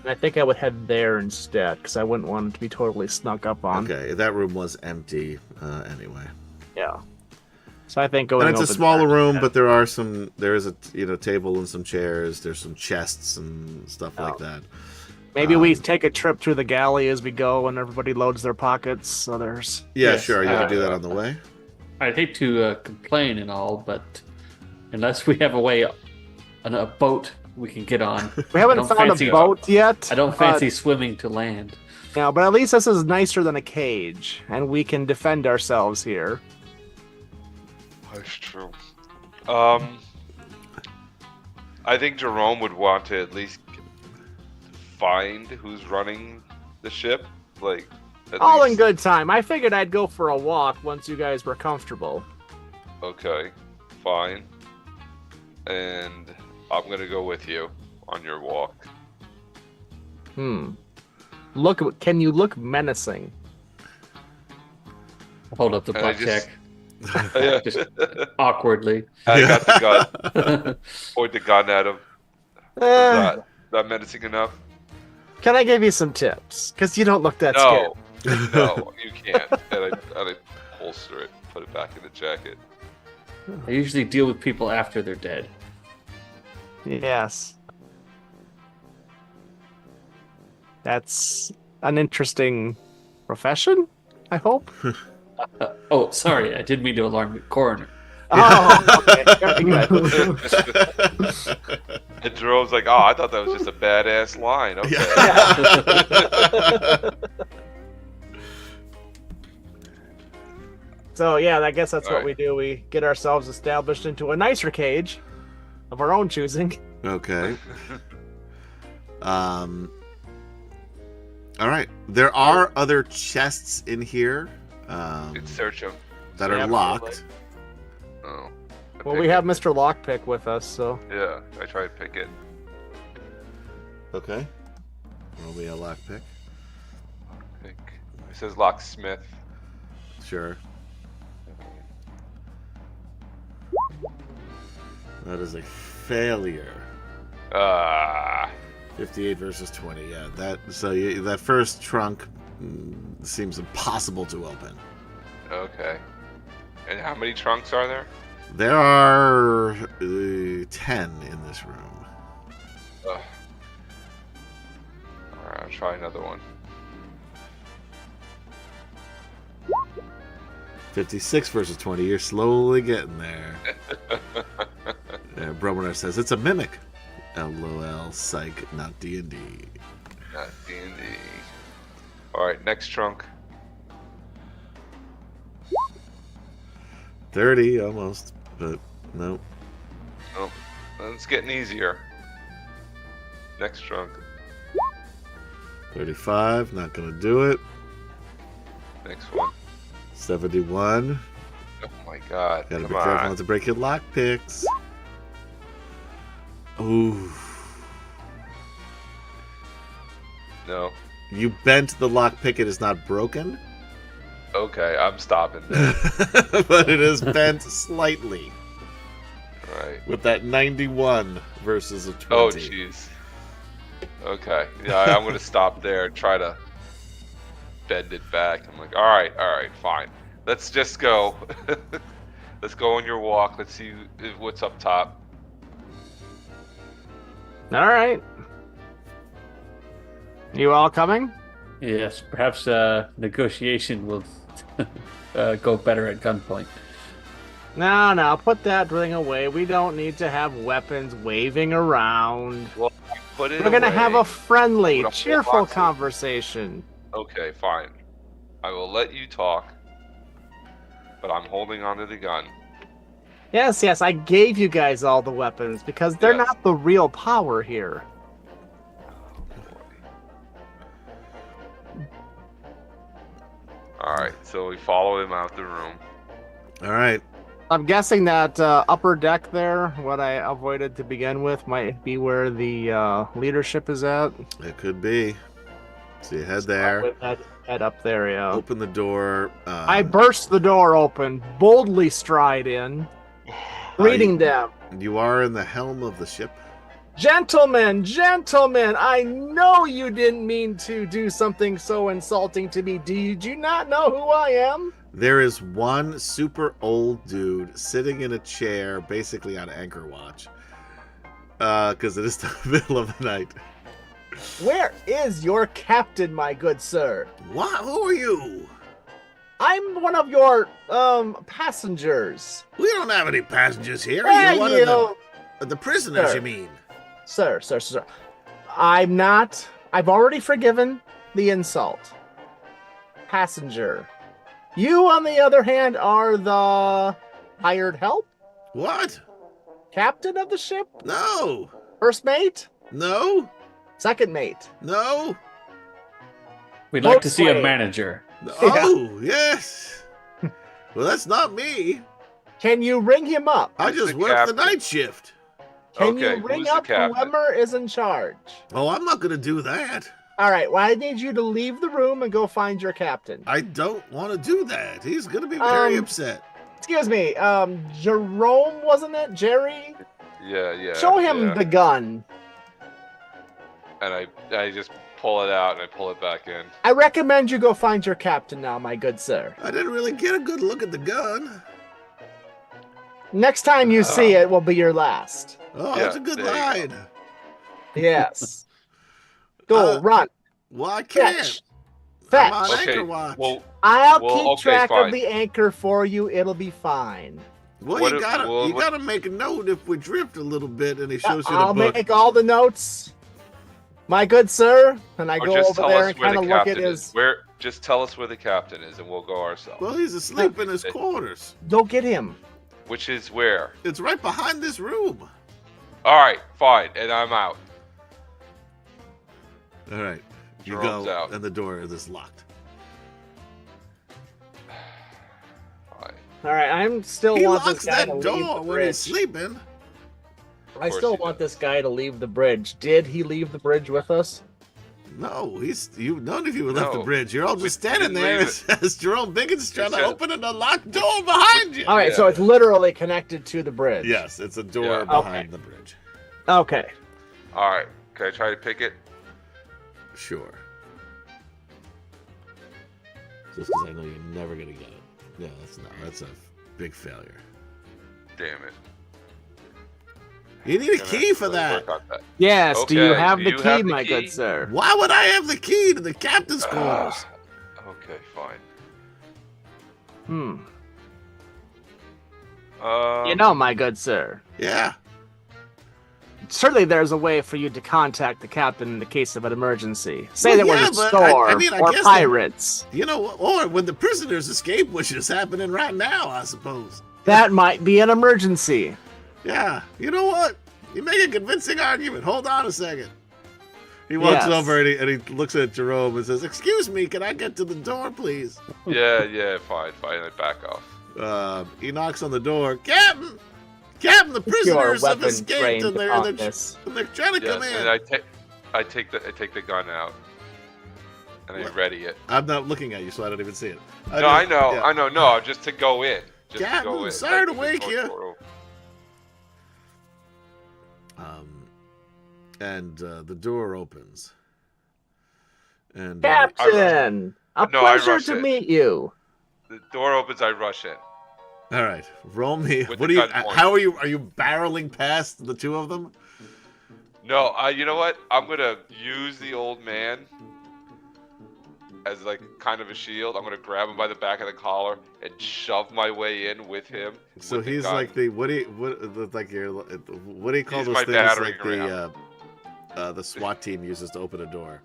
And I think I would head there instead because I wouldn't want it to be totally snuck up on. Okay, that room was empty anyway. Yeah. So I think going. And it's a smaller room, but there is a table and some chairs. There's some chests and stuff like that. Maybe we take a trip through the galley as we go, and everybody loads their pockets. So there's. Yeah, sure. You can do that on the way. I'd hate to complain and all, but unless we have a way on a boat we can get on. We haven't I don't found fancy- a boat yet. I don't fancy swimming to land. No, but at least this is nicer than a cage, and we can defend ourselves here. That's true. I think Jerome would want to at least find who's running the ship. Like, All in good time. I figured I'd go for a walk once you guys were comfortable. Okay, fine. And I'm gonna go with you on your walk. Look, can you look menacing? Hold up the And I butt just- check. Yeah. Just awkwardly. I got the gun. Point the gun at him. Eh, Not menacing enough? can I give you some tips? Because you don't look that No, no, you can't. And I holster it, put it back in the jacket. I usually deal with people after they're dead. scared. Yes. That's an interesting profession, I hope. Oh, sorry, I didn't mean to alarm the coroner. Oh, okay. Very good. And Jerome's like, oh, I thought that was just a badass line. Okay. So, yeah, I guess that's what Alright. we do. We get ourselves established into a nicer cage of our own choosing. Okay. All right. There are other chests in here Let's search him. that are Yeah, locked. Oh. I Well, pick we have it. Mr. Lockpick with us, so. Yeah, I try to pick it. Okay. Roll me a lockpick. Pick. It says locksmith. Sure. That is a failure. 58 versus 20. Yeah, that first trunk seems impossible to open. Okay. And how many trunks are there? There are 10 in this room. Ugh. Alright, I'll try another one. 56 versus 20. You're slowly getting there. Bromaner says it's a mimic. LOL, psych, not D&D. Not D&D. Alright, next trunk. 30 almost, but no. Oh, it's getting easier. Next trunk. 35, not gonna do it. Next one. 71. Oh my god. Gotta Come be careful on. not to break your lock picks. Ooh. No. You bent the lock pick, it is not broken, Okay, I'm stopping there. but it is bent slightly Alright. with that 91 versus a 20. Oh, jeez. Okay. Yeah, I'm gonna stop there and try to bend it back. I'm like, alright, fine. Let's just go. Let's go on your walk. Let's see what's up top. All right. You all coming? Yes, perhaps negotiation will go better at gunpoint. No, put that thing away. We don't need to have weapons waving around. Well, put it We're gonna away. have a friendly, Put a whole cheerful box of- conversation. Okay, fine. I will let you talk, but I'm holding onto the gun. Yes, I gave you guys all the weapons because they're Yes. not the real power here. Alright, so we follow him out the room. All right. I'm guessing that upper deck there, what I avoided to begin with, might be where the leadership is at. It could be. So you head there. With that head up there, yeah. Open the door. I burst the door open, boldly stride in, greeting them. You are in the helm of the ship. Gentlemen, I know you didn't mean to do something so insulting to me. Did you not know who I am? There is one super old dude sitting in a chair, basically on anchor watch, because it is the middle of the night. Where is your captain, my good sir? What? Who are you? I'm one of your passengers. We don't have any passengers here. Yeah, You're one of the prisoners, Sir. you mean? Sir. I'm not. I've already forgiven the insult. Passenger. You, on the other hand, are the hired help? What? Captain of the ship? No. First mate? No. Second mate? No. We'd like to see a Boatswain. manager. Oh, yes. Well, that's not me. Can you ring him up? I Who's just the work the captain? night shift. Can Okay, you ring who's the up captain? whoever is in charge? Oh, I'm not going to do that. All right, well, I need you to leave the room and go find your captain. I don't want to do that. He's going to be very Um, upset. Excuse me, Jerome, wasn't it? Jerry? Yeah. Show him yeah. the gun. And I just pull it out and I pull it back in. I recommend you go find your captain now, my good sir. I didn't really get a good look at the gun. Next time you see it will be your last. Oh, Yeah, that's a good there you line. Yes. Go, Uh, run, Well, I can't. fetch, I'm on fetch. Okay, anchor watch. well, I'll well, keep okay, track fine. of the anchor for you. It'll be fine. Well, What you if- gotta well, you what- gotta make a note if we drift a little bit, and he shows you the I'll book. make all the notes, my good sir, and I or go just over tell there us and where kind the of look at captain is. his. Where? Just tell us where the captain is, and we'll go ourselves. Well, he's asleep in his quarters. Go get him. Which is where? It's right behind this room. All right, fine, and I'm out. All right, you Jerome's go, out. and the door is locked. Fine. All right, I'm still He want locks this guy that to leave door the when he's bridge. sleeping. I course still he want does. this guy to leave the bridge. Did he leave the bridge with us? No, none of you have left the No. bridge. You're all We just standing didn't there leave as Jerome Biggins is trying to said- open an unlocked door behind you. All right, Yeah. so it's literally connected to the bridge. Yes, it's a door Yeah. behind the bridge. Okay. All right. Can I try to pick it? Sure. Just because I know you're never gonna get it. Yeah, that's a big failure. Damn it. You need a Gonna key for really that. work on that. Yes, do you Okay, have do the you key, have the my key? good sir? Why would I have the key to the captain's quarters? Okay, fine. Hmm. Um, You know, my good sir, Yeah. certainly there's a way for you to contact the captain in the case of an emergency. Say Well, there yeah, was a but I storm mean, I or guess pirates. You know, or when the prisoners escape, which is happening right now, I suppose. That might be an emergency. Yeah. You know what? You make a convincing argument. Hold on a second. He walks Yes. over and he looks at Jerome and says, "Excuse me, can I get to the door, please?" Yeah, fine. I back off. He knocks on the door. Captain, the Your prisoners have weapon escaped trained and they're office. trying to Yes, come in. and I take the gun out and I What? ready it. I'm not looking at you, so I don't even see it. No, I know, yeah. No, just to go in. Just Captain, to go in. sorry to Like, wake just you. go- And the door opens. And Captain, a No, I pleasure rush to it. meet you. The door opens. I rush in. all right, roll me. With What the do you? gun pointed. How are you? Are you barreling past the two of them? No, you know what? I'm gonna use the old man as like kind of a shield. I'm gonna grab him by the back of the collar and shove my way in with him. So with the he's gun. like the what do you call He's those my things battering like the SWAT team uses to open a door?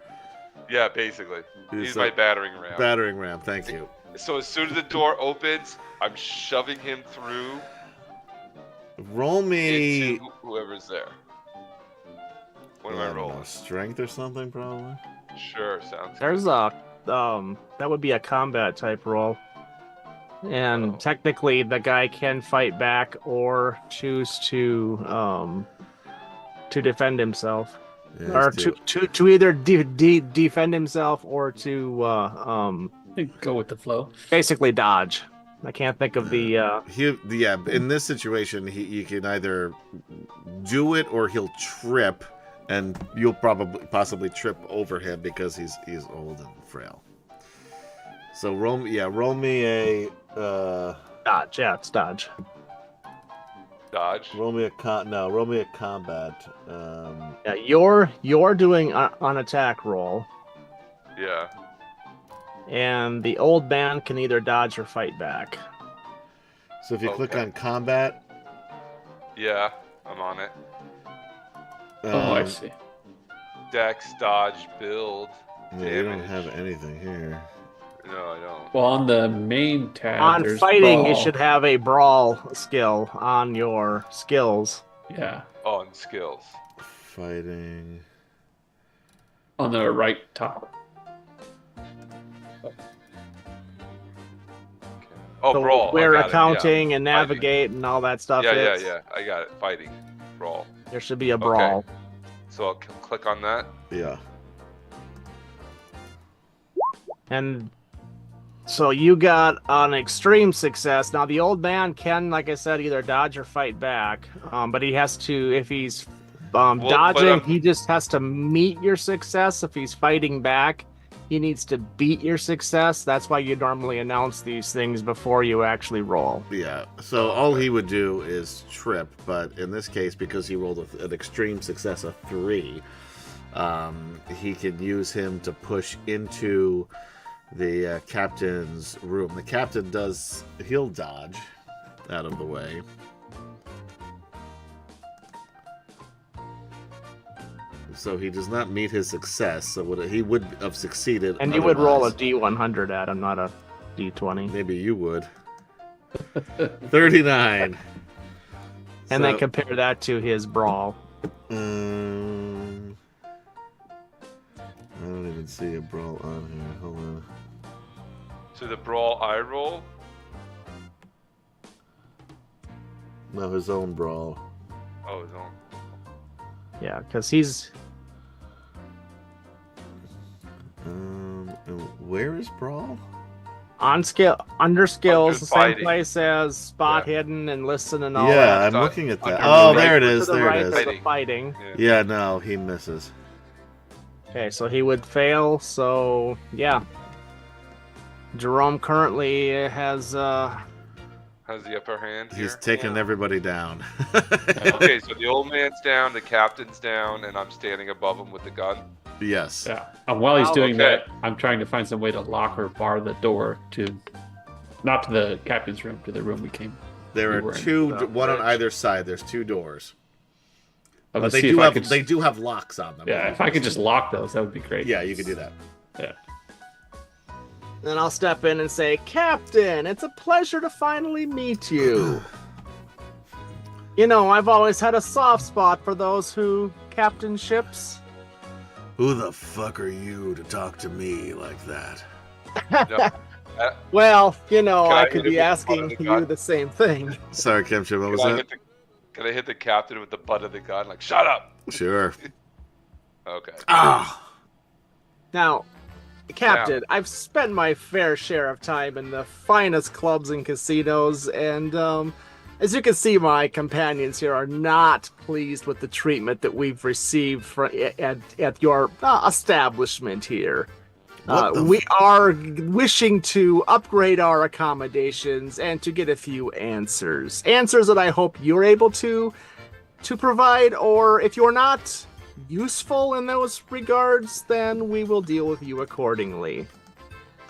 Yeah, basically. He's He's my like- battering ram. Battering ram. Thank you. So as soon as the door opens, I'm shoving him through Roll me. into whoever's there. What am I I don't know, rolling? strength or something, probably. Sure, sounds. There's a that would be a combat type roll. And Oh. technically the guy can fight back or choose to defend himself. Yeah, Or it's two. to either defend himself or to Go with the flow. basically dodge. I can't think of the Yeah, in this situation, he can either do it or he'll trip, and you'll possibly trip over him because he's old and frail. So roll me a dodge. Yeah, it's dodge. Dodge. roll me a combat. Yeah, you're doing an attack roll. Yeah. And the old man can either dodge or fight back. So if you click Okay. on combat, Yeah, I'm on it. Oh, I um, see. Dex, dodge, build. yeah, you don't damage. have anything here. No, I don't. Well, on the main tab, On there's fighting, you brawl. should have a brawl skill on your skills. Yeah, On skills. Fighting. on the right top. Oh, So brawl. I where got it, accounting and Fighting. navigate and all that stuff Yeah, is. yeah. I got it. Fighting. Brawl. There should be a brawl. So I'll click on that. Yeah. And so you got an extreme success. Now the old man can, like I said, either dodge or fight back. But he has to, if he's but dodging, he just has to meet your success. If he's fighting back, he needs to beat your success. That's why you normally announce these things before you actually roll. Yeah. So all he would do is trip, but in this case, because he rolled an extreme success of 3, he can use him to push into the captain's room. The captain he'll dodge out of the way. So he does not meet his success. So he would have succeeded. And you would roll a otherwise. D100 at him, not a D20. Maybe you would. 39. And then compare that to his brawl. I don't even see a brawl on here. Hold on. So the brawl I roll. No, his own brawl. Oh, his own. Yeah, because he's... And where is brawl? on skill, under skills, Under the same fighting. place as spot Yeah. hidden and listen and all Yeah, that. I'm stuff. looking at that. Under Oh, the there right- it is. To the There right it of is. the fighting. Yeah. Yeah, no, he misses. Okay, so he would fail. So yeah, Jerome currently has Has the upper hand here. He's taking Yeah. everybody down. Okay, so the old man's down, the captain's down, and I'm standing above him with the gun. Yes. Yeah. And while he's doing Okay. that, I'm trying to find some way to lock or bar the door to, not to the captain's room, to the room we came. There We are were in. two, the one on bridge. either side. There's 2 doors. I'm But gonna they see do if I have could. they do have locks on them. Yeah, if I could just lock those, that would be great. Yeah, you could do that. Yeah. Then I'll step in and say, Captain, it's a pleasure to finally meet you. You know, I've always had a soft spot for those who captain ships. Who the fuck are you to talk to me like that? No, Well, you know, Can I I hit could him be with the asking butt of the you gun? the same thing. Sorry, Kemchan, what was can, I that? hit can I hit the captain with the butt of the gun? Like, shut up! Sure. Okay. Ah! Now, Captain, I've spent my fair share of time in the finest clubs and casinos, and as you can see, my companions here are not pleased with the treatment that we've received at your establishment here. What the We are wishing to upgrade our accommodations and to get a few answers. Answers that I hope you're able to provide, or if you're not useful in those regards, then we will deal with you accordingly.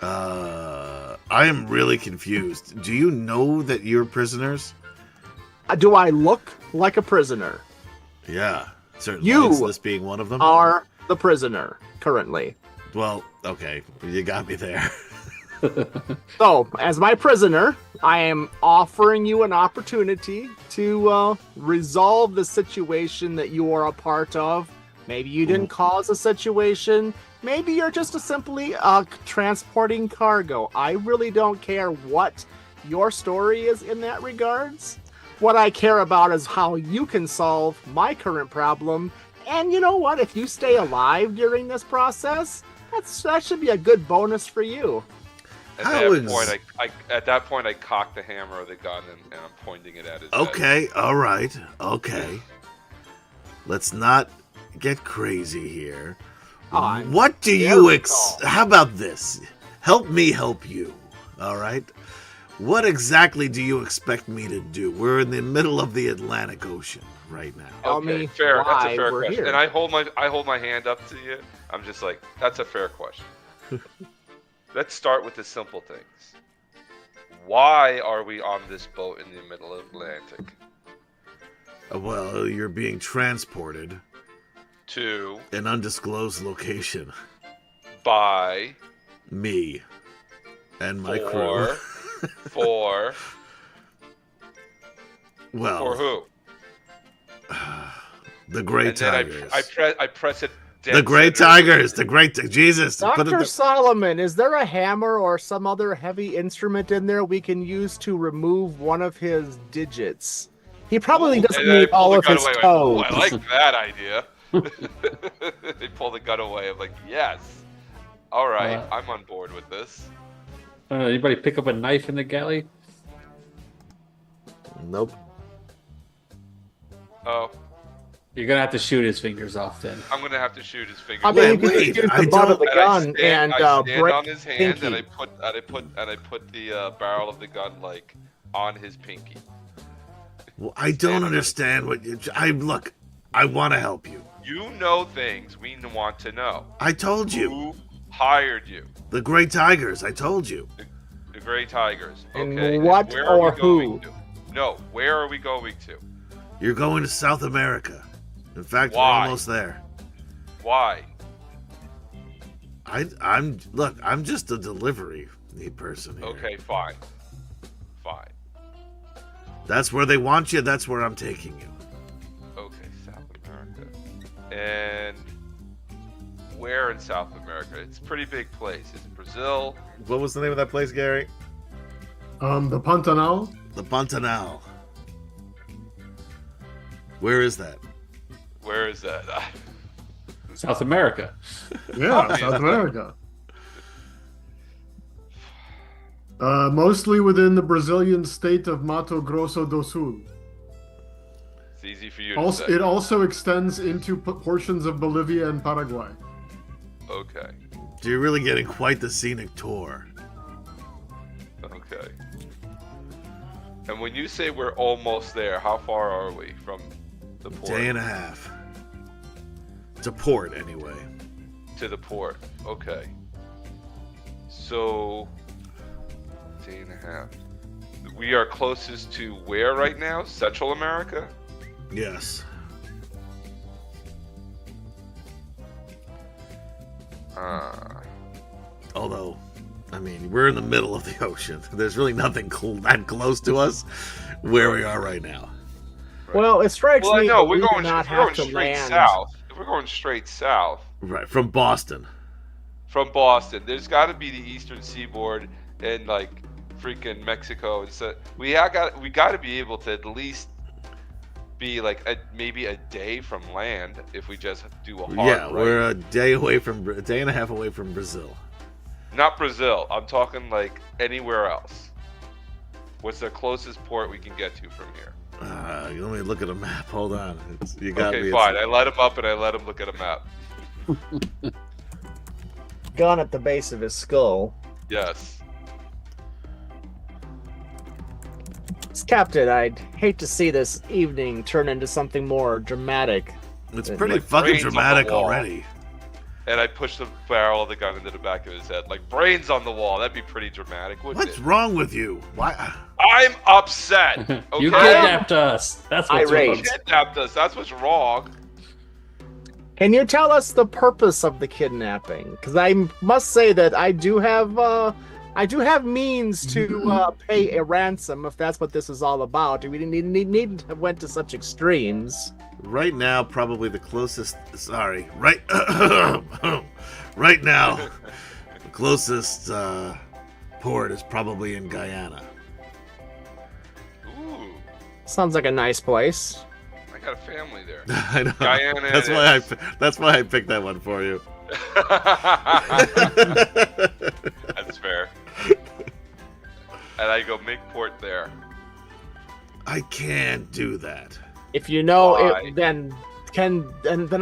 I am really confused. Do you know that you're prisoners? Do I look like a prisoner? Yeah, certainly. You This being one of them. Are the prisoner currently. Well, okay, you got me there. So, as my prisoner, I am offering you an opportunity to resolve the situation that you are a part of. Maybe you didn't cause a situation. Maybe you're just simply transporting cargo. I really don't care what your story is in that regards. What I care about is how you can solve my current problem. And you know what? If you stay alive during this process, that should be a good bonus for you. At that point, I cock the hammer of the gun and I'm pointing it at his head. Okay, all right, okay. Let's not get crazy here. I'm What do you very How about this? Help me help you. All right. What exactly do you expect me to do? We're in the middle of the Atlantic Ocean right now. Tell Okay, me fair. That's why a fair we're question. here. And I hold my hand up to you. I'm just like, that's a fair question. let's start with the simple things. Why are we on this boat in the middle of Atlantic? Well, you're being transported To an undisclosed location. by Me and my crew. for Well, for who? the Great And then Tigers. I press it. Dead The Great center. Tigers. The Great Jesus. put it Dr. the- Solomon, is there a hammer or some other heavy instrument in there we can use to remove one of his digits? He probably doesn't And then I need pull all the of gun his away. toes. Ooh, I like that idea. They pull the gun away. I'm like, yes. All right, I'm on board with this. Anybody pick up a knife in the galley? Nope. Oh, You're gonna have to shoot his fingers off then. I'm gonna have to shoot his fingers. I mean, you Wait, can use I the butt of don't- the And I gun stand- and I stand break on his hand, pinky. and I put the barrel of the gun like on his pinky. Well, I don't understand what you. Look. I want to help you. You know things we want to know. I told you. Who hired you? The Great Tigers. I told you. The Grey Tigers. And Okay. what where are or we going who? to? No, where are we going to? You're going to South America. In fact, Why? we're almost there. Why? I'm just a delivery person here. Okay, fine. Fine. That's where they want you. That's where I'm taking you. Okay, South America. And where in South America? It's a pretty big place. Is it Brazil? What was the name of that place, Gary? The Pantanal. The Pantanal. Where is that? Where is that? South America. Yeah, South America. Mostly within the Brazilian state of Mato Grosso do Sul. It's easy for you to Also, say. it also extends into portions of Bolivia and Paraguay. Okay. So you're really getting quite the scenic tour. Okay. And when you say we're almost there, how far are we from the port? Day and a half. To port, anyway. To the port. Okay. So, day and a half. We are closest to where right now? Central America? Yes. Although, I mean, we're in the middle of the ocean. There's really nothing that close to us where we are right now. Well, it strikes Well, I me know that we're we do going, not we're have going to straight land. south. If we're going straight south Right, from Boston. from Boston, there's got to be the eastern seaboard and like freaking Mexico, and so we got to be able to at least be like maybe a day from land if we just do a hard right. We're a day and a half away from Brazil. Not Brazil. I'm talking like anywhere else. What's the closest port we can get to from here? Let me look at a map. Hold on. You got Okay, me. fine. I let him up and I let him look at a map. Gun at the base of his skull. Yes. Captain, I'd hate to see this evening turn into something more dramatic. It's pretty Like fucking brains on the dramatic wall. already. And I pushed the barrel of the gun into the back of his head. Like brains on the wall. That'd be pretty dramatic, wouldn't What's it? wrong with you? Why? I'm upset. Okay? You kidnapped us. That's what's Irate. wrong. You kidnapped us. That's what's wrong. Can you tell us the purpose of the kidnapping? Because I must say that I do have means to pay a ransom if that's what this is all about. We didn't need to have went to such extremes. Right now, probably the closest. Sorry. Right. Right now, the closest port is probably in Guyana. Ooh, Sounds like a nice place. I got a family there. I know. Guyana That's it why is. That's why I picked that one for you. That's fair. And I go make port there. I can't do that. If you know Why? it, then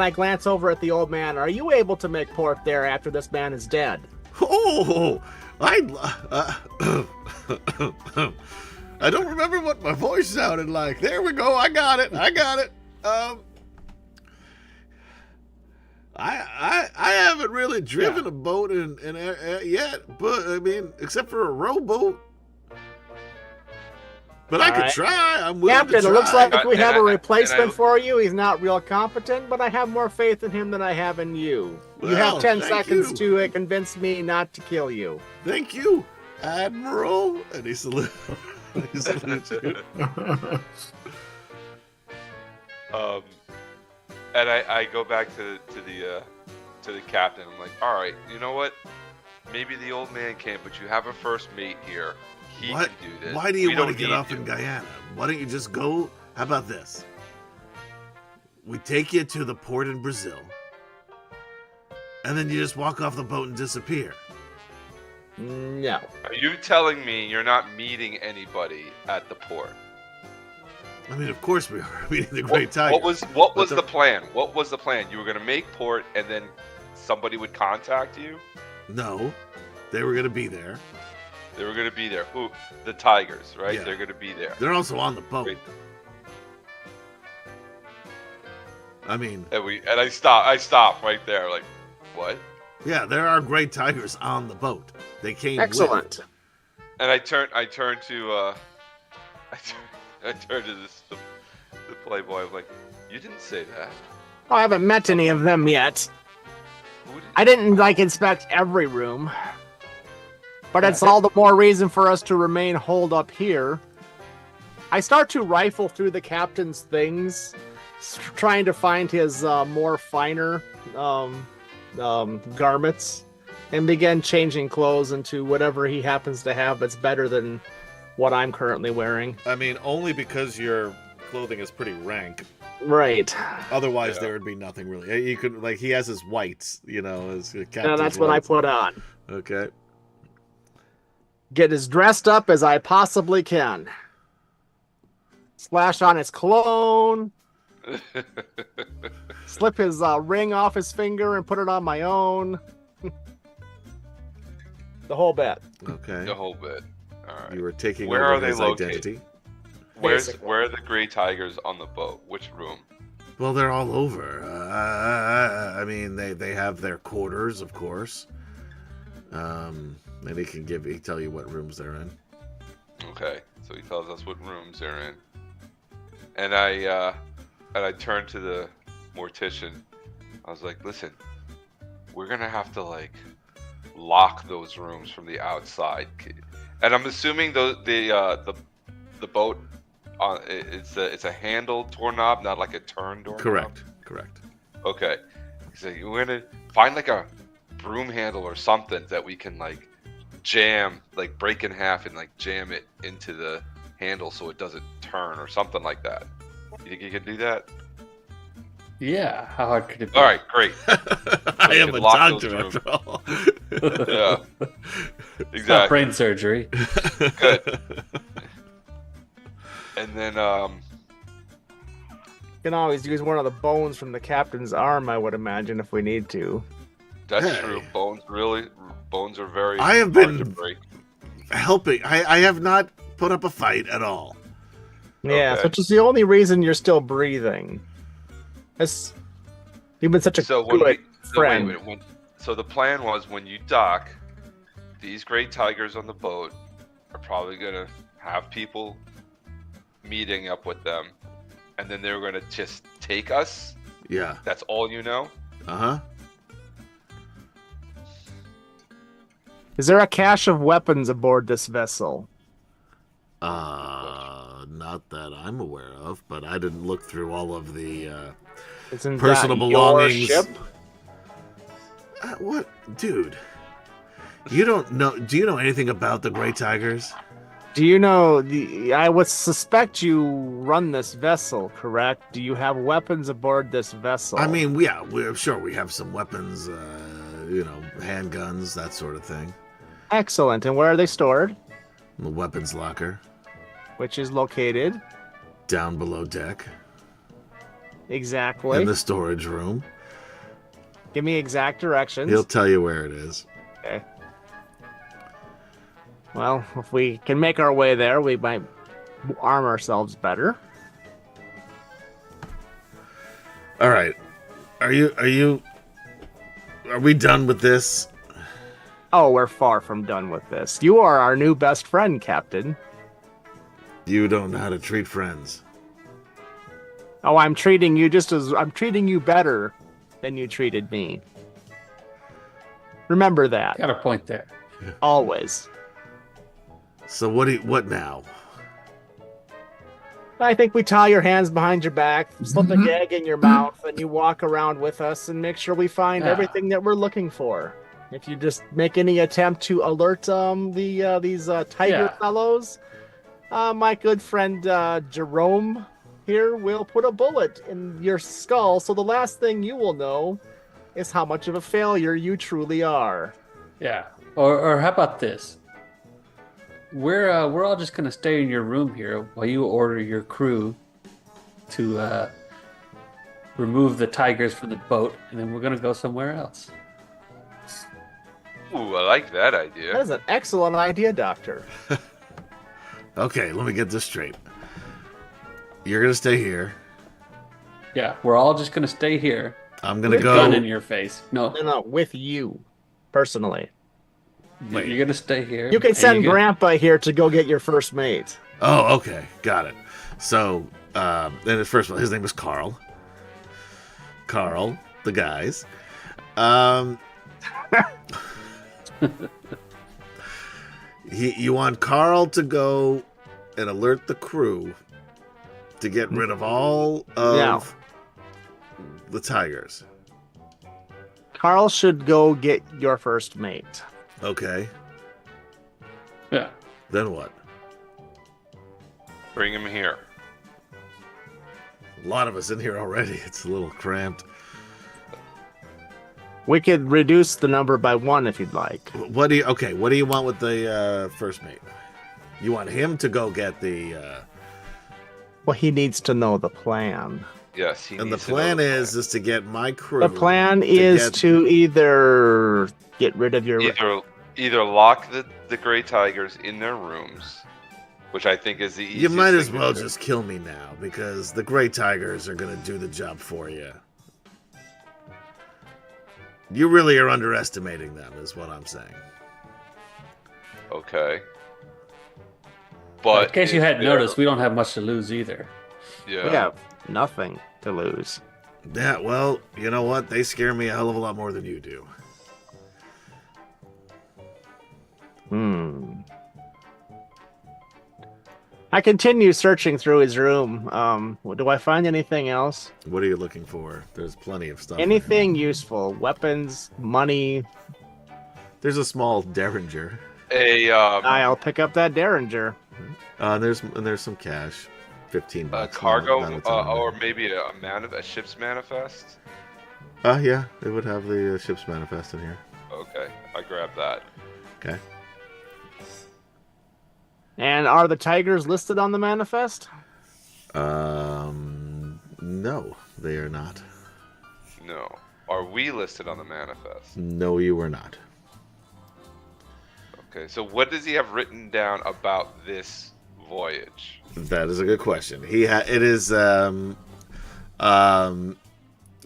I glance over at the old man. Are you able to make port there after this man is dead? Oh, I don't remember what my voice sounded like. There we go. I got it. I haven't really driven a boat in yet, but I mean, except for a rowboat. But I could try. I'm willing Captain, to try. it looks like we have a And replacement for you. He's not real competent, but I have more faith in him than I have in you. You have Well, 10 thank seconds you. to convince me not to kill you. Thank you, Admiral. And he salutes you. And I go back to the captain. I'm like, all right, you know what? Maybe the old man can't, but you have a first mate here. He can do this. Why do you We want to don't get need off you. in Guyana? Why don't you just go? How about this? We take you to the port in Brazil, and then you just walk off the boat and disappear. No. Are you telling me you're not meeting anybody at the port? I mean, of course we are meeting the Great Tiger. What was the plan? What was the plan? You were going to make port, and then somebody would contact you? No, they were going to be there. They were going to be there. Who? The Tigers, right? Yeah. They're going to be there. They're also on the boat. Great. I mean, And I stopped right there. Like, what? yeah, there are Great Tigers on the boat. They came Excellent. with. And I turned to the Playboy. I'm like, you didn't say that. I haven't met any of them yet. Who did? I didn't inspect every room. But it's all the more reason for us to remain holed up here. I start to rifle through the captain's things, trying to find his more finer garments, and begin changing clothes into whatever he happens to have that's better than what I'm currently wearing. I mean, only because your clothing is pretty rank. Right. Otherwise, Yeah. there would be nothing really. You could he has his whites, his captain's Yeah, that's what I whites. put on. Okay. Get as dressed up as I possibly can. Slash on his cologne. Slip his ring off his finger and put it on my own. The whole bit. Okay. The whole bit. All right. You were taking Where over are they his located? identity. Basically. Where are the Grey Tigers on the boat? Which room? Well, they're all over. I mean, they have their quarters, of course. And he can tell you what rooms they're in. Okay, so he tells us what rooms they're in. And I turned to the mortician. I was like, listen, we're gonna have to lock those rooms from the outside. And I'm assuming the boat it's a handled doorknob, not like a turn doorknob. Correct. Okay. So we're gonna find a broom handle or something that we can jam, break in half and jam it into the handle so it doesn't turn or something like that. You think you can do that? Yeah, how hard could it be? All right, great. I we am can a lock doctor those after all. Yeah, It's not exactly. brain surgery. Good. And then Can always use one of the bones from the captain's arm, I would imagine, if we need to. that's Hey. true. Bones are very I have hard to been- break. Helping. I have not put up a fight at all. Yes, Okay. which is the only reason you're still breathing. You've been such a So when good so friend. so the plan was when you dock, these Great Tigers on the boat are probably gonna have people meeting up with them, and then they're gonna just take us. Yeah. That's all you know? Uh-huh. Is there a cache of weapons aboard this vessel? Not that I'm aware of, but I didn't look through all of the Isn't personal that your belongings. ship? What, dude? You don't know? Do you know anything about the Great Tigers? Do you know I would suspect you run this vessel, correct? Do you have weapons aboard this vessel? I mean, yeah, we're sure we have some weapons, handguns, that sort of thing. Excellent. And where are they stored? The weapons locker Which is located down below deck exactly. in the storage room. Give me exact directions. He'll tell you where it is. Okay. Well, if we can make our way there, we might arm ourselves better. All right. Are you Are we done with this? Oh, we're far from done with this. You are our new best friend, Captain. You don't know how to treat friends. Oh, I'm treating you better than you treated me. Remember that. Got a point there. Always. So what now? I think we tie your hands behind your back, slip a gag in your mouth, and you walk around with us and make sure we find everything that we're looking for. If you just make any attempt to alert these tiger fellows, my good friend Jerome here will put a bullet in your skull, so the last thing you will know is how much of a failure you truly are. Yeah. Or how about this? We're all just gonna stay in your room here while you order your crew to remove the tigers from the boat, and then we're gonna go somewhere else. Ooh, I like that That idea. is an excellent idea, Doctor. Okay, let me get this straight. You're gonna stay here. Yeah, we're all just gonna stay here. I'm gonna With go. gun in your face. No, No, with you, personally. Wait. you're gonna stay here. You can and send you're gonna- Grandpa here to go get your first mate. Oh, okay, got it. So, then first of all, his name was Carl. Carl, the guys. You want Carl to go and alert the crew to get rid of all of the tigers. Carl should go get your first mate. Okay. Yeah. Then what? Bring him here. A lot of us in here already. It's a little cramped. We could reduce the number by 1 if you'd like. What do you want with the first mate? You want him to go get the Well, he needs to know the plan. Yes, he and the needs to know plan the is to get my crew. The plan is to either get rid of your... either lock the gray tigers in their rooms, which I think is the easiest. You might as thing to well do. just kill me now because the gray tigers are going to do the job for you. You really are underestimating them, is what I'm saying. Okay. But in case you if hadn't they're- noticed, we don't have much to lose either. Yeah. We have nothing to lose. Yeah, well, you know what? They scare me a hell of a lot more than you do. I continue searching through his room. Do I find anything else? What are you looking for? There's plenty of stuff. Anything useful? Weapons, money? There's a small derringer. I'll pick up that derringer. There's some cash. $15. A cargo, not a ton. or maybe a ship's manifest. Yeah, it would have the ship's manifest in here. Okay, I grabbed that. Okay. And are the tigers listed on the manifest? No, they are not. No, are we listed on the manifest? No, you are not. Okay, so what does he have written down about this voyage? That is a good question. It is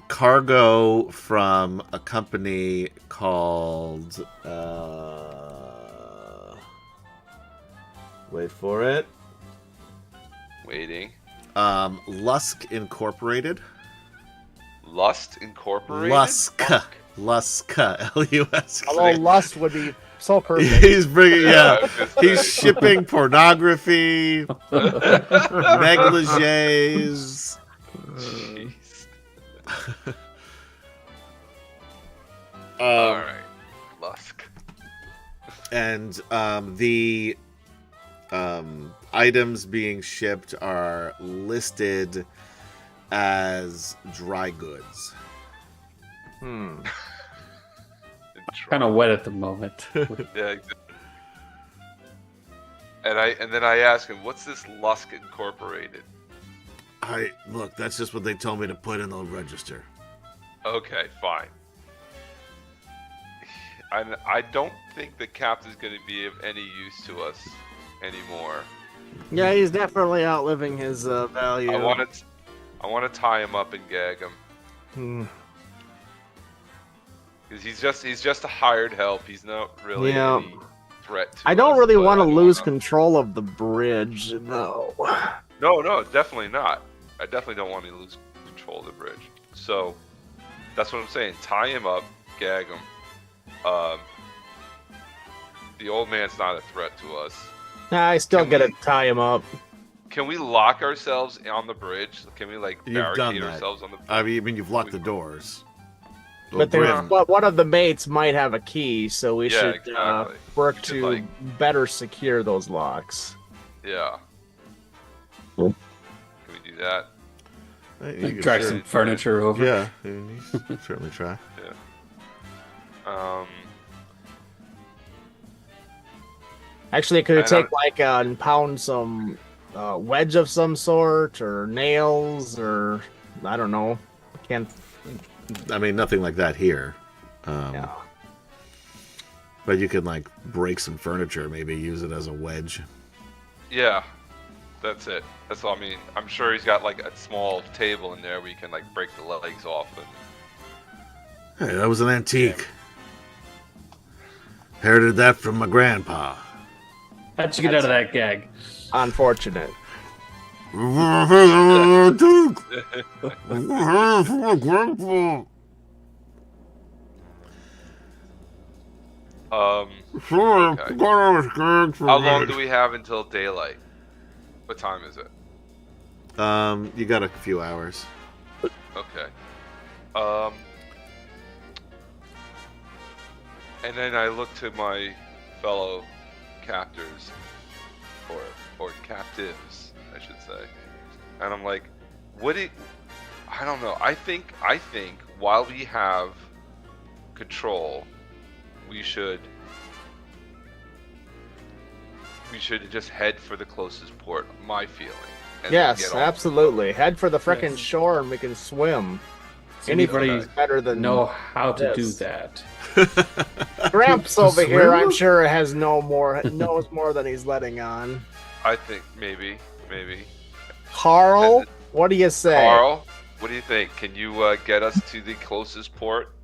cargo from a company called wait for it. Waiting. Lusk Incorporated. Lust Incorporated? Lusk. Lusk. Although lust would be so perfect. He's bringing, I was just he's saying. shipping pornography, negligees. Jeez. Um, Alright. Lusk. And the items being shipped are listed as dry goods. Kind of wet at the moment. Yeah, exactly. And then I ask him, what's this Lusk Incorporated? Look, that's just what they told me to put in the register. Okay, fine. I don't think the captain's going to be of any use to us anymore. Yeah, he's definitely outliving his value. I want to tie him up and gag him. Because he's just a hired help. He's not really any threat to I don't us, really but want to I don't lose wanna- control of the bridge, though. No, definitely not. I definitely don't want to lose control of the bridge. So that's what I'm saying. Tie him up, gag him. The old man's not a threat to us. I still Can gotta we- tie him up. Can we lock ourselves on the bridge? Can we like You've done barricade that. ourselves on the bridge? I mean, you've locked the doors. But one of the mates might have a key, so we should exactly. work You to could, better secure those locks. Yeah. Cool. Can we do that? You could Drag sure- some furniture over. Yeah, you can certainly try. Actually, could it I don't- take like and pound some wedge of some sort, or nails, or I don't know. Can't. I mean, nothing like that here. Yeah. But you can like break some furniture, maybe use it as a wedge. Yeah. That's it. That's all I mean. I'm sure he's got like a small table in there where you can like break the legs off and Hey, that was an antique. Inherited that from my grandpa. How'd you get out of that gag? Unfortunate. Okay. How long do we have until daylight? What time is it? You got a few hours. Okay. And then I look to my fellow captors, or captives, I should say, and I'm like, I don't know. I think while we have control, we should just head for the closest port. My feeling. And Yes, get off. absolutely. Head for the frickin' Yes. shore and we can swim. Does Anything anybody is better than know how to do this. that? Gramps over here. swim? I'm sure knows more than he's letting on. I think maybe. Carl, what do you say? Carl, what do you think? Can you get us to the closest port?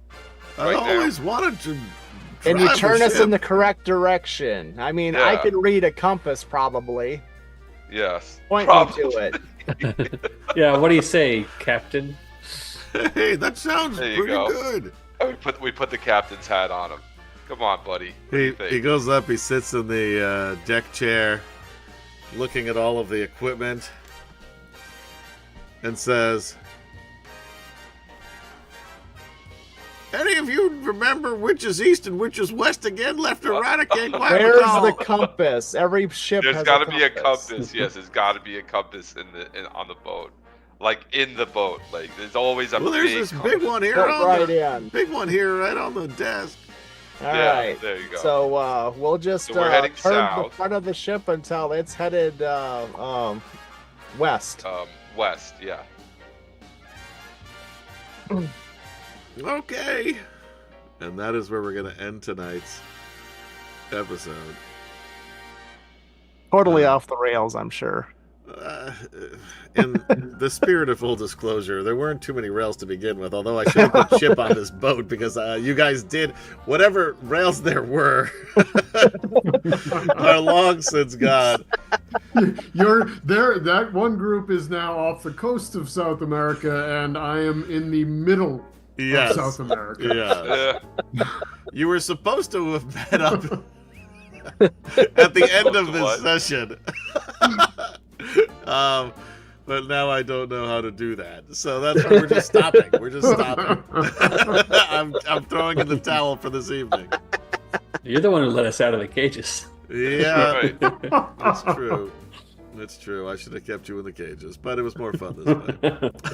I Right now. always wanted to. Can you drive a turn us ship. in the correct direction? I mean, I Yeah. can read a compass probably. Yes. Point Probably. me to it. Yeah, what do you say, Captain? Hey, that sounds There you pretty go. good. Oh, we put the captain's hat on him. Come on, buddy. What do you think? He goes up, he sits in the deck chair, looking at all of the equipment, and says, "Any of you remember which is east and which is west again? Left or right? I can't quite Where's recall." the compass? Every ship There's has got to be a compass. Yes, there's got to be a compass on the boat, like in the boat. Like there's always a Well, there's big this compass. big one here Put on right the in. big one here right on the desk. All Yeah, right. there you go. So we'll just So we're heading turn the south. front of the ship until it's headed west. West, yeah. Okay. And that is where we're going to end tonight's episode. Totally off the rails, I'm sure. In the spirit of full disclosure, there weren't too many rails to begin with, although I should have put Chip on this boat because you guys did whatever rails there were are long since gone. You're there. That one group is now off the coast of South America, and I am in the middle Yes. of South America. Yeah. You were supposed to have met up at the end of this What? session. But now I don't know how to do that. So that's why we're just stopping. We're just stopping. I'm throwing in the towel for this evening. You're the one who let us out of the cages. Yeah, Right. that's true. It's true. I should have kept you in the cages, but it was more fun this way.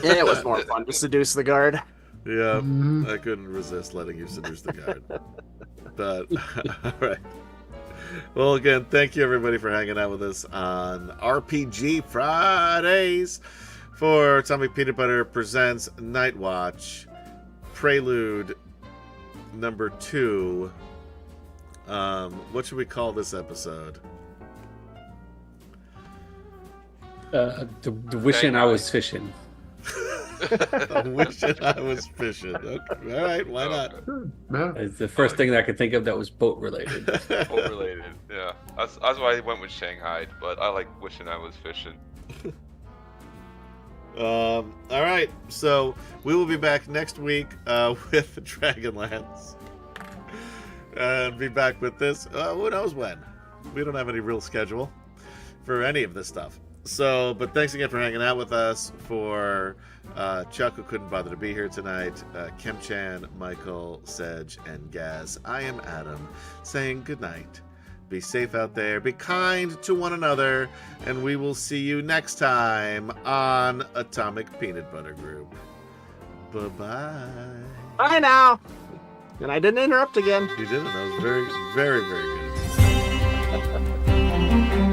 Yeah, it was more fun to seduce the guard. Yeah, Mhm. I couldn't resist letting you seduce the guard. But, all right. Well, again, thank you everybody for hanging out with us on RPG Fridays for Atomic Peanut Butter presents NightWatch Prelude number 2. What should we call this episode? The wishing I was fishing. I'm wishing I was fishing. Okay. All right, why not? Yeah. It's the first thing that I could think of that was boat related. Boat related. Yeah, that's why I went with Shanghai. But I like wishing I was fishing. All right, so we will be back next week with Dragonlance. And be back with this. Who knows when? We don't have any real schedule for any of this stuff. So, but thanks again for hanging out with us. For Chuck, who couldn't bother to be here tonight, Kemchan, Michael, Sedge, and Gaz, I am Adam, saying good night. Be safe out there. Be kind to one another. And we will see you next time on Atomic Peanut Butter Group. Bye-bye. Bye now. And I didn't interrupt again. You didn't. That was very, very, very good.